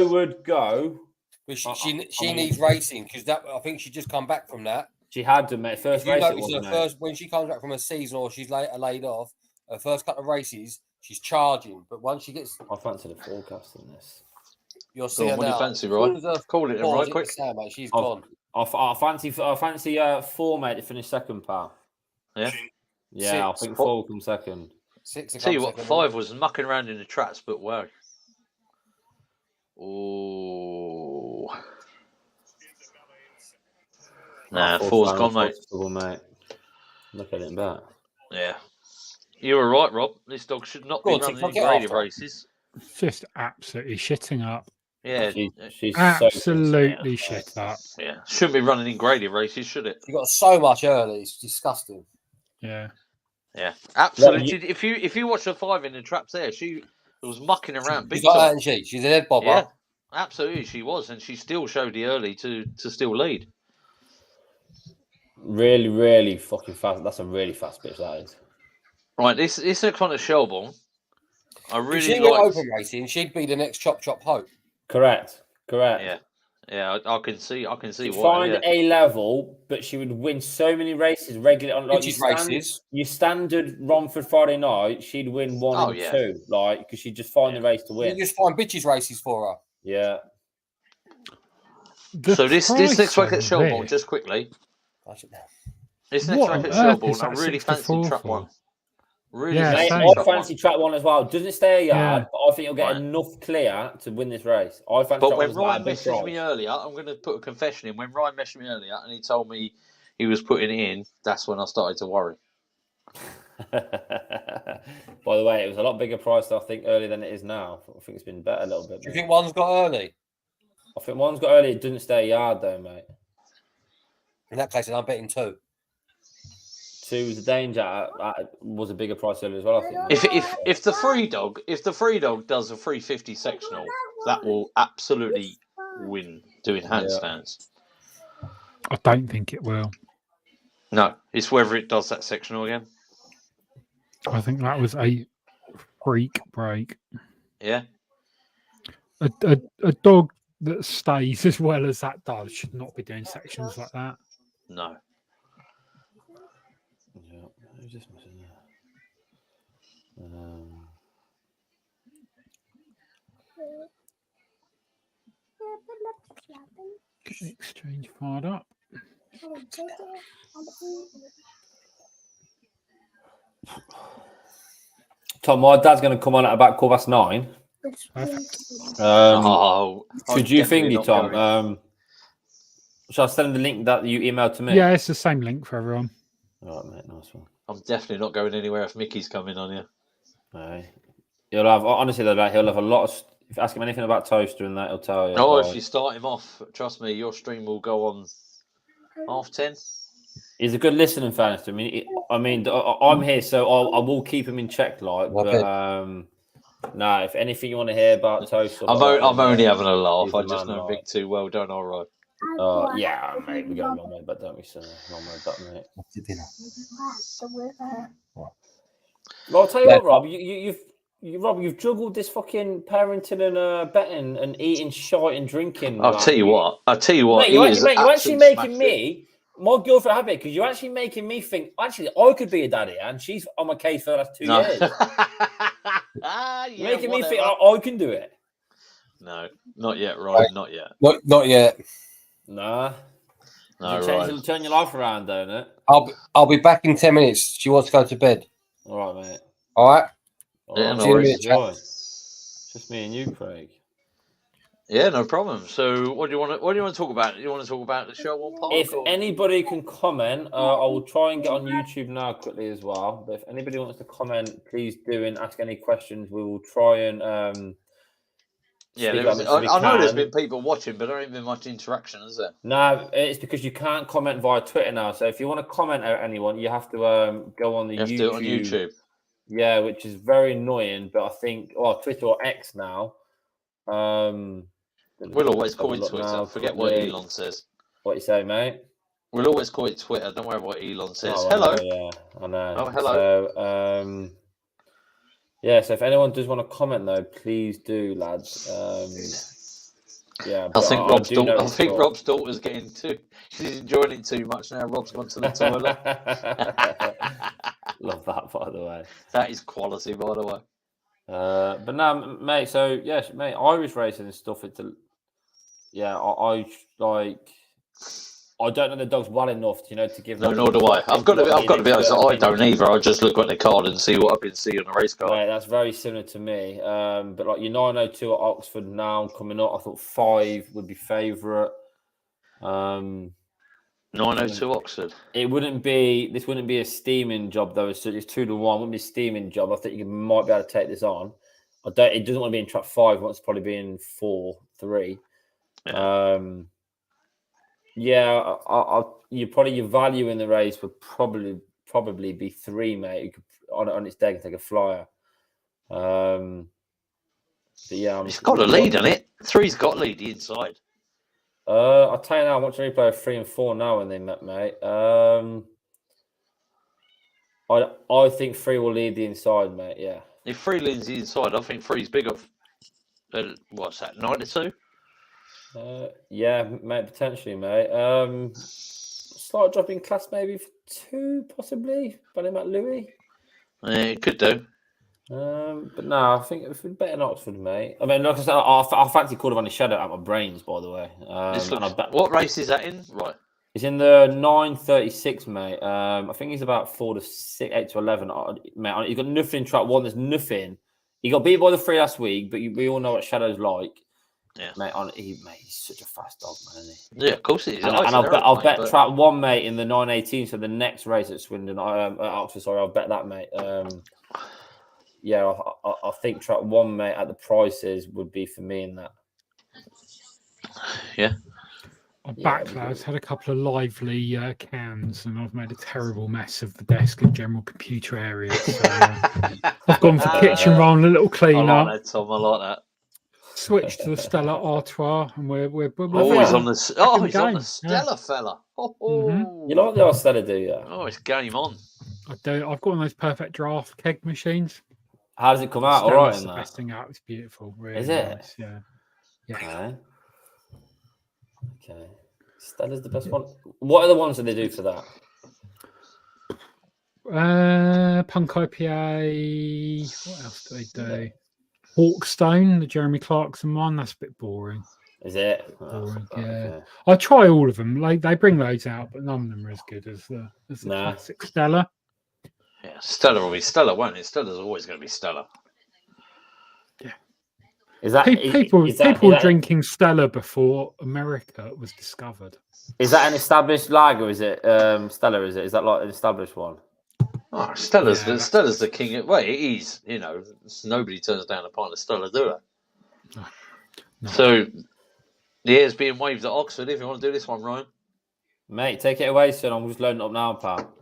would go. But she needs racing because I think she just come back from that. She had to, mate. First race. When she comes back from a season or she's laid off, her first couple of races, she's charging. But once she gets, I fancy the forecast in this. You'll see her now. What do you fancy, right? Call it right quick. Mate, she's gone. I fancy 4, mate, to finish second, pal. Yeah. Yeah, I think 4 will come second. 6. Tell you what, 5 was mucking around in the traps, but wow. Oh. Nah, 4's gone, mate. Look at it back. Yeah. You were right, Rob. This dog should not be running in graded races. Just absolutely shitting up. Yeah, She's Absolutely shit up. yeah. Shouldn't be running in graded races, should it? She got so much early. It's disgusting. Yeah. Yeah, absolutely. If you watch her 5 in the traps there, she was mucking around big She's like that, time. isn't she? She's an head bobber. Yeah, absolutely, she was, and she still showed the early to still lead. Really, really fucking fast. That's a really fast bitch, that is. Right, this is a kind of Shelbourne. I If really she like. open racing, she'd be the next Chop Chop Hope. Correct. Yeah. I can see She'd why. find Yeah. A level, but she would win so many races regularly. Like Races. Your standard Romford Friday night, she'd win 1 and 2, like because she'd just find the race to win. You just find bitches races for her. Yeah. So this next week at Shelbourne, just quickly. This next week at Shelbourne, I really fancy trap 1. Really I fancy track 1 as well. Doesn't stay a yard, but I think you'll get enough clear to win this race. I fancy. But when Ryan messaged me earlier, I'm going to put a confession in. When Ryan messaged me earlier and he told me he was putting it in, that's when I started to worry. By the way, it was a lot bigger price, I think, earlier than it is now. I think it's been better a little bit. Do you think one's got early? I think one's got early. It doesn't stay a yard though, mate. In that case, I'm betting 2. 2 was the danger. Was a bigger price earlier as well. I think. If the free dog does a 350 sectional, that will absolutely win doing handstands. I don't think it will. No, it's whether it does that sectional again. I think that was a freak break. Yeah. A dog that stays as well as that does should not be doing sections like that. No. Yeah, who's this missing there? Get the exchange fired up. Tom, my dad's going to come on at about 9:15. Could you finger, Tom? Shall I send the link that you emailed to me? Yeah, it's the same link for everyone. All right, mate. Nice one. I'm definitely not going anywhere if Mickey's coming on here. No. He'll have, honestly, though, he'll have a lot of. If you ask him anything about Toaster and that, he'll tell you. Oh, if you start him off, trust me, your stream will go on 10:30. He's a good listener, in fairness to me. I'm here, so I will keep him in check, like. But no, if anything you want to hear about Toaster, I'm only having a laugh. I just know Vic too well, don't I, Rod? Yeah, mate, we go a long way back, don't we? So long way back, mate. Well, I'll tell you what, Rob, you've juggled this fucking parenting and betting and eating shite and drinking. I'll tell you what, mate, you're actually making me, my girlfriend happy because you're actually making me think. Actually, I could be a daddy, and she's on my case for the last 2 years. Making me think I can do it. No, not yet, Ryan. Not yet. Not yet. Nah. No, it'll turn your life around, don't it? I'll be back in 10 minutes. She wants to go to bed. All right, mate. All right. Yeah, no worries. Just me and you, Craig. Yeah, no problem. So, what do you want to talk about? Do you want to talk about the Shelbourne Park? If anybody can comment, I will try and get on YouTube now quickly as well. But if anybody wants to comment, please do and ask any questions. We will try and. I know there's been people watching, but there ain't been much interaction, is there? No, it's because you can't comment via Twitter now. So if you want to comment out anyone, you have to go on the YouTube. You have to do it on YouTube. Yeah, which is very annoying. But I think, Twitter or X now. We'll always call it Twitter. Now, forget what Elon says. What you say, mate? We'll always call it Twitter. Don't worry what Elon says. Hello. I know. Oh, hello. So, so if anyone does want to comment, though, please do, lads. I think Rob's daughter's getting too. She's enjoying it too much now. Rob's gone to the toilet. Love that, by the way. That is quality, by the way. But no, mate. So yes, mate. Irish racing and stuff. I don't know the dogs well enough, to give. No, nor do I. I've got to be honest. I don't either. I just look at the card and see what I can see on the race card. Right, that's very similar to me. But like your 902 at Oxford now coming up, I thought 5 would be favourite. 902 Oxford. This wouldn't be a steaming job though. It's 2-1. Wouldn't be a steaming job. I think you might be able to take this on. It doesn't want to be in trap 5. It wants to probably be in 4-3. Yeah. Your value in the race would probably be 3, mate. You could, on its day, take a flyer. But yeah, it's got a lead on it. 3's got lead inside. I'll tell you now, I want to replay 3 and 4 now when they met, mate. I think 3 will lead the inside, mate. Yeah. If 3 leads the inside, I think 3's bigger. What's that? 92. Yeah, mate, potentially, mate. Slight drop in class, maybe for 2, possibly. Bunny Matt Louis. It could do. But no, I think if we bet in Oxford, mate. I mean, like I said, I fancy Cordovani Shadow out my brains, by the way. What race is that in? Right. He's in the 9:36, mate. I think he's about 4 to 6, 8 to 11. Mate, he's got nothing in track 1. There's nothing. He got beat by the 3 last week, but we all know what Shadow's like. Yeah, mate. He's such a fast dog, man, isn't he? Yeah, of course he is. And I'll bet track 1, mate, in the 9:18. So the next race at Swindon, at Oxford. Sorry, I'll bet that, mate. Yeah, I think track 1, mate, at the prices would be for me in that. Yeah. Our backlogs had a couple of lively cans, and I've made a terrible mess of the desk and general computer area. So, I've gone for kitchen roll and a little cleaner. I like that, Tom. I like that. Switched to the Stella Artois, and we're he's on the Stella fella. You like the old Stella, do you? Oh, it's game on. I do. I've got one of those perfect draft keg machines. How does it come out? All right, in the that. best thing out. It's beautiful. Really is it? Nice. Yeah. Okay. Stella's the best one. What are the ones that they do for that? Punk IPA. What else do they do? Hawkstone, the Jeremy Clarkson one. That's a bit boring. Is it? Boring, yeah. Okay. I try all of them. Like they bring those out, but none of them are as good as the classic Stella. Yeah, Stella will be Stella, won't it? Stella's always going to be Stella. Yeah. Is that people drinking Stella before America was discovered? Is that an established lager? Is it Stella? Is that like an established one? Oh, Stella's the king. Well, it is. You know, nobody turns down a pint of Stella, do they? No. So the air's being waved at Oxford. If you want to do this one, Ryan, mate, take it away, son. I'm just loading up now, pal.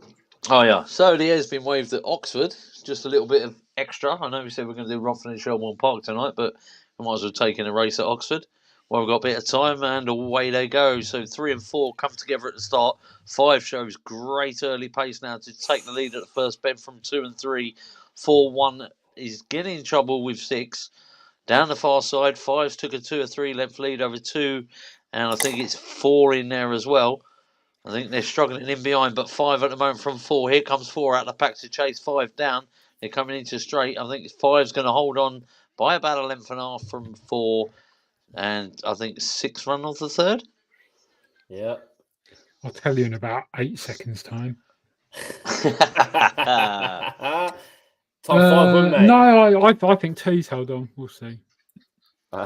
Oh yeah. So the air's been waved at Oxford. Just a little bit of extra. I know we said we're going to do Romford and Shelbourne Park tonight, but we might as well take in a race at Oxford. Well, we've got a bit of time, and away they go. So 3 and 4 come together at the start. 5 shows great early pace now to take the lead at the first bend from 2 and 3. 4-1 is getting in trouble with 6. Down the far side, 5's took a 2 or 3 length lead over 2, and I think it's 4 in there as well. I think they're struggling in behind, but 5 at the moment from 4. Here comes 4 out the pack to chase 5 down. They're coming into straight. I think 5's going to hold on by about a length and a half from 4. And I think 6 run off the 3rd. Yeah. I'll tell you in about 8 seconds' time. Top 5, wouldn't they? No, I think 2's held on. We'll see. You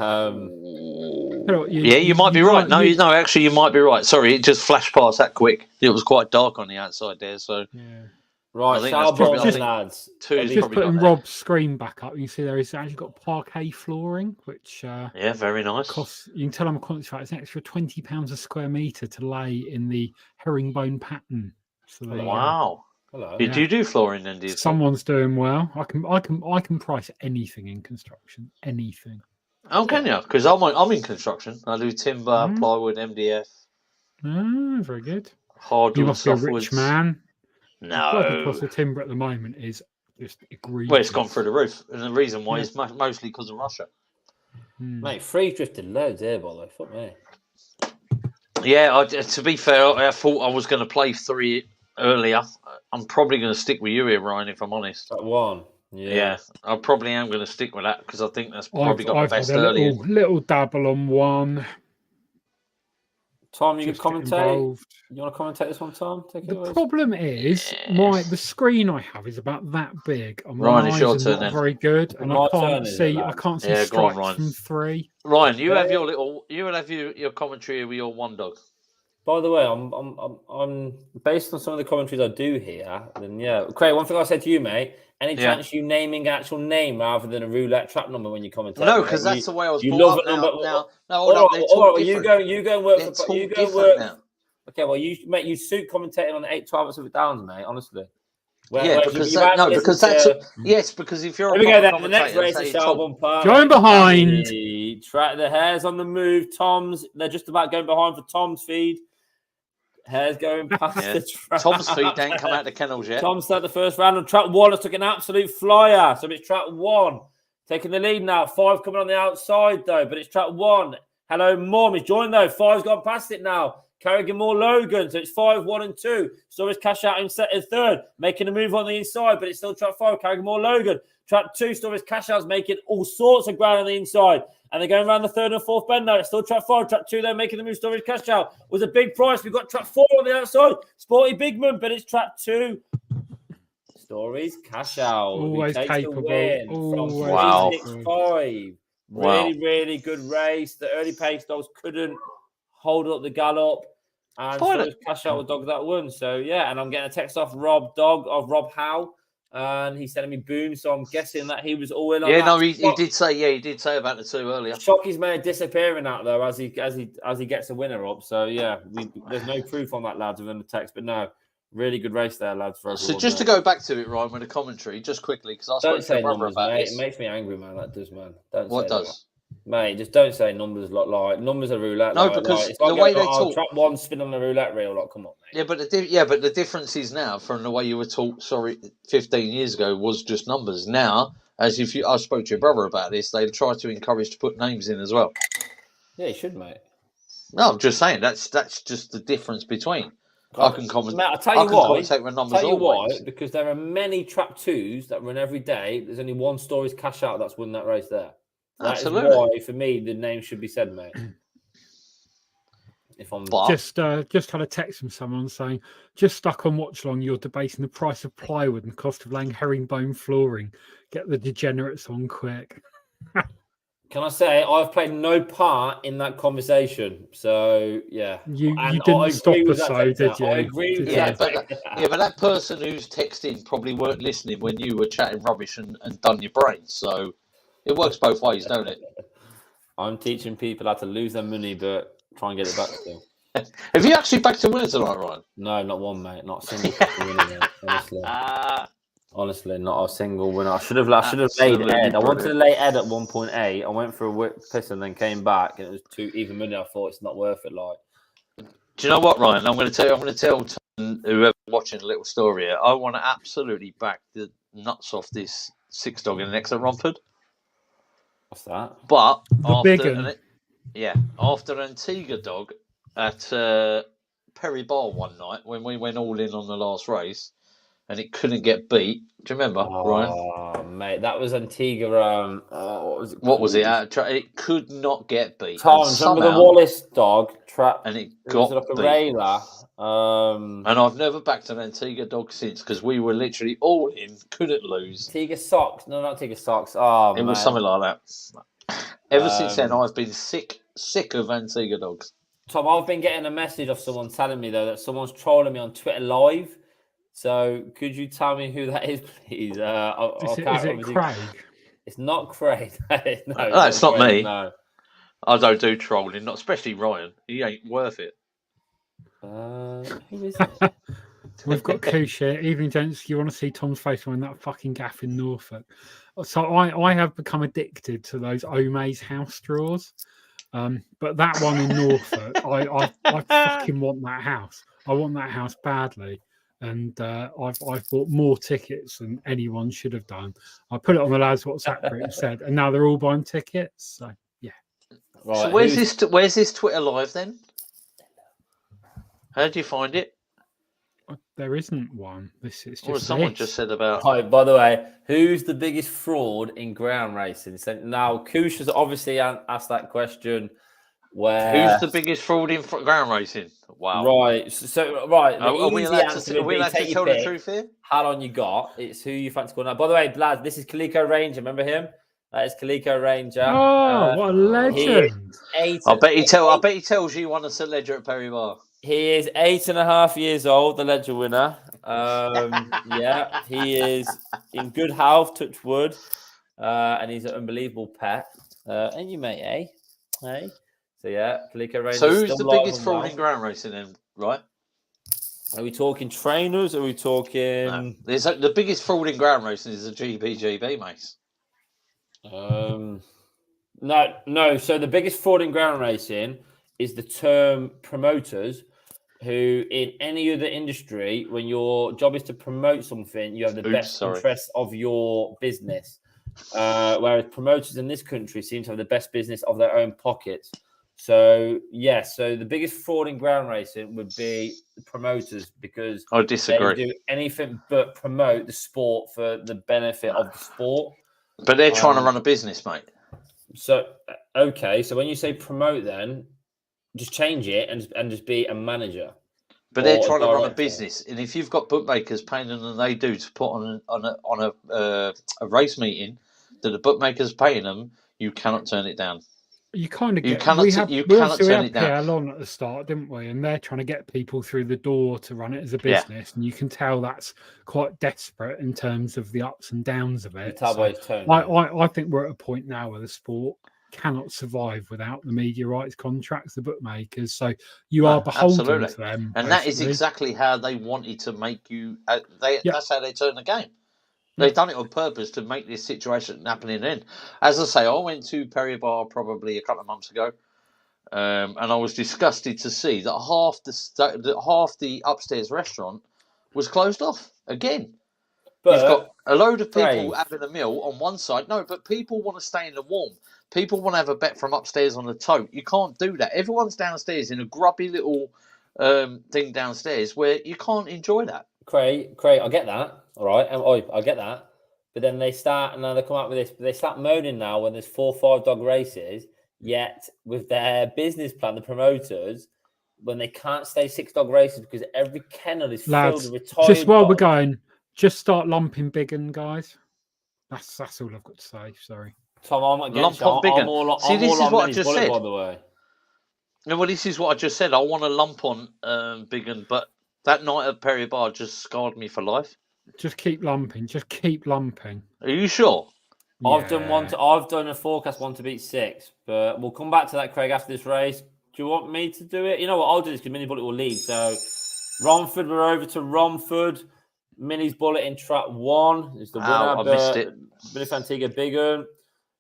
might be right. No, actually, you might be right. Sorry, it just flashed past that quick. It was quite dark on the outside there, so. Yeah. Right, lads. Just putting Rob's screen back up. You can see there is actually got parquet flooring, which very nice. You can tell I'm quantified. It's an extra £20 a square metre to lay in the herringbone pattern. So wow. Hello. Did you do flooring then? Someone's doing well. I can price anything in construction. Anything. Oh, can you? Because I'm in construction. I do timber, plywood, MDF. Very good. Hardwood, you must be a rich man. No. Because the timber at the moment is just egregious. Well, it's gone through the roof. And the reason why is mostly because of Russia. Mate, 3 drifted loads here, by the way. Fuck me. Yeah, to be fair, I thought I was going to play 3 earlier. I'm probably going to stick with you here, Ryan, if I'm honest. That 1. Yeah, I probably am going to stick with that because I think that's probably got the best early. Little dabble on 1. Tom, you can commentate. You want to commentate this one, Tom? The problem is, the screen I have is about that big. And Ryan, it's your turn. Not very good, and I can't see strikes from 3. Ryan, you have your commentary with your 1 dog. By the way, I'm based on some of the commentaries I do here. Then yeah, Craig. One thing I said to you, mate. Any chance you naming actual name rather than a roulette trap number when you commentate? No, because that's the way I was you brought love up it. now. No, hold up. They're all right, different. you go and work They're for you go different work. now. Okay, well you suit commentating on 8-12 of Downs, mate. Honestly. Because if you're here we go then. The next race is Shelbourne Park. Going behind. Track the hares on the move. Tom's. They're just about going behind for Tom's feed. Hares going past the track. Tom's feet ain't come out the kennels yet. Tom started the first round on track 1. Took an absolute flyer. So it's track 1 taking the lead now. 5 coming on the outside though, but it's track 1. Hello, Mom. He's joined though. 5's gone past it now. Carrigan Moore Logan. So it's 5, 1 and 2. Storage Cash Out in third. Making a move on the inside, but it's still track 5. Carrigan Moore Logan. Track 2, Storage Cash Out's making all sorts of ground on the inside. And they're going around the 3rd and 4th bend now. It's still track 5. Track 2, they're making the move. Storage Cash Out was a big price. We've got track 4 on the outside. Sporty Bigman, but it's track 2. Stories Cash Out. Always capable. From 365. Really good race. The early pace dogs couldn't hold up the gallop. And Stories Cash Out with dog that won. So, yeah. And I'm getting a text off Rob Howe. And he's sending me boom, so I'm guessing that he was all in on that. He did say about the 2 earlier. Shockey's made disappearing out though as he gets a winner up. So yeah, there's no proof on that, lads, within the text. But no, really good race there, lads. For so just to go back to it, Ryan, with the commentary, just quickly, because I spoke to my brother about mate. this. It makes me angry, man. That does, man. What does? Mate, just don't say numbers like numbers are roulette. No, because it's like the way they talk. Track 1 spin on the roulette reel. Like, come on, mate. Yeah, but the difference is now from the way you were taught. 15 years ago was just numbers. Now, I spoke to your brother about this. They try to encourage to put names in as well. Yeah, you should, mate. No, I'm just saying that's just the difference between. I can comment. Mate, I'll tell you why. Commentate with numbers always. Why? Because there are many track 2s that run every day. There's only one Stories Cash Out that's won that race there. That Absolutely. Is why, for me, the name should be said, mate. If I'm just had a text from someone saying, just stuck on Watchalong, you're debating the price of plywood and the cost of laying herringbone flooring. Get the degenerates on quick. Can I say I've played no part in that conversation? So yeah, you didn't stop us, though, did you? I agree with that. But that person who's texting probably weren't listening when you were chatting rubbish and done your brains. So. It works both ways, don't it? I'm teaching people how to lose their money, but try and get it back still. Have you actually backed a winner tonight, Ryan? No, not one, mate. Not a single winner, mate. Honestly, not a single winner. I should have laid Ed. I wanted to lay Ed at 1.8. I went for a whip piss and then came back, and it was 2 even money. I thought it's not worth it. Like, do you know what, Ryan? I'm going to tell whoever's watching a little story here. I want to absolutely back the nuts off this 6 dog in the next at Romford. What's that? But after Antigua dog at Perry Bar one night when we went all in on the last race and it couldn't get beat. Do you remember, Ryan? Oh, mate, that was Antigua. What was it? It could not get beat. Tom, remember the Wallace dog trap? And it got like a beat. railer. And I've never backed an Antigua dog since because we were literally all in, couldn't lose. Antigua socks? No, not Antigua socks. Oh, it was something like that. Ever since then, I've been sick of Antigua dogs. Tom, I've been getting a message of someone telling me though that someone's trolling me on Twitter live. So could you tell me who that is, please? Is it Craig? It's not Craig. No, it's not Craig, me. No. I don't do trolling, not especially Ryan. He ain't worth it. Who is it? We've got Koosh here. Evening, gents. You want to see Tom's face on that fucking gaff in Norfolk? So I have become addicted to those Omaze house straws. But that one in Norfolk, I fucking want that house. I want that house badly. And I've bought more tickets than anyone should have done. I put it on the lads' WhatsApp group and said, and now they're all buying tickets. So yeah. Right, so where's this Twitter live then? How did you find it? There isn't one. This is just. Someone just said about. Oh, by the way, who's the biggest fraud in ground racing? So now, Koosh has obviously asked that question. Who's the biggest fraud in ground racing? Wow. Right. So right. Are we allowed to tell the truth here? How long you got? It's who you fancy calling now. By the way, lads, this is Kaliko Ranger. Remember him? That is Kaliko Ranger. Oh, what a legend! I bet he tells you he won a St. Ledger at Perry Bar. He is 8.5 years old, the Ledger winner. Yeah, he is in good health, touch wood, and he's an unbelievable pet. And you, mate, eh? Hey. So yeah, Calico Rain. So is who's still the live biggest and fraud well. in ground racing then, right? Are we talking trainers? Are we talking? No. The biggest fraud in ground racing is the GBGB, mate. No. So the biggest fraud in ground racing is the term promoters, who in any other industry, when your job is to promote something, you have the best interests of your business. Whereas promoters in this country seem to have the best business of their own pockets. So, yes, so the biggest fraud in ground racing would be the promoters, because I disagree. They do anything but promote the sport for the benefit of the sport. But they're trying to run a business, mate. So, okay, so when you say promote, then just change it and just be a manager. But they're trying to run a business, and if you've got bookmakers paying them than they do to put on a race meeting that the bookmakers paying them, you cannot turn it down. You kind of get. We had PL on at the start, didn't we? And they're trying to get people through the door to run it as a business, and you can tell that's quite desperate in terms of the ups and downs of it. I think we're at a point now where the sport cannot survive without the media rights contracts, the bookmakers. So you are beholden to them, and that is exactly how they wanted to make you. That's how they turn the game. They've done it on purpose to make this situation happening in. As I say, I went to Perry Bar probably a couple of months ago, and I was disgusted to see that half the upstairs restaurant was closed off again. But you've got a load of people having a meal on one side. No, but people want to stay in the warm. People want to have a bet from upstairs on the tote. You can't do that. Everyone's downstairs in a grubby little thing downstairs where you can't enjoy that. Craig, I get that. All right, I get that. But then they start, and now they come out with this. They start moaning now when there's 4 or 5 dog races. Yet with their business plan, the promoters, when they can't stay 6 dog races because every kennel is filled with retired. Just while we're going, just start lumping big un, guys. That's all I've got to say. Sorry, Tom. I'm against you. See, this is what I just said. By the way, no, well, this is what I just said. I want to lump on big un, but that night at Perry Bar just scarred me for life. Just keep lumping. Just keep lumping. Are you sure? Yeah. I've done a forecast 1 to beat 6, but we'll come back to that, Craig, after this race. Do you want me to do it? You know what? I'll do this because Mini Bullet will lead. So, Romford, we're over to Romford. Mini's Bullet in trap 1 is the winner. I missed it. Billy Fantiga, big un.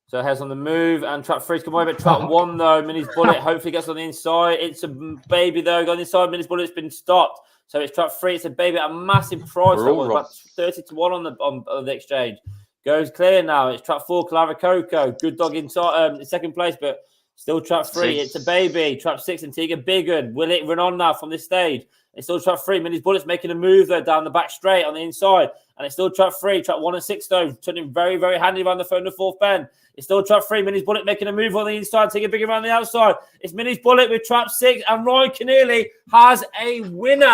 So, Head's on the move, and trap 3's come away. But trap 1, though, Mini's Bullet hopefully gets on the inside. It's a baby, though. Got on the inside. Mini's Bullet's been stopped. So it's trap 3. It's a baby at a massive price. About 30 to 1 on the exchange. Goes clear now. It's trap 4. Clara Coco. Good dog inside in second place, but still trap 3. It's a baby. Trap 6. Antigua Biggin. Will it run on now from this stage? It's still trap 3. Mini's Bullet's making a move there down the back straight on the inside. And it's still trap 3. Trap 1 and 6 though. Turning very, very handy around the phone to 4th bend. It's still trap 3. Mini's Bullet making a move on the inside. Antigua Biggin around the outside. It's Mini's Bullet with trap 6. And Ryan Keneally has a winner.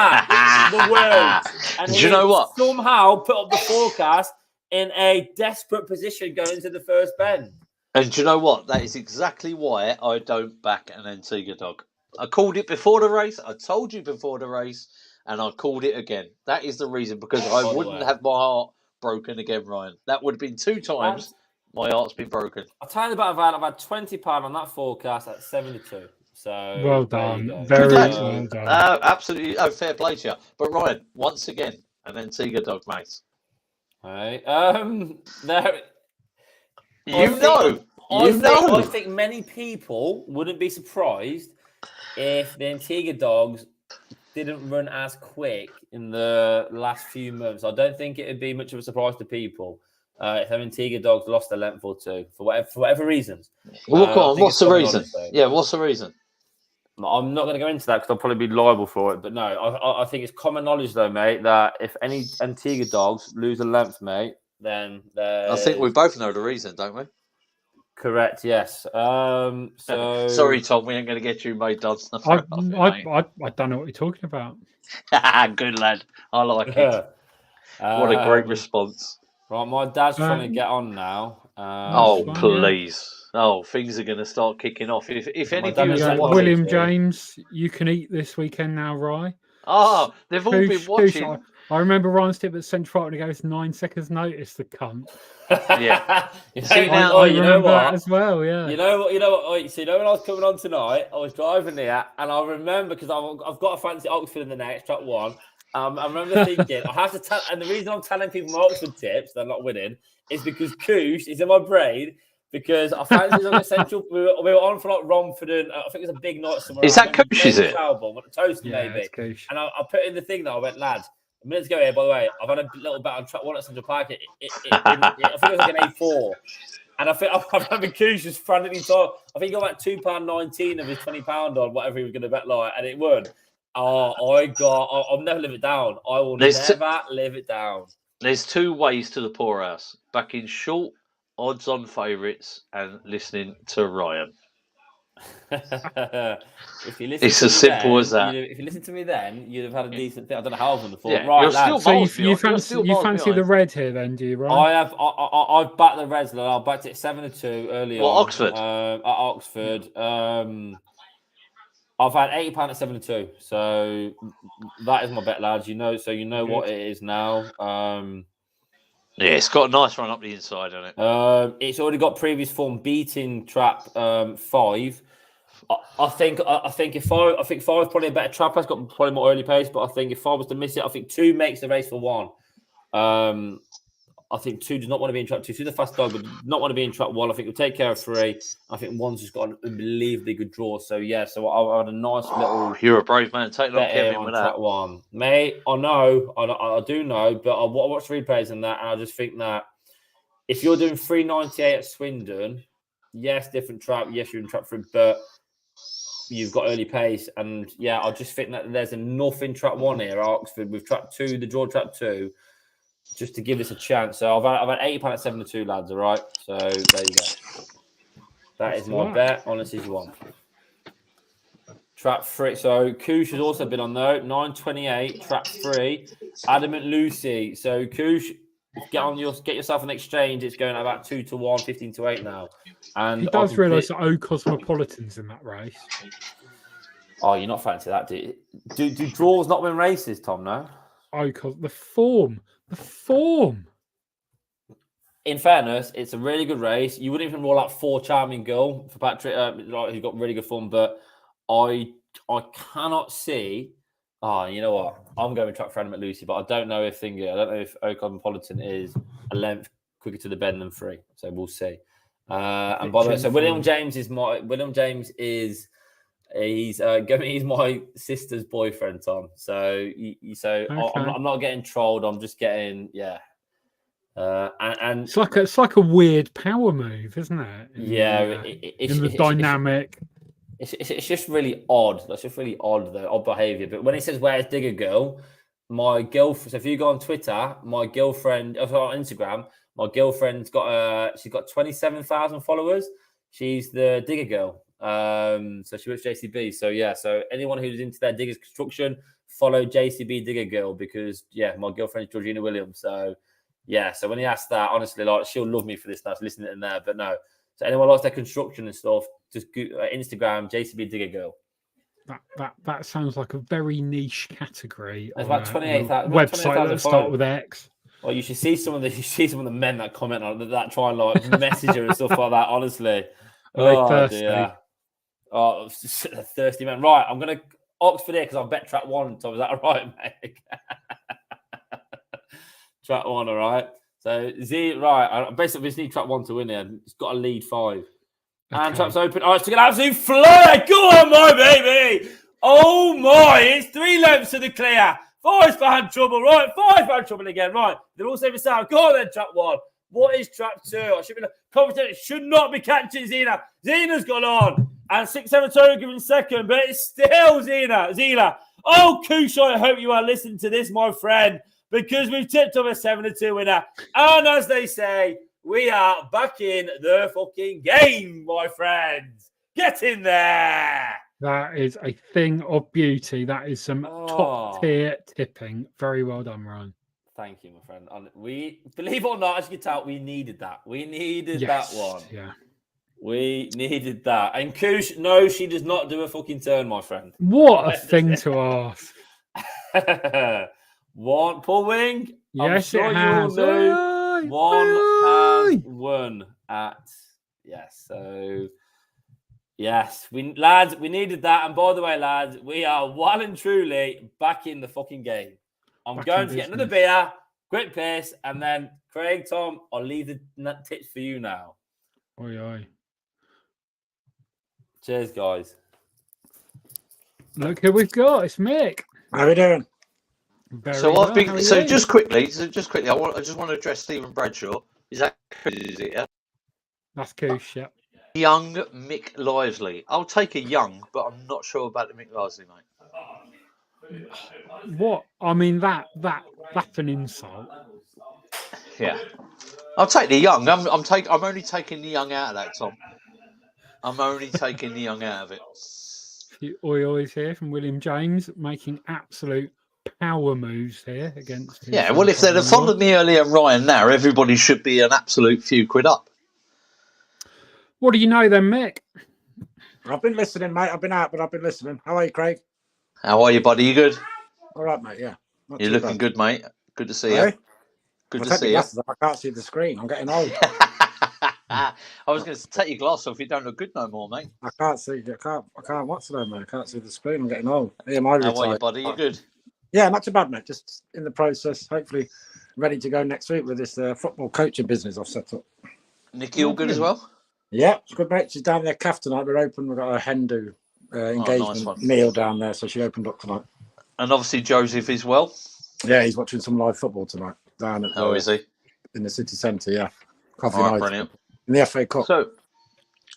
The world. And do you know what? Somehow put up the forecast in a desperate position going into the first bend. And do you know what? That is exactly why I don't back an Antigua dog. I called it before the race. I told you before the race, and I called it again. That is the reason, because I wouldn't have my heart broken again, Ryan. That would have been 2 times my heart's been broken. I'll tell you about I've had £20 on that forecast at 72. So well done. Very well done. Absolutely. Fair play to you. But Ryan, once again, an Antigua dog, mate. Right. I think many people wouldn't be surprised if the Antigua dogs didn't run as quick in the last few months. I don't think it would be much of a surprise to people if the Antigua dogs lost a length or 2 for whatever reasons. Well, look on. What's the reason? Yeah, what's the reason? I'm not going to go into that because I'll probably be liable for it. But no, I think it's common knowledge, though, mate, that if any Antigua dogs lose a length, mate, then I think we both know the reason, don't we? Correct. Yes. So sorry, Tom, we ain't going to get you made dance. I don't know what you're talking about. Good lad. I like it. What a great response. Right, my dad's trying to get on now. Please. Oh, things are going to start kicking off. If any dad viewers is are like watching, William watching. James, you can eat this weekend now, Rye. they've all been watching. I remember Ryan's tip at Central Park and he goes 9 seconds notice, the cunt. Yeah. See, now- I you know remember that what? as well, yeah. You know what? So when I was coming on tonight, I was driving there, and I remember because I've got a fancy Oxford in the next track one. I remember thinking I have to tell, and the reason I'm telling people my Oxford tips, they're not winning, is because Koosh is in my brain. Because I fancy on the Central, we were on for like Romford, and I think it was a big night somewhere. Is that Koosh? Is it? Toaster maybe. And I put in the thing that I went, lads. A minute ago here, by the way, I've had a little bet on track one at Central Park. I think it was like an A4. And I remember Koosh was frantically talking. I think he got like £2.19 of his £20 on whatever he was going to bet like, and it won. I'll never live it down. I will never live it down. There's two ways to the poorhouse: backing short, odds on favourites, and listening to Ryan. If you listen it's as simple as that. If you listen to me then, you'd have had a decent thing. I don't know how I've won the Yeah, right, you're lads. still you fancy the red here then, do you, Ryan? I've backed the Reds. I backed it 7-2 earlier. Oxford? At Oxford. I've had £80 at 7-2. So that is my bet, lads. You know what it is now. Yeah, it's got a nice run up the inside on it. It's already got previous form beating trap 5. I think 5 is probably a better trap. It's got probably more early pace, but I think if I was to miss it, I think 2 makes the race for 1. I think 2 does not want to be in trap 2. 2 is a fast dog, but does not want to be in trap 1. I think we'll take care of 3. I think 1's just got an unbelievably good draw. So yeah, so I had a nice little. You're a brave man. Take on Kevin with that. Trap 1, mate. I know, I do know, but I watched replays on that, and I just think that if you're doing 398 at Swindon, yes, different trap. Yes, you're in trap 3, but you've got early pace, and yeah, I just think that there's enough in trap 1 here, Oxford, with trap 2, the draw trap 2. Just to give this a chance. So I've had £80 at 7-2, lads. All right. So there you go. That is my bet. Honestly, you want trap 3. So Koosh has also been on though. 9.28, trap 3. Adamant Lucy. So Koosh, get yourself an exchange. It's going at about 2-1, 15-8 now. And he does realise that Cosmopolitan's in that race. Oh, you're not fancy that, do you? Do draws not win races, Tom? No. The form. The form. In fairness, it's a really good race. You wouldn't even roll out 4 Charming Girl for Patrick, who's got really good form. But I cannot see. Oh, you know what? I'm going to track for Adamant Lucy, but I don't know if Cosmopolitan is a length quicker to the bend than 3. So we'll see. And by the way, so William James is he's my sister's boyfriend, Tom. So okay. I'm not getting trolled. I'm just getting and it's like a weird power move, isn't it? In the dynamic. It's just really odd. That's just really odd, though, odd behaviour. But when he says "Where's Digger Girl," my girlfriend. So if you go on Twitter, my girlfriend, on Instagram, my girlfriend's she's got 27,000 followers. She's the Digger Girl. So she works JCB. So yeah, so anyone who's into their diggers construction, follow JCB Digger Girl, because my girlfriend is Georgina Williams. So yeah, so when he asked that, honestly, she'll love me for this now, listening in there. But no, so anyone likes their construction and stuff, just go, Instagram JCB Digger Girl. That sounds like a very niche category. There's about 28,000 website that start with X. Well, you should see some of the men that comment on that try and message her and stuff like that. Honestly, thirsty? Dear. Oh, a thirsty man. Right, I'm going to Oxford here because I've bet track 1. So is that all right, mate? Track 1, all right. So I basically just need track 1 to win here. It's got a lead 5. And trap's open. Oh, it's taking an absolute flyer. Go on, my baby. Oh, my. It's 3 lengths to the clear. 5's for hand trouble. Right, 5's for hand trouble again. Right, they're all safe and sound. Go on then, trap 1. What is trap 2? I should be confident. Should not be catching Zena. Zena's gone on. And 6-7-2 giving second, but it's still Zila. Oh, Koosh, I hope you are listening to this, my friend, because we've tipped off a 7-2 winner. And as they say, we are back in the fucking game, my friends. Get in there. That is a thing of beauty. That is some top tier tipping. Very well done, Ryan. Thank you, my friend. We, believe it or not, as you can tell, we needed that. We needed that one. Yeah. We needed that. And Koosh, no, she does not do a fucking turn, my friend. What a thing to ask. One pull wing. Yes, I'm sure it you all has. knew. Oi, One oi, has oi. won at So yes, we needed that. And by the way, lads, we are well and truly back in the fucking game. I'm going to get another beer, quick piss, and then Craig, Tom, I'll leave the tips for you now. Oi, oi. Cheers, guys. Look who we've got. It's Mick. How are we doing? Just quickly, I just want to address Stephen Bradshaw. Is it? Yeah? That's Koosh, yeah. Young Mick Lively. I'll take a young, but I'm not sure about the Mick Lively, mate. What? I mean, that's an insult. Yeah, I'll take the young. I'm only taking the young out of that, Tom. I'm only taking the young out of it. A few oi-ois here from William James, making absolute power moves here against his, Yeah, well, if they'd have followed me earlier and Ryan now, everybody should be an absolute few quid up. What do you know then, Mick? I've been listening, mate. I've been out, but I've been listening. How are you, Craig? How are you, buddy? You good? All right, mate. Yeah. You're looking good, mate. Good to see you. Good to see you. I can't see the screen. I'm getting old. I was going to take your glass off. You don't look good no more, mate. I can't see. I can't watch today, mate. I can't see the screen. I'm getting old. How are you, buddy? You good? Yeah, not too bad, mate. Just in the process. Hopefully, ready to go next week with this football coaching business I've set up. Nikki, all good as well? Yeah, it's good, mate. She's down there, calf tonight. We're open. We've got a Hindu engagement meal down there, so she opened up tonight. And obviously, Joseph as well. Yeah, he's watching some live football tonight down at. Is he? In the city centre, yeah. Coffee night. Brilliant. In the FA Cup. So,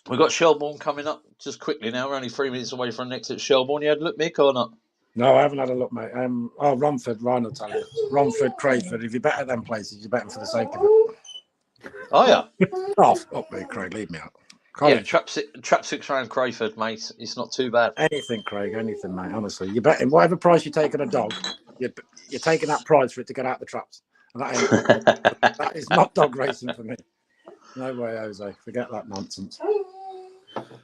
we've got Shelbourne coming up just quickly now. We're only 3 minutes away from next at Shelbourne. You had a look, Mick, or not? No, I haven't had a look, mate. Romford, Ryan will tell you. Romford, Crayford. If you bet at them places, you bet them for the sake of it. Oh, yeah. Up me, Craig. Leave me out. Yeah, trap 6 round Crayford, mate. It's not too bad. Anything, Craig. Anything, mate. Honestly, you're betting whatever price you take on a dog. You're taking that price for it to get out the traps. And that is not dog racing for me. No way, Jose. Forget that nonsense.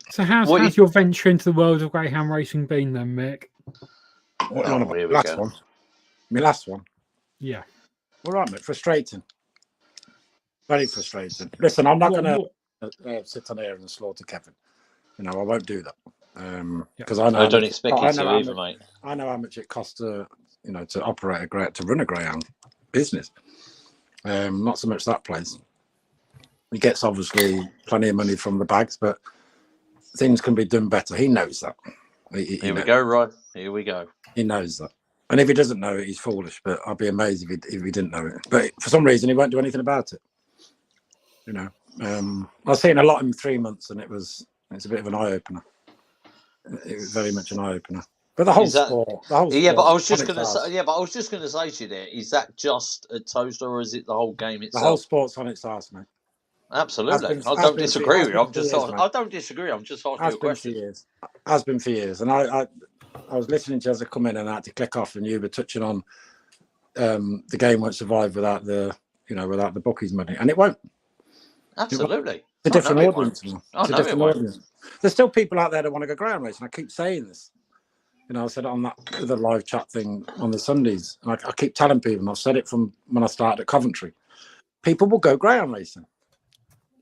So how's your venture into the world of greyhound racing been then, Mick? What on about? Last one. My last one. Yeah. All right, mate. Frustrating. Very frustrating. Listen, I'm not going to sit on here and slaughter Kevin. I won't do that. Because I know. I don't expect you to either, mate. I know how much it costs to operate to run a greyhound business. Not so much that place. He gets obviously plenty of money from the bags, but things can be done better. He knows that. Here we go, Ryan. Here we go. He knows that. And if he doesn't know it, he's foolish. But I'd be amazed if he didn't know it. But for some reason, he won't do anything about it. I've seen a lot in 3 months, and it's a bit of an eye opener. It was very much an eye opener. But the whole sport. But I was just going to say. Yeah, but I was just going to say to you there. Is that just a toaster, or is it the whole game itself? The whole sport's on its ass, mate. Absolutely. I don't disagree with you. I don't disagree. I'm just asking you a question. Has been for years. And I was listening to you as I come in and I had to click off, and you were touching on the game won't survive without the bookies money, and it won't. Absolutely. It's a different audience. It's a different audience. There's still people out there that want to go greyhound racing. I keep saying this. I said it on that other live chat thing on the Sundays, and I keep telling people, and I've said it from when I started at Coventry. People will go greyhound racing.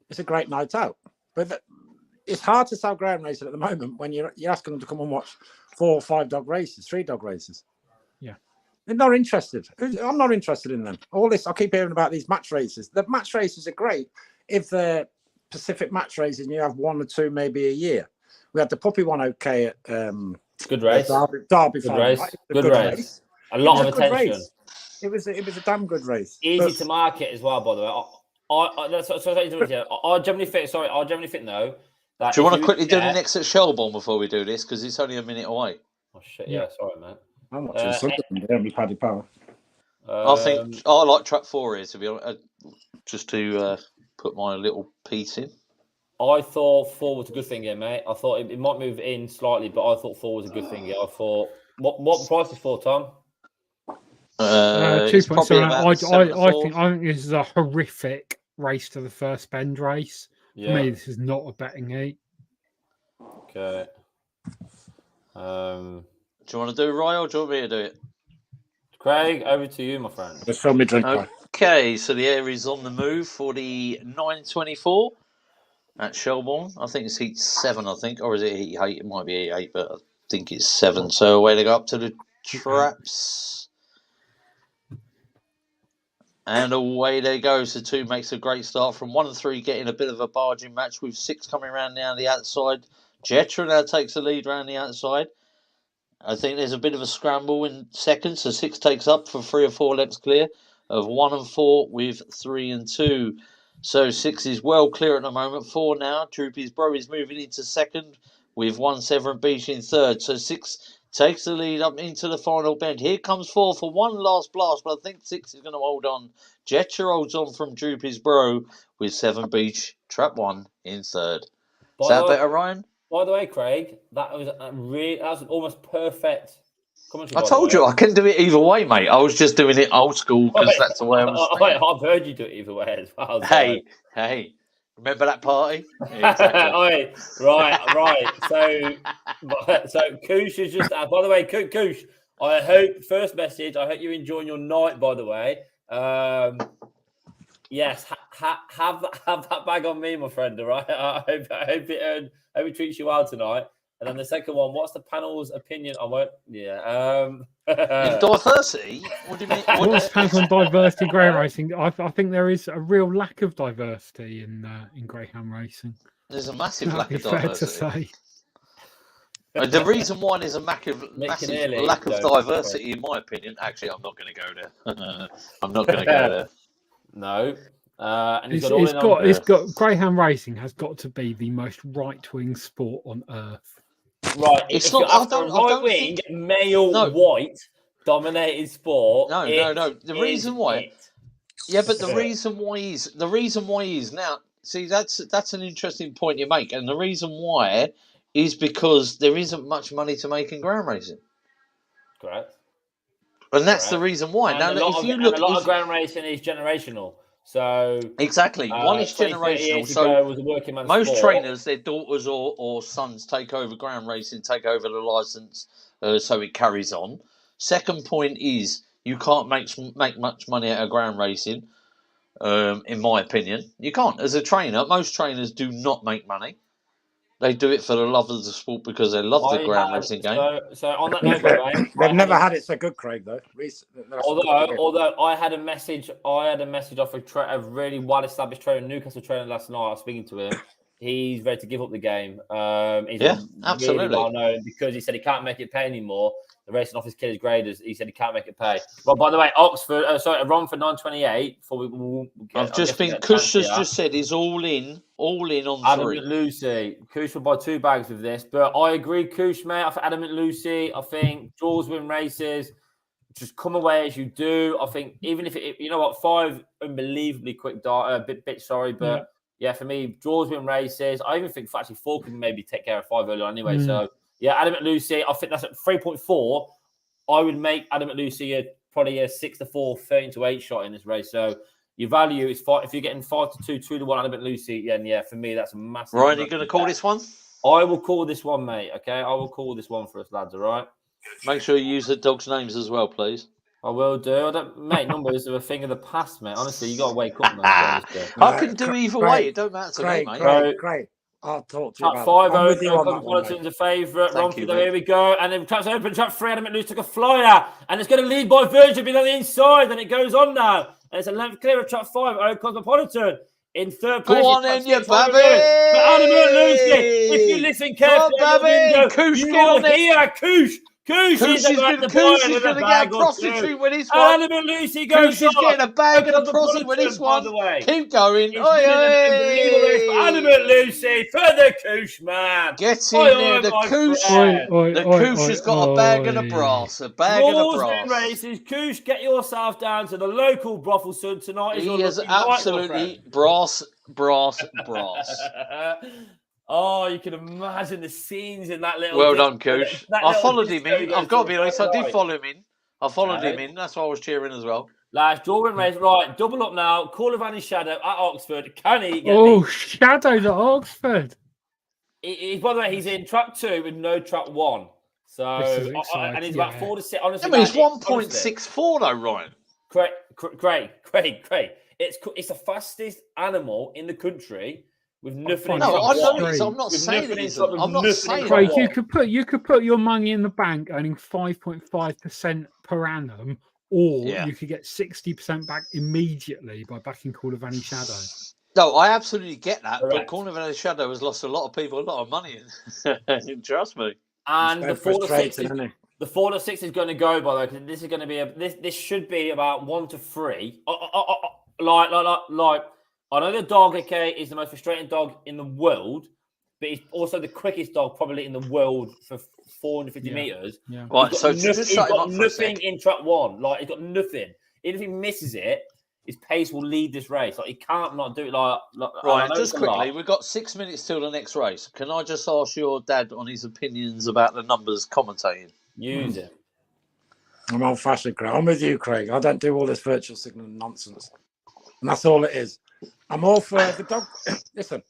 It's a great night out, but it's hard to sell greyhound racing at the moment when you're asking them to come and watch 4 or 5 dog races, 3 dog races. Yeah, they're not interested. I'm not interested in them. All this I keep hearing about these match races. The match races are great if they're Pacific match races and you have 1 or 2 maybe a year. We had the puppy one okay at good race. Derby good race. Right? Good race. A lot of attention. It was a damn good race. Easy to market as well, by the way. I generally think. Sorry, I generally think though. That do you want to quickly do the next at Shelbourne before we do this? Because it's only a minute away. Oh shit! Yeah, sorry, man. I'm watching something there with Paddy Power. I think I like track 4 here to be honest, just to put my little piece in. I thought 4 was a good thing here, mate. I thought it might move in slightly, but I thought 4 was a good thing here. I thought what price is 4, Tom? 2.7. I think this is a horrific race to the first bend race. For me, this is not a betting heat. Okay. Do you want to do Rye or do you want me to do it? Craig, over to you, my friend. Just fill me drink. Okay, so the air is on the move for the 924 at Shelbourne. I think it's heat 7, I think. Or is it heat 8? It might be heat 8, but I think it's 7. So away they go up to the traps. And away they go. So 2 makes a great start from 1 and 3, getting a bit of a barging match with 6 coming around now the outside. Jetra now takes the lead round the outside. I think there's a bit of a scramble in second. So 6 takes up for 3 or 4 lengths clear of 1 and 4 with 3 and 2. So 6 is well clear at the moment. 4 now. Droopy's Bro is moving into second with 1 Severn Beach in third. So 6 takes the lead up into the final bend. Here comes 4 for one last blast, but I think 6 is going to hold on. Jetra holds on from Droopy's Bro with 7 Beach, trap 1 in third. Is that better, Ryan? By the way, Craig, that was almost perfect commentary. I told you I can do it either way, mate. I was just doing it old school because that's the way I was thinking. I've heard you do it either way as well. So. Hey. Remember that party? Yeah, exactly. right. So Koosh is just. By the way, Koosh, I hope I hope you're enjoying your night. By the way, yes, have that bag on me, my friend. All right. I hope it treats you well tonight. And then the second one, what's the panel's opinion on what? Yeah. Diversity? What do you mean? What's panel on diversity greyhound racing? I think there is a real lack of diversity in greyhound racing. There's a massive lack of fair diversity. to say. The reason why there's a massive lack of diversity, in my opinion, actually, I'm not going to go there. I'm not going to go there. No. And it's got greyhound racing has got to be the most right-wing sport on earth. Right, it's not. After right-wing, male, white dominated sport. No. The reason why, but the reason why is now. See, that's an interesting point you make, and the reason why is because there isn't much money to make in ground racing. Correct. And that's the reason why. And now, a lot of ground racing is generational. So exactly, one is generational. So most trainers, their daughters or sons take over ground racing, take over the license, so it carries on. Second point is you can't make much money out of ground racing. In my opinion, you can't. As a trainer, most trainers do not make money. They do it for the love of the sport because they love the ground racing game. So on that note, they've never had it so good, Craig. Though. Although I had a message off a really well-established trainer, Newcastle trainer last night. I was speaking to him. He's ready to give up the game. He's absolutely really well known because he said he can't make it pay anymore. The racing office kid is graders. He said he can't make it pay. Well, by the way, Oxford, Ron for 928. Kush has just said he's all in on Adamant 3. Lucy. Kush will buy 2 bags with this, but I agree, Kush, mate. I think Adamant Lucy. I think Jaws win races. Just come away as you do. I think even if you know what, 5 unbelievably quick dart. Bit sorry, but yeah, for me, Jaws win races. I even think actually 4 can maybe take care of 5 earlier anyway. So. Yeah, Adamant Lucy. I think that's at 3.4. I would make Adamant Lucy probably a 6-4, 13-8 shot in this race. So your value is 5. If you're getting 5-2, 2-1 Adamant Lucy, yeah, for me that's a massive. Ryan, you going to call this one? I will call this one, mate. Okay, I will call this one for us, lads. All right. Make sure you use the dogs' names as well, please. I will do. Mate, numbers are a thing of the past, mate. Honestly, you got to wake up, man. I can do either way. It don't matter to me, mate. Great. I'll talk to you about 5 Cosmopolitan's a favourite. Here we go. And then traps open. Trap 3. Adamant Lucy took a flyer. And it's going to lead by Virgin being on the inside. And it goes on now. And it's a length clear of trap 5. Cosmopolitan in third place. Go on in, you babby. But Adamant Lucy, if you listen carefully, you will hear Koosh. Koosh is going to get a prostitute with this one. Adamant Lucy goes Koosh is getting a bag and a prostitute with this one. By the way. Keep going. Adamant Lucy for the Koosh, man. Get in there. The Koosh has got a bag and a brass. A bag and a brass. Races. Koosh, get yourself down to the local brothel son tonight. He is absolutely brass. Oh, you can imagine the scenes in that little. Well done, Koosh. I followed him in. I've got to be honest. I did follow him in. I followed him in. That's why I was cheering as well. Lads, Jordan race, right, double up now. Call of Annie's Shadow at Oxford. Can he get Shadows at Oxford. By the way, he's in track 2 with no track 1. So, and he's about 4 to 6. Honestly, I mean, it's 1.64 though, Ryan. Great. It's the fastest animal in the country with nothing. No, I know it is. I'm not saying it isn't. I'm not saying Craig, you could put your money in the bank, earning 5.5% per annum, or you could get 60% back immediately by backing Call of Annie Shadow. No, I absolutely get that. Correct. But Call of Annie Shadow has lost a lot of people a lot of money. Trust me. And the 4 to 6 the 4 to 6 is going to go, by the way, because this is going to be this should be about 1 to 3. Like I know the dog, okay, is the most frustrating dog in the world, but he's also the quickest dog probably in the world for 450 meters. Yeah. Right, so he's got nothing in track 1. Like, he's got nothing. Even if he misses it, his pace will lead this race. Like, he can't not do it. Right, just quickly, we've got 6 minutes till the next race. Can I just ask your dad on his opinions about the numbers commentating? Use it. I'm old-fashioned, Craig. I'm with you, Craig. I don't do all this virtual signal nonsense. And that's all it is. I'm all for the dog. Listen,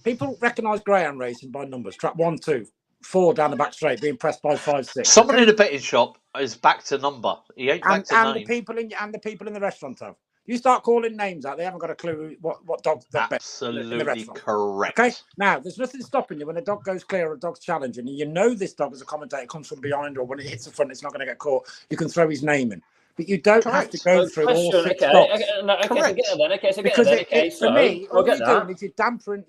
people recognise greyhound racing by numbers. Track 1, 2, 4 down the back straight, being pressed by 5, 6. Someone in a betting shop is back to number. He ain't back to name. The people in the restaurant have. You start calling names out, they haven't got a clue what dog they're Absolutely correct. Okay, now there's nothing stopping you when a dog goes clear or a dog's challenging, and you know this dog as a commentator comes from behind, or when it hits the front, it's not going to get caught. You can throw his name in, but you don't have to go through all 6 dogs. For me, all you're doing is you're dampering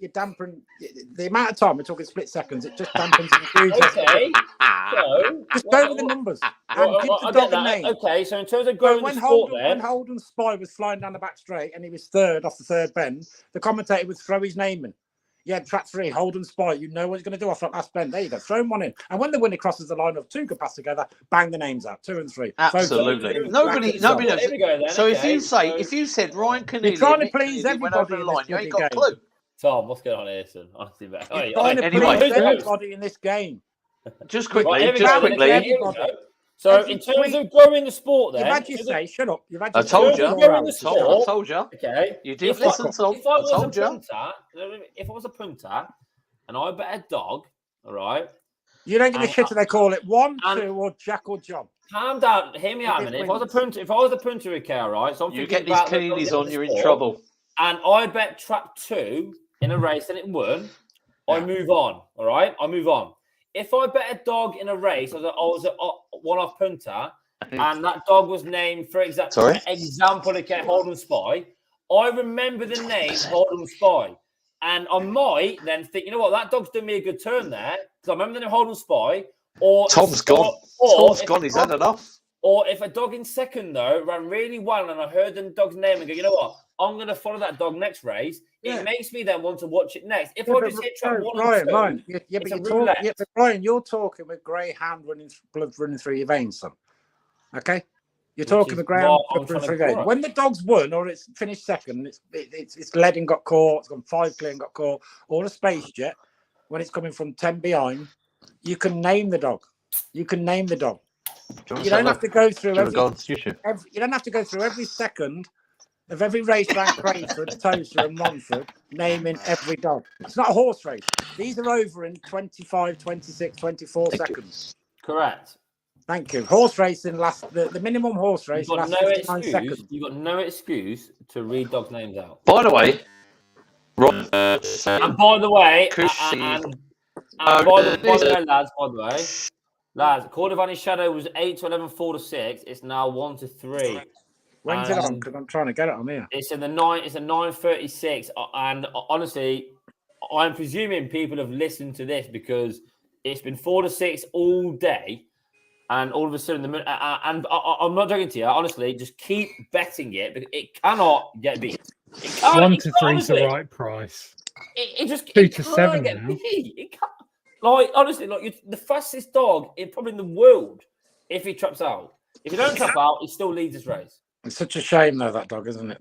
the amount of time. We're talking split seconds. It just dampens the enthusiasm. Just go with the numbers and give the dog a name. Okay, so in terms of going when Holden's Spy was flying down the back straight and he was third off the third bend, the commentator would throw his name in. Yeah, track 3, Holden Spy. You know what he's going to do off that last bend. There you go. Throw one in. And when the winner crosses the line of 2 could pass together, bang the names out. 2 and 3. Absolutely. Nobody knows. So if you said Ryan Keneally, you're trying to please everybody in this you ain't got a clue. Tom, what's going on here, son? Honestly, mate. You're trying to please everybody in this game. Just quickly. So in terms of growing the sport, then you've had your say. Shut up. I told you. I told you. Okay. You didn't listen. If I was a punter, and I bet a dog, all right. You don't give a shit if they call it 1, 2, or Jack or John. Calm down. Hear me out a minute. If I was a punter, okay, all right. So I'm you get these Keneallys on, you're in trouble. And I bet track 2 in a race and it won. I move on. All right. I move on. If I bet a dog in a race, I was a one-off punter, and that dog was named, for example, okay, Holden Spy, I remember the name Holden Spy. And I might then think, you know what, that dog's done me a good turn there, because I remember the name Holden Spy. Or Tom's gone. Tom's gone. He's had enough. Or if a dog in second, though, ran really well, and I heard the dog's name and go, you know what, I'm going to follow that dog next race. It makes me then want to watch it next. If I just hit track 1 and 2, Ryan, you're talking with Greyhound blood running through your veins, son. Okay, you're talking with Greyhound blood running through your veins. When the dog's won or it's finished second, it's led and got caught. It's gone 5 clear and got caught. Or a space jet when it's coming from 10 behind. You can name the dog. You don't have to go through every second of every race around Crayford, Toaster and Romford, naming every dog. It's not a horse race. These are over in 25, 26, 24 seconds. Correct. Thank you. Horse racing lasts, the minimum horse race lasts 59 seconds. You've got no excuse to read dogs' names out. By the way, and by the way, lads, Call of Annie Shadow was 8 to 11, 4 to 6. It's now 1 to 3. When's it on? Because I'm trying to get it on here. It's in the 9. It's a 9:36, and honestly, I'm presuming people have listened to this because it's been 4 to 6 all day, and all of a sudden, and I'm not joking to you. Honestly, just keep betting it because it cannot get beat. 1 to 3 is the right price. It just 2 to 7 now. It can't. Like honestly, the fastest dog probably in the world. If he traps out, if he don't trap out, he still leads this race. It's such a shame, though, that dog, isn't it?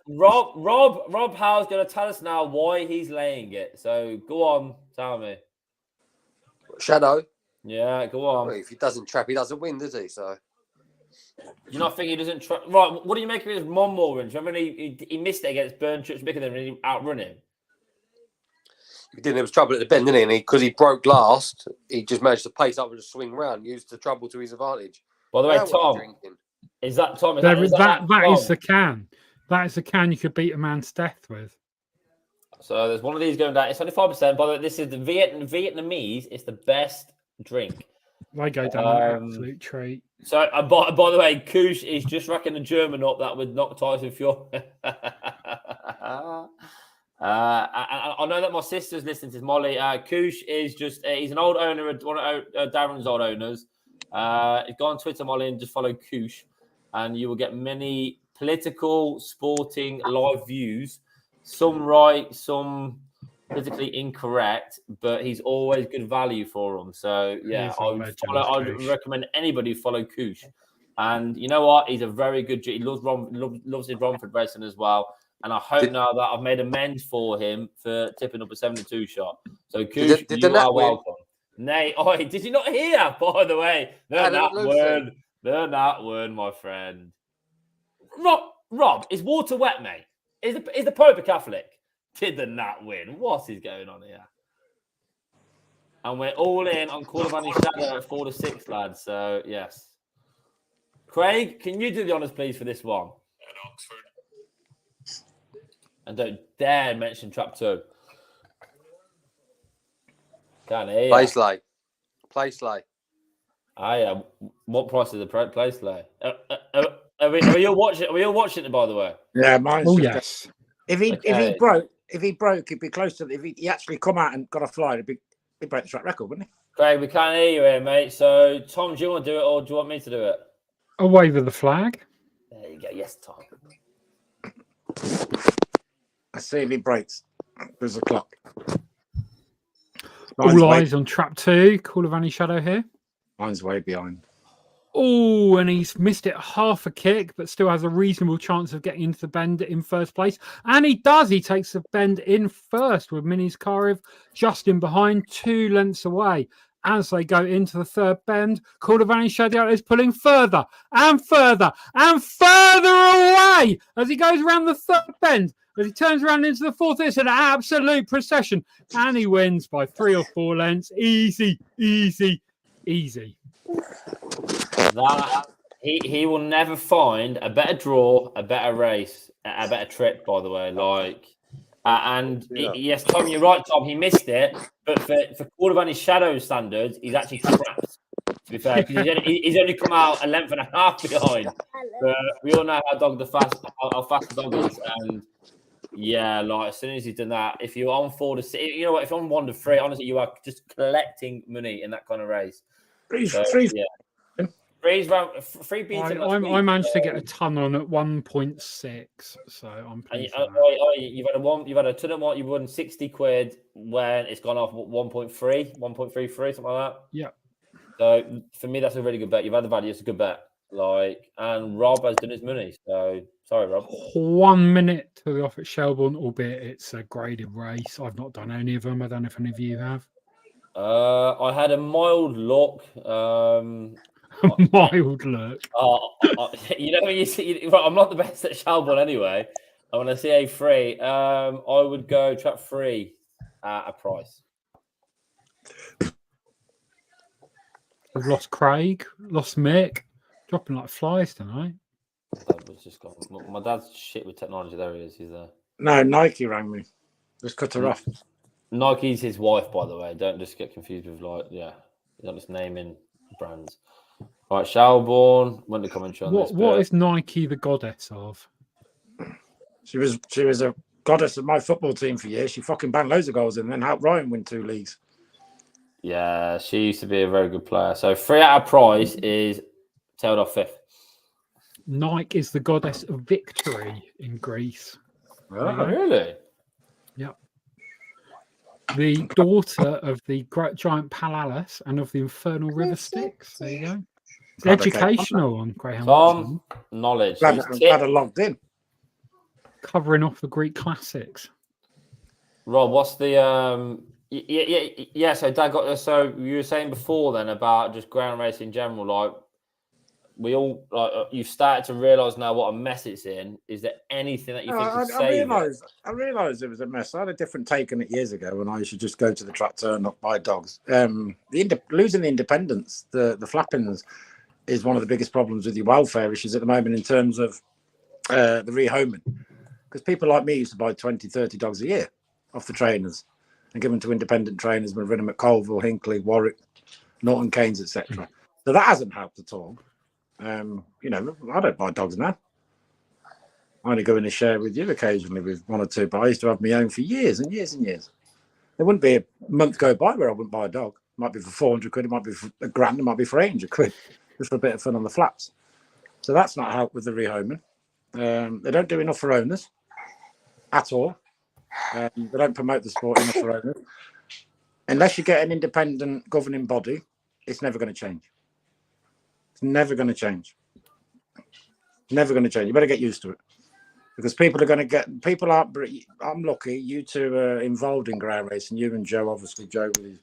Rob Howe's going to tell us now why he's laying it. So go on, tell me. Shadow. Yeah, go on. Well, if he doesn't trap, he doesn't win, does he? So you not think he doesn't try? Right, what do you make of his Monmore run? Do you remember he missed it against Burnchurch Bickerton and he outrun him? He didn't. There was trouble at the bend, didn't he? And because he broke last, he just managed to pace up and just swing round, use the trouble to his advantage. By the way, Now Tom, is that Tom? That is the can. That is the can you could beat a man to death with. So there's one of these going down. It's only 5%. By the way, this is the Vietnamese. It's the best drink. They go down an absolute treat. So, by the way, Koosh is just racking a German up that would knock Tyson Fury. I know that my sister's listening to this, Molly. Koosh is he's an old owner, one of Darren's old owners. Go on Twitter, Molly, and just follow Koosh, and you will get many political, sporting, live views. Some right, some politically incorrect, but he's always good value for them. So, yeah, I'd recommend anybody follow Koosh. And you know what? He's a very good... He loves his Romford racing as well. And I hope now that I've made amends for him for tipping up a 72 shot. So, Koosh, you are welcome. Nay, did you not hear, by the way? They're not word, my friend. Rob, is water wet, mate? Is the Pope a Catholic? Did the Nat win? What is going on here? And we're all in on Call of Annie Shadow at 4-6, lads. So, yes. Craig, can you do the honours, please, for this one? At Oxford. And don't dare mention Trap 2. Can't hear. Play Slay. Yeah. What price is the play Slay? Are we all watching it, by the way? Yeah, mine's. Oh, yes. If he broke, he'd be close to. If he actually come out and got a fly, he'd break the track record, wouldn't he? Craig, we can't hear you here, mate. So, Tom, do you want to do it or do you want me to do it? Away with the flag. There you go. Yes, Tom. Let's see if he breaks. There's the clock. All eyes on Trap 2. Call of Annie Shadow here. Mine's way behind. Oh, and he's missed it half a kick, but still has a reasonable chance of getting into the bend in first place. And he does. He takes the bend in first with Minis Karev just in behind, 2 lengths away. As they go into the third bend, Call of Annie Shadow is pulling further and further and further away as he goes around the third bend. As he turns around into the fourth, it's an absolute procession. And he wins by 3 or 4 lengths. Easy. That he will never find a better draw, a better race, a better trip. By the way, yes, Tom, you're right. Tom, he missed it, but for Call of Annie Shadow standards, he's actually trapped. To be fair, because he's only come out a length and a half behind. But we all know how fast the dog is, and yeah, as soon as he's done that, if you're on 4-6, you know what? If you're on 1-3, honestly, you are just collecting money in that kind of race. Free beats. I managed to get a ton on at 1.6, so I'm pleased. You've had a ton of what you won £60 when it's gone off 1.33, something like that. Yeah. So for me, that's a really good bet. You've had the value. It's a good bet. And Rob has done his money. So sorry, Rob. 1 minute to the off at Shelbourne, albeit it's a graded race. I've not done any of them. I don't know if any of you have. I had a mild look. Mild look. You know when you see, I'm not the best at Shelbourne anyway. I want to see a free. I would go Trap 3 at a price. I've lost Craig, lost Mick, dropping like flies tonight. Was just gone. My dad's shit with technology. There he is. He's there. No, Nike rang me. Just cut her off. Nike's his wife, by the way. Don't just get confused with he's not just naming brands. Right, Shelbourne. When the commentary on this. What is Nike the goddess of? She was a goddess of my football team for years. She fucking banged loads of goals and then helped Ryan win 2 leagues. Yeah, she used to be a very good player. So 3 at a price is tailed off 5th. Nike is the goddess of victory in Greece. Oh, really? Yep. The daughter of the giant Palalis and of the infernal river Styx. There you go. It's educational on Greyhound. Tom, knowledge. Glad I logged in. Covering off the Greek classics. Rob, what's the So Dad got. So you were saying before then about just ground racing in general, we all you've started to realise now what a mess it's in. Is there anything that you think could save it? I realised it was a mess. I had a different take on it years ago when I used to just go to the track, turn up, buy dogs. Losing the independence, the flappings, is one of the biggest problems with your welfare issues at the moment in terms of the rehoming. Because people like me used to buy 20, 30 dogs a year off the trainers and give them to independent trainers. We've rid them at Colville, Hinckley, Warwick, Norton Keynes, etc. So that hasn't helped at all. You know, I don't buy dogs now. I only go in and share with you occasionally with one or two, but I used to have my own for years and years and years. There wouldn't be a month go by where I wouldn't buy a dog. It might be for 400 quid, it might be for £1,000, it might be for 800 quid, just for a bit of fun on the flaps. So that's not helped with the rehoming. They don't do enough for owners at all. They don't promote the sport enough for owners. Unless you get an independent governing body, it's never going to change. It's never going to change. Never going to change. You better get used to it. Because people are going to get... People are... I'm lucky you two are involved in ground racing. You and Joe, obviously, Joe with his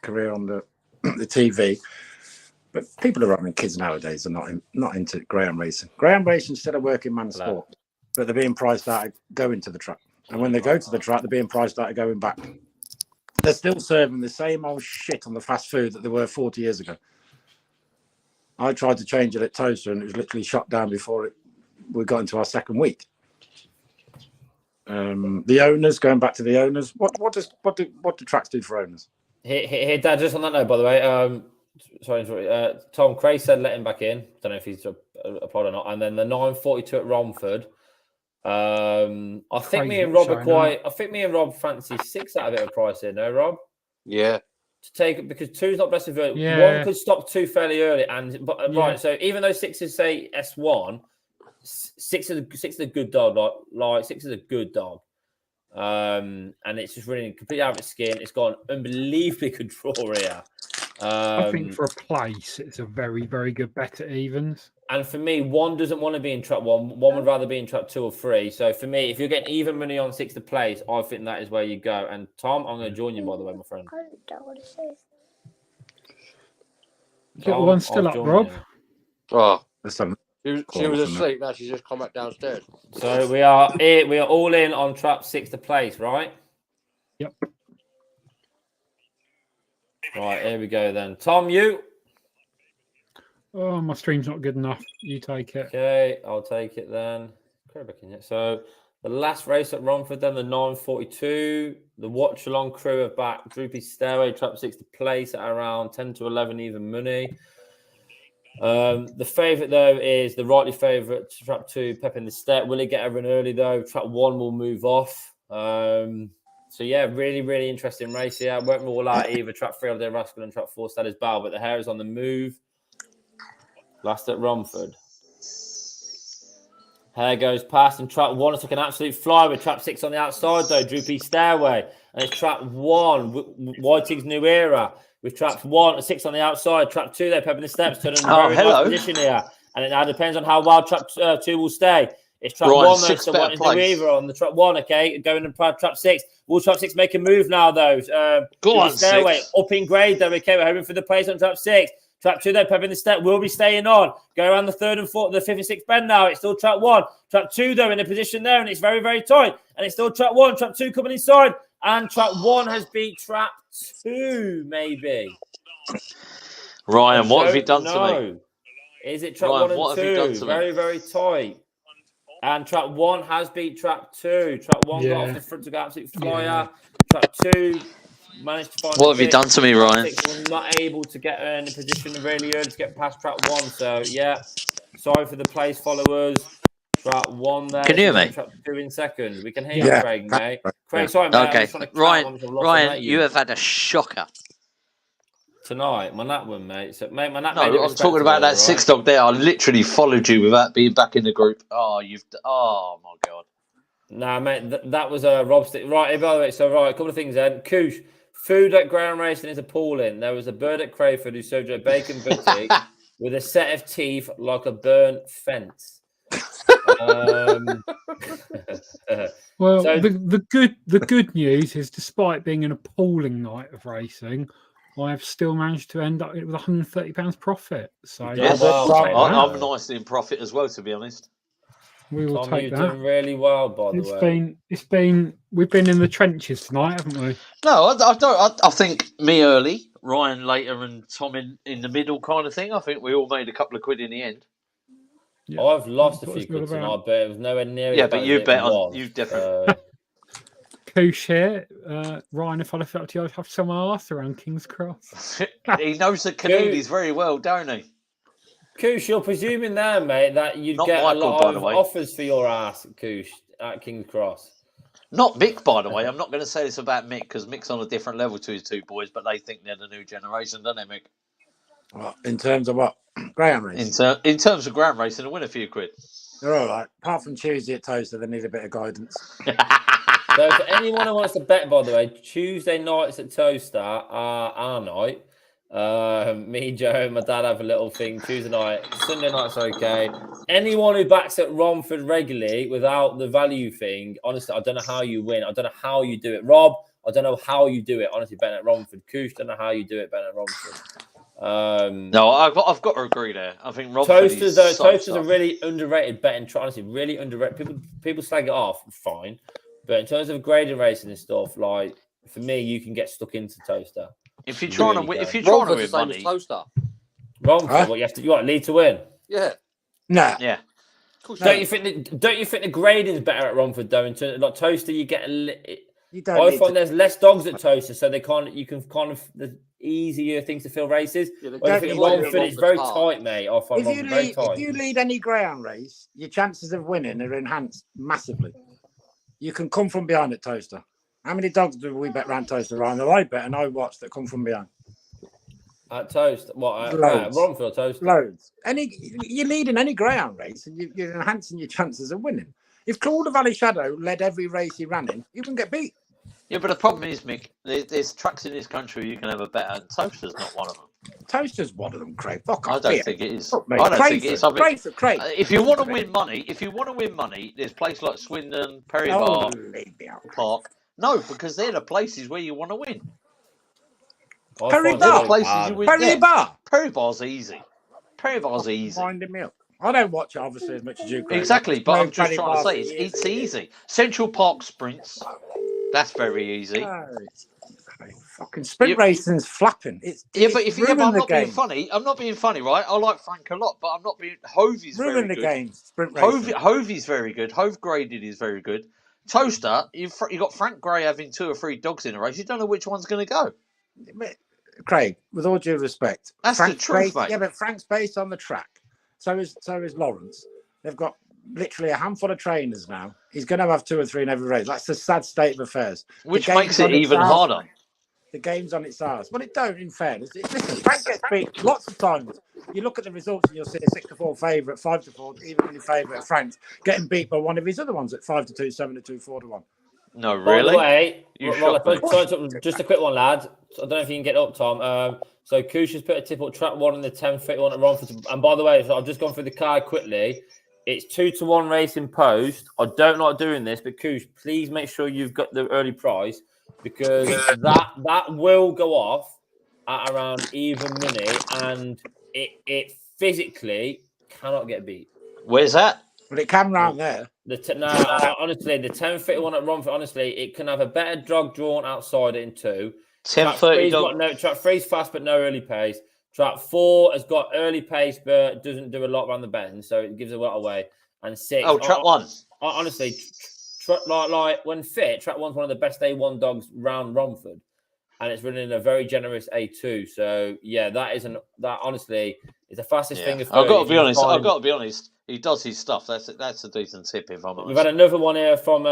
career on the TV. But people who are having kids nowadays are not into ground racing. Ground racing is still a working man's sport. But they're being priced out of going to the track. And when they go to the track, they're being priced out of going back. They're still serving the same old shit on the fast food that they were 40 years ago. I tried to change it at Toaster and it was literally shut down before we got into our second week. The owners, going back to the owners, what do tracks do for owners? Hey, Dad, just on that note, by the way, sorry, Tom Cray said let him back in. Don't know if he's applied or not. And then the 942 at Romford. I think me and Rob fancy 6 out of it of price here, no, Rob? Yeah. To take it because 2's not best of it. Yeah. 1 could stop 2 fairly early, right. So even though 6s say S1, 6 is a good dog. Like 6 is a good dog, and it's just really completely out of its skin. It's got an unbelievably good draw here. I think for a place, it's a very, very good bet at evens. And for me, 1 doesn't want to be in trap 1. 1 would rather be in trap 2 or 3. So for me, if you're getting even money on 6 to place, I think that is where you go. And Tom, I'm going to join you, by the way, my friend. I don't want to say. Get one still up, Rob. Oh, she was asleep. Now she's just come back downstairs. So we are here. We are all in on trap 6 to place, right? Yep. Right, here we go then. Tom, you. Oh, my stream's not good enough. You take it. Okay, I'll take it then. So the last race at Romford, then the 942. The Watchalong crew are back. Droopy Stairway, trap 6 to place at around 10 to 11 even money. The favourite though is the rightly favourite trap 2, Pep in the Step. Will it get a run early though? Trap 1 will move off. So yeah, really, really interesting race here. Won't rule out either trap 3 Holiday Rascal and trap 4 Status Bow, but the hair is on the move. Last at Romford. Hair goes past and trap 1 took an absolute fly with trap 6 on the outside though. Droopy Stairway. And it's trap 1, Whiting's New Era. With trap 1, 6 on the outside. Trap 2 there, Pep in the Steps. Turning in a very nice position here. And it now depends on how well trap 2 will stay. It's trap 1 though, so what is the Weaver on the trap 1, okay? Going in trap 6. Will trap 6 make a move now though? Go on, Stairway 6. up in grade though, okay? We're hoping for the place on trap 6. Trap 2 though, Pep in the Step will be staying on. Go around the 3rd and 4th, the 5th and 6th bend now. It's still trap 1. Trap 2 though in a position there, and it's very, very tight. And it's still trap 1. Trap 2 coming inside. And trap 1 has beat trap 2, maybe. Ryan, what have you done to me? Is it trap Ryan, 1 and 2? Very, very tight. And trap 1 has beat trap 2. Trap 1 got off the front to go absolute flyer. Yeah. Trap 2 managed to find. What have you done to me, Ryan? We're not able to get in a position really early to get past trap 1. So yeah, sorry for the place followers. Trap 1 there. Can you hear me? Trap 2 in second. We can hear you, Craig, mate. Craig, sorry, mate. Okay, Ryan, you have had a shocker tonight. My nat one, mate. So, mate, my nat. No, I was talking about that 6 dog there. I literally followed you without being back in the group. Oh my god. Nah, mate, that was a Rob stick. Right, by the way, so right, a couple of things then. Koosh, food at ground racing is appalling. There was a bird at Crayford who served you a bacon boutique with a set of teeth like a burnt fence. Well, so, the good news is, despite being an appalling night of racing, I have still managed to end up with £130 profit. So Yeah, well, I'm nicely in profit as well, to be honest. We will Tom, take you're that. doing really well, by the way. We've been in the trenches tonight, haven't we? No, I don't. I think me early, Ryan later, and Tom in the middle, kind of thing. I think we all made a couple of quid in the end. Yeah, I've lost a that's what few it's all quid about. tonight, but it was nowhere near as Yeah, bad but as you it bet on was, you definitely. Koosh here, Ryan. If I left it up to you, I'd have some arse around King's Cross. He knows the Canoodies very well, don't he? Koosh, you're presuming there, mate, that you'd Not get Michael, a lot by of the way. offers for your ass, Koosh, at King's Cross. Not Mick, by the way. I'm not going to say this about Mick because Mick's on a different level to his two boys, but they think they're the new generation, don't they, Mick? Well, in terms of what? Greyhound race? In terms of ground racing, to win a few quid. They're all right. Apart from Tuesday at Toaster, they need a bit of guidance. So for anyone who wants to bet, by the way, Tuesday nights at Toaster are our night. Me, Joe, and my dad have a little thing Tuesday night. Sunday night's okay. Anyone who backs at Romford regularly without the value thing, honestly, I don't know how you win. I don't know how you do it. Rob, I don't know how you do it. Honestly, betting at Romford. Koosh, don't know how you do it betting at Romford. No, I've got to agree there. I think Romford Toasters are really underrated betting. Honestly, really underrated. People slag it off, fine, but in terms of grading racing and stuff, like for me, you can get stuck into Toaster. If you're trying to win, money, Toaster. Romford, what you want lead to win? Yeah. No. Yeah. Don't you think the grading's better at Romford though? In terms of, like Toaster, you get I find there's less dogs at Toaster, so you can kind of the easier things to fill races. Yeah, I think Romford is very tight, mate. I find Romford very tight. If you lead any greyhound race, your chances of winning are enhanced massively. You can come from behind at Toaster. How many dogs do we bet round Toaster, Ryan? That I bet and I watch that come from behind. At Toaster, what? Romford or Toaster? Loads. You're leading any greyhound race, and you're enhancing your chances of winning. If Claude Valley Shadow led every race he ran in, you can get beat. Yeah, but the problem is, Mick, there's tracks in this country where you can have a bet, and Toaster's not one of them. Toaster's one of them, Craig. Fuck off. I don't think it is. I don't think it is. Craig. If you want to win money, there's places like Swindon, Perry Bar, Park. No, because they're the places where you want to win. Perry Bar. Perry Bar's easy. Winding me up. I don't watch it obviously as much as you, Craig. Exactly, but I'm just trying to say it's easy. Central Park sprints. That's very easy. Fucking sprint racing's flapping. But I'm not being funny. I'm not being funny, right? I like Frank a lot, but I'm not being. Hovey's very good. Game. Sprint racing. Hovey's very good. Hove graded is very good. Toaster, you've got Frank Gray having 2 or 3 dogs in a race. You don't know which one's going to go. Craig, with all due respect, that's the truth, mate. Yeah, but Frank's based on the track. So is Lawrence. They've got literally a handful of trainers now. He's going to have 2 or 3 in every race. That's the sad state of affairs. Which makes it even harder. The game's on its arse. Well, it don't, in fairness. Listen, Frank gets beat lots of times. You look at the results and you'll see a 6-4 favourite, 5-4, even in favour of Frank's, getting beat by one of his other ones at 5-2, 7-2, 4-1. No, really? By the way, just a quick one, lad. I don't know if you can get up, Tom. So Koosh has put a tip up track 1 in the 10-31 at Romford. And by the way, so I've just gone through the card quickly. It's 2-1 racing post. I don't like doing this, but Koosh, please make sure you've got the early price because that will go off at around even money, and it physically cannot get beat. Where's that? But it can round there. Honestly, the 10-31 at Romford, honestly, it can have a better drug drawn outside it in 2. 10-30 Track 3's fast, but no early pace. Track 4 has got early pace, but doesn't do a lot around the bend, so it gives a lot away. And 6. Oh, track 1. Honestly, like when fit, track 1's one of the best A1 dogs round Romford, and it's running a very generous A2. So yeah, that honestly is the fastest thing. I've got to be honest. He does his stuff. That's a decent tip. If I'm honest. We've had another one here from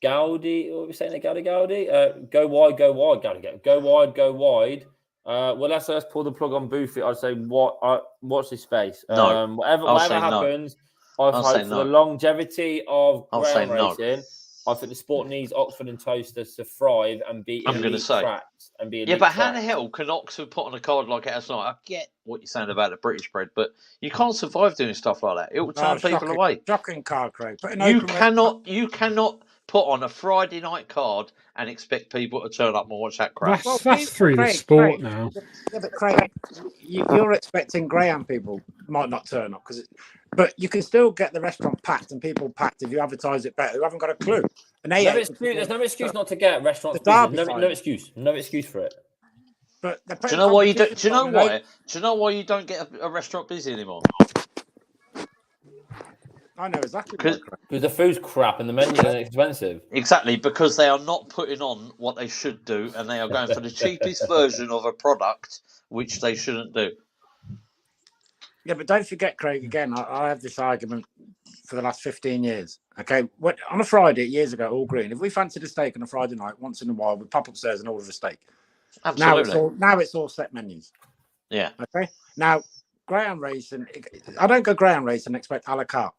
Gowdy. What are we saying? Gowdy. Go wide, go wide. Go wide, go wide. Well, let's pull the plug on Boothie. I'd say watch this space. No. Whatever happens, I hope for the longevity of ground racing. I think the sport needs Oxford and Toaster to thrive and be tracks and be but how the hell can Oxford put on a card like that tonight? I get what you're saying about the British bred, but you can't survive doing stuff like that. It will turn people away. Shocking card, Craig. You cannot put on a Friday night card and expect people to turn up and watch that crap. That's through the sport now. Yeah, but Craig, you're expecting Greyhound people might not turn up but you can still get the restaurant packed and people packed if you advertise it better who haven't got a clue. And there's no excuse not to get restaurants. No excuse for it. But do you know why you don't? Do you know why? Do you know why you don't get a restaurant busy anymore? I know exactly. Because the food's crap and the menu is expensive. Exactly, because they are not putting on what they should do, and they are going for the cheapest version of a product, which they shouldn't do. Yeah, but don't forget, Craig. Again, I have this argument for the last 15 years. Okay, on a Friday years ago, all green. If we fancied a steak on a Friday night, once in a while, we'd pop upstairs and order a steak. Absolutely. Now it's all set menus. Yeah. Okay. Now, Greyhound racing. I don't go Greyhound racing and expect a la carte.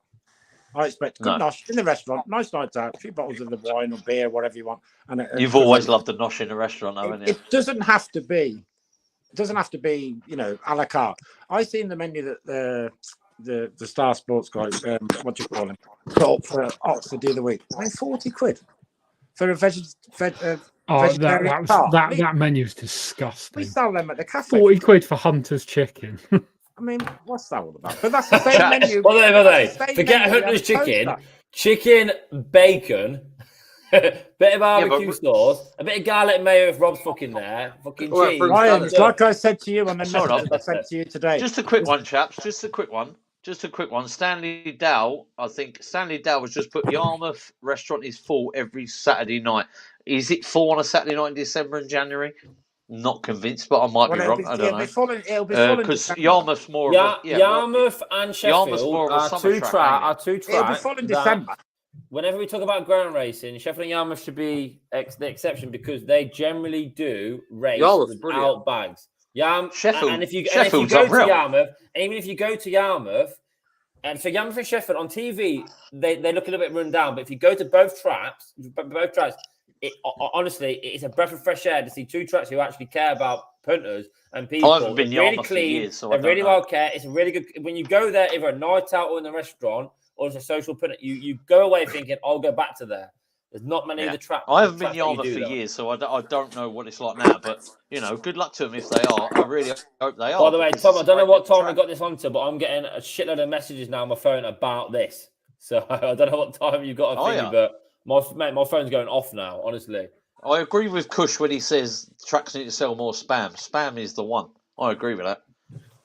I expect good nosh in the restaurant, nice night out, a few bottles of the wine or beer, whatever you want. And you've always loved the nosh in the restaurant, haven't you? It doesn't have to be. It doesn't have to be, a la carte. I seen the menu that the Star Sports guys, what do you call him, put up for Oxford the other week. I mean, 40 quid for a vegetarian that menu's disgusting. We sell them at the cafe. 40 quid for Hunter's chicken. I mean, what's that all about? But that's the same menu. Forget Hunter's chicken. Chicken, bacon, bit of barbecue sauce, a bit of garlic mayo if Rob's fucking there. Fucking cheese. Ryan, it's like I said to you on the message I sent to you today. Just a quick one, chaps. Just a quick one. Stanley Dow, I think Stanley Dow was just put Yarmouth restaurant is full every Saturday night. Is it full on a Saturday night in December and January? Not convinced, but I might be wrong. I don't know. It'll be full because Yarmouth's more Yarmouth and Sheffield are two tracks. It'll be full in December. Whenever we talk about ground racing, Sheffield and Yarmouth should be the exception because they generally do race without bags. Sheffield, and if you go to Yarmouth, even if you go to Yarmouth, and for Yarmouth and Sheffield on TV, they look a little bit run down. But if you go to both tracks, honestly, it's a breath of fresh air to see two tracks who actually care about punters and people. I haven't been really Yarmouth clean. for years, so they're really well cared. It's really good when you go there, either a night out or in the restaurant or as a social punter. You go away thinking, "I'll go back to there." There's not many of the tracks. I haven't been Yarmouth for years, so I don't know what it's like now. But good luck to them if they are. I really hope they are. By the way, Tom, I don't know what time I got this onto, but I'm getting a shitload of messages now on my phone about this. So I don't know what time you got a thing, but my phone's going off now. Honestly, I agree with Kush when he says tracks need to sell more spam. Spam is the one. I agree with that.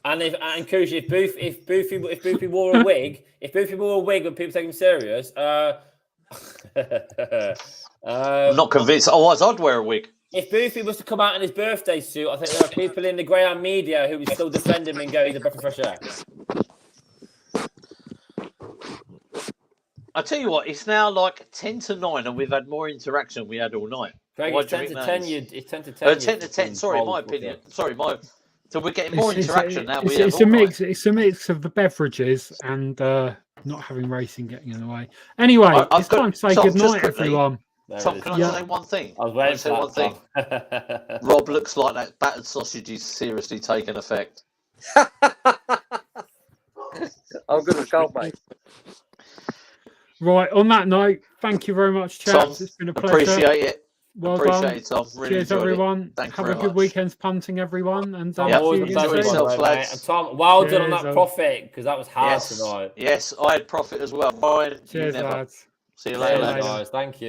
And Kush, if Boofy wore a wig, when people take him serious, I'm not convinced. Otherwise, I'd wear a wig. If Boofy was to come out in his birthday suit, I think there are people in the Greyhound media who would still defend him and go, he's a breath of fresh air. I tell you what, it's now like 10 to 9 and we've had more interaction than we had all night. Greg, it's 10 to 10. It's 10 to 10. 10 to 10. Sorry, my opinion. Sorry, So we're getting more interaction now. It's a mix. It's a mix of the beverages and not having racing getting in the way. Anyway, it's time to say good night, everyone. Tom, can I say one thing? I was waiting for one thing. Rob looks like that battered sausage is seriously taking effect. I'm good as gold, mate. Right, on that note, thank you very much, chaps. Tom, it's been a pleasure. Appreciate it. Well appreciate done. It, Tom. Really cheers, everyone. Have a good weekend's punting, everyone. And enjoy yourself, lads. And Tom, well done on that profit because that was hard tonight. Yes, I had profit as well. Cheers, lads. See you later, guys. Thank you.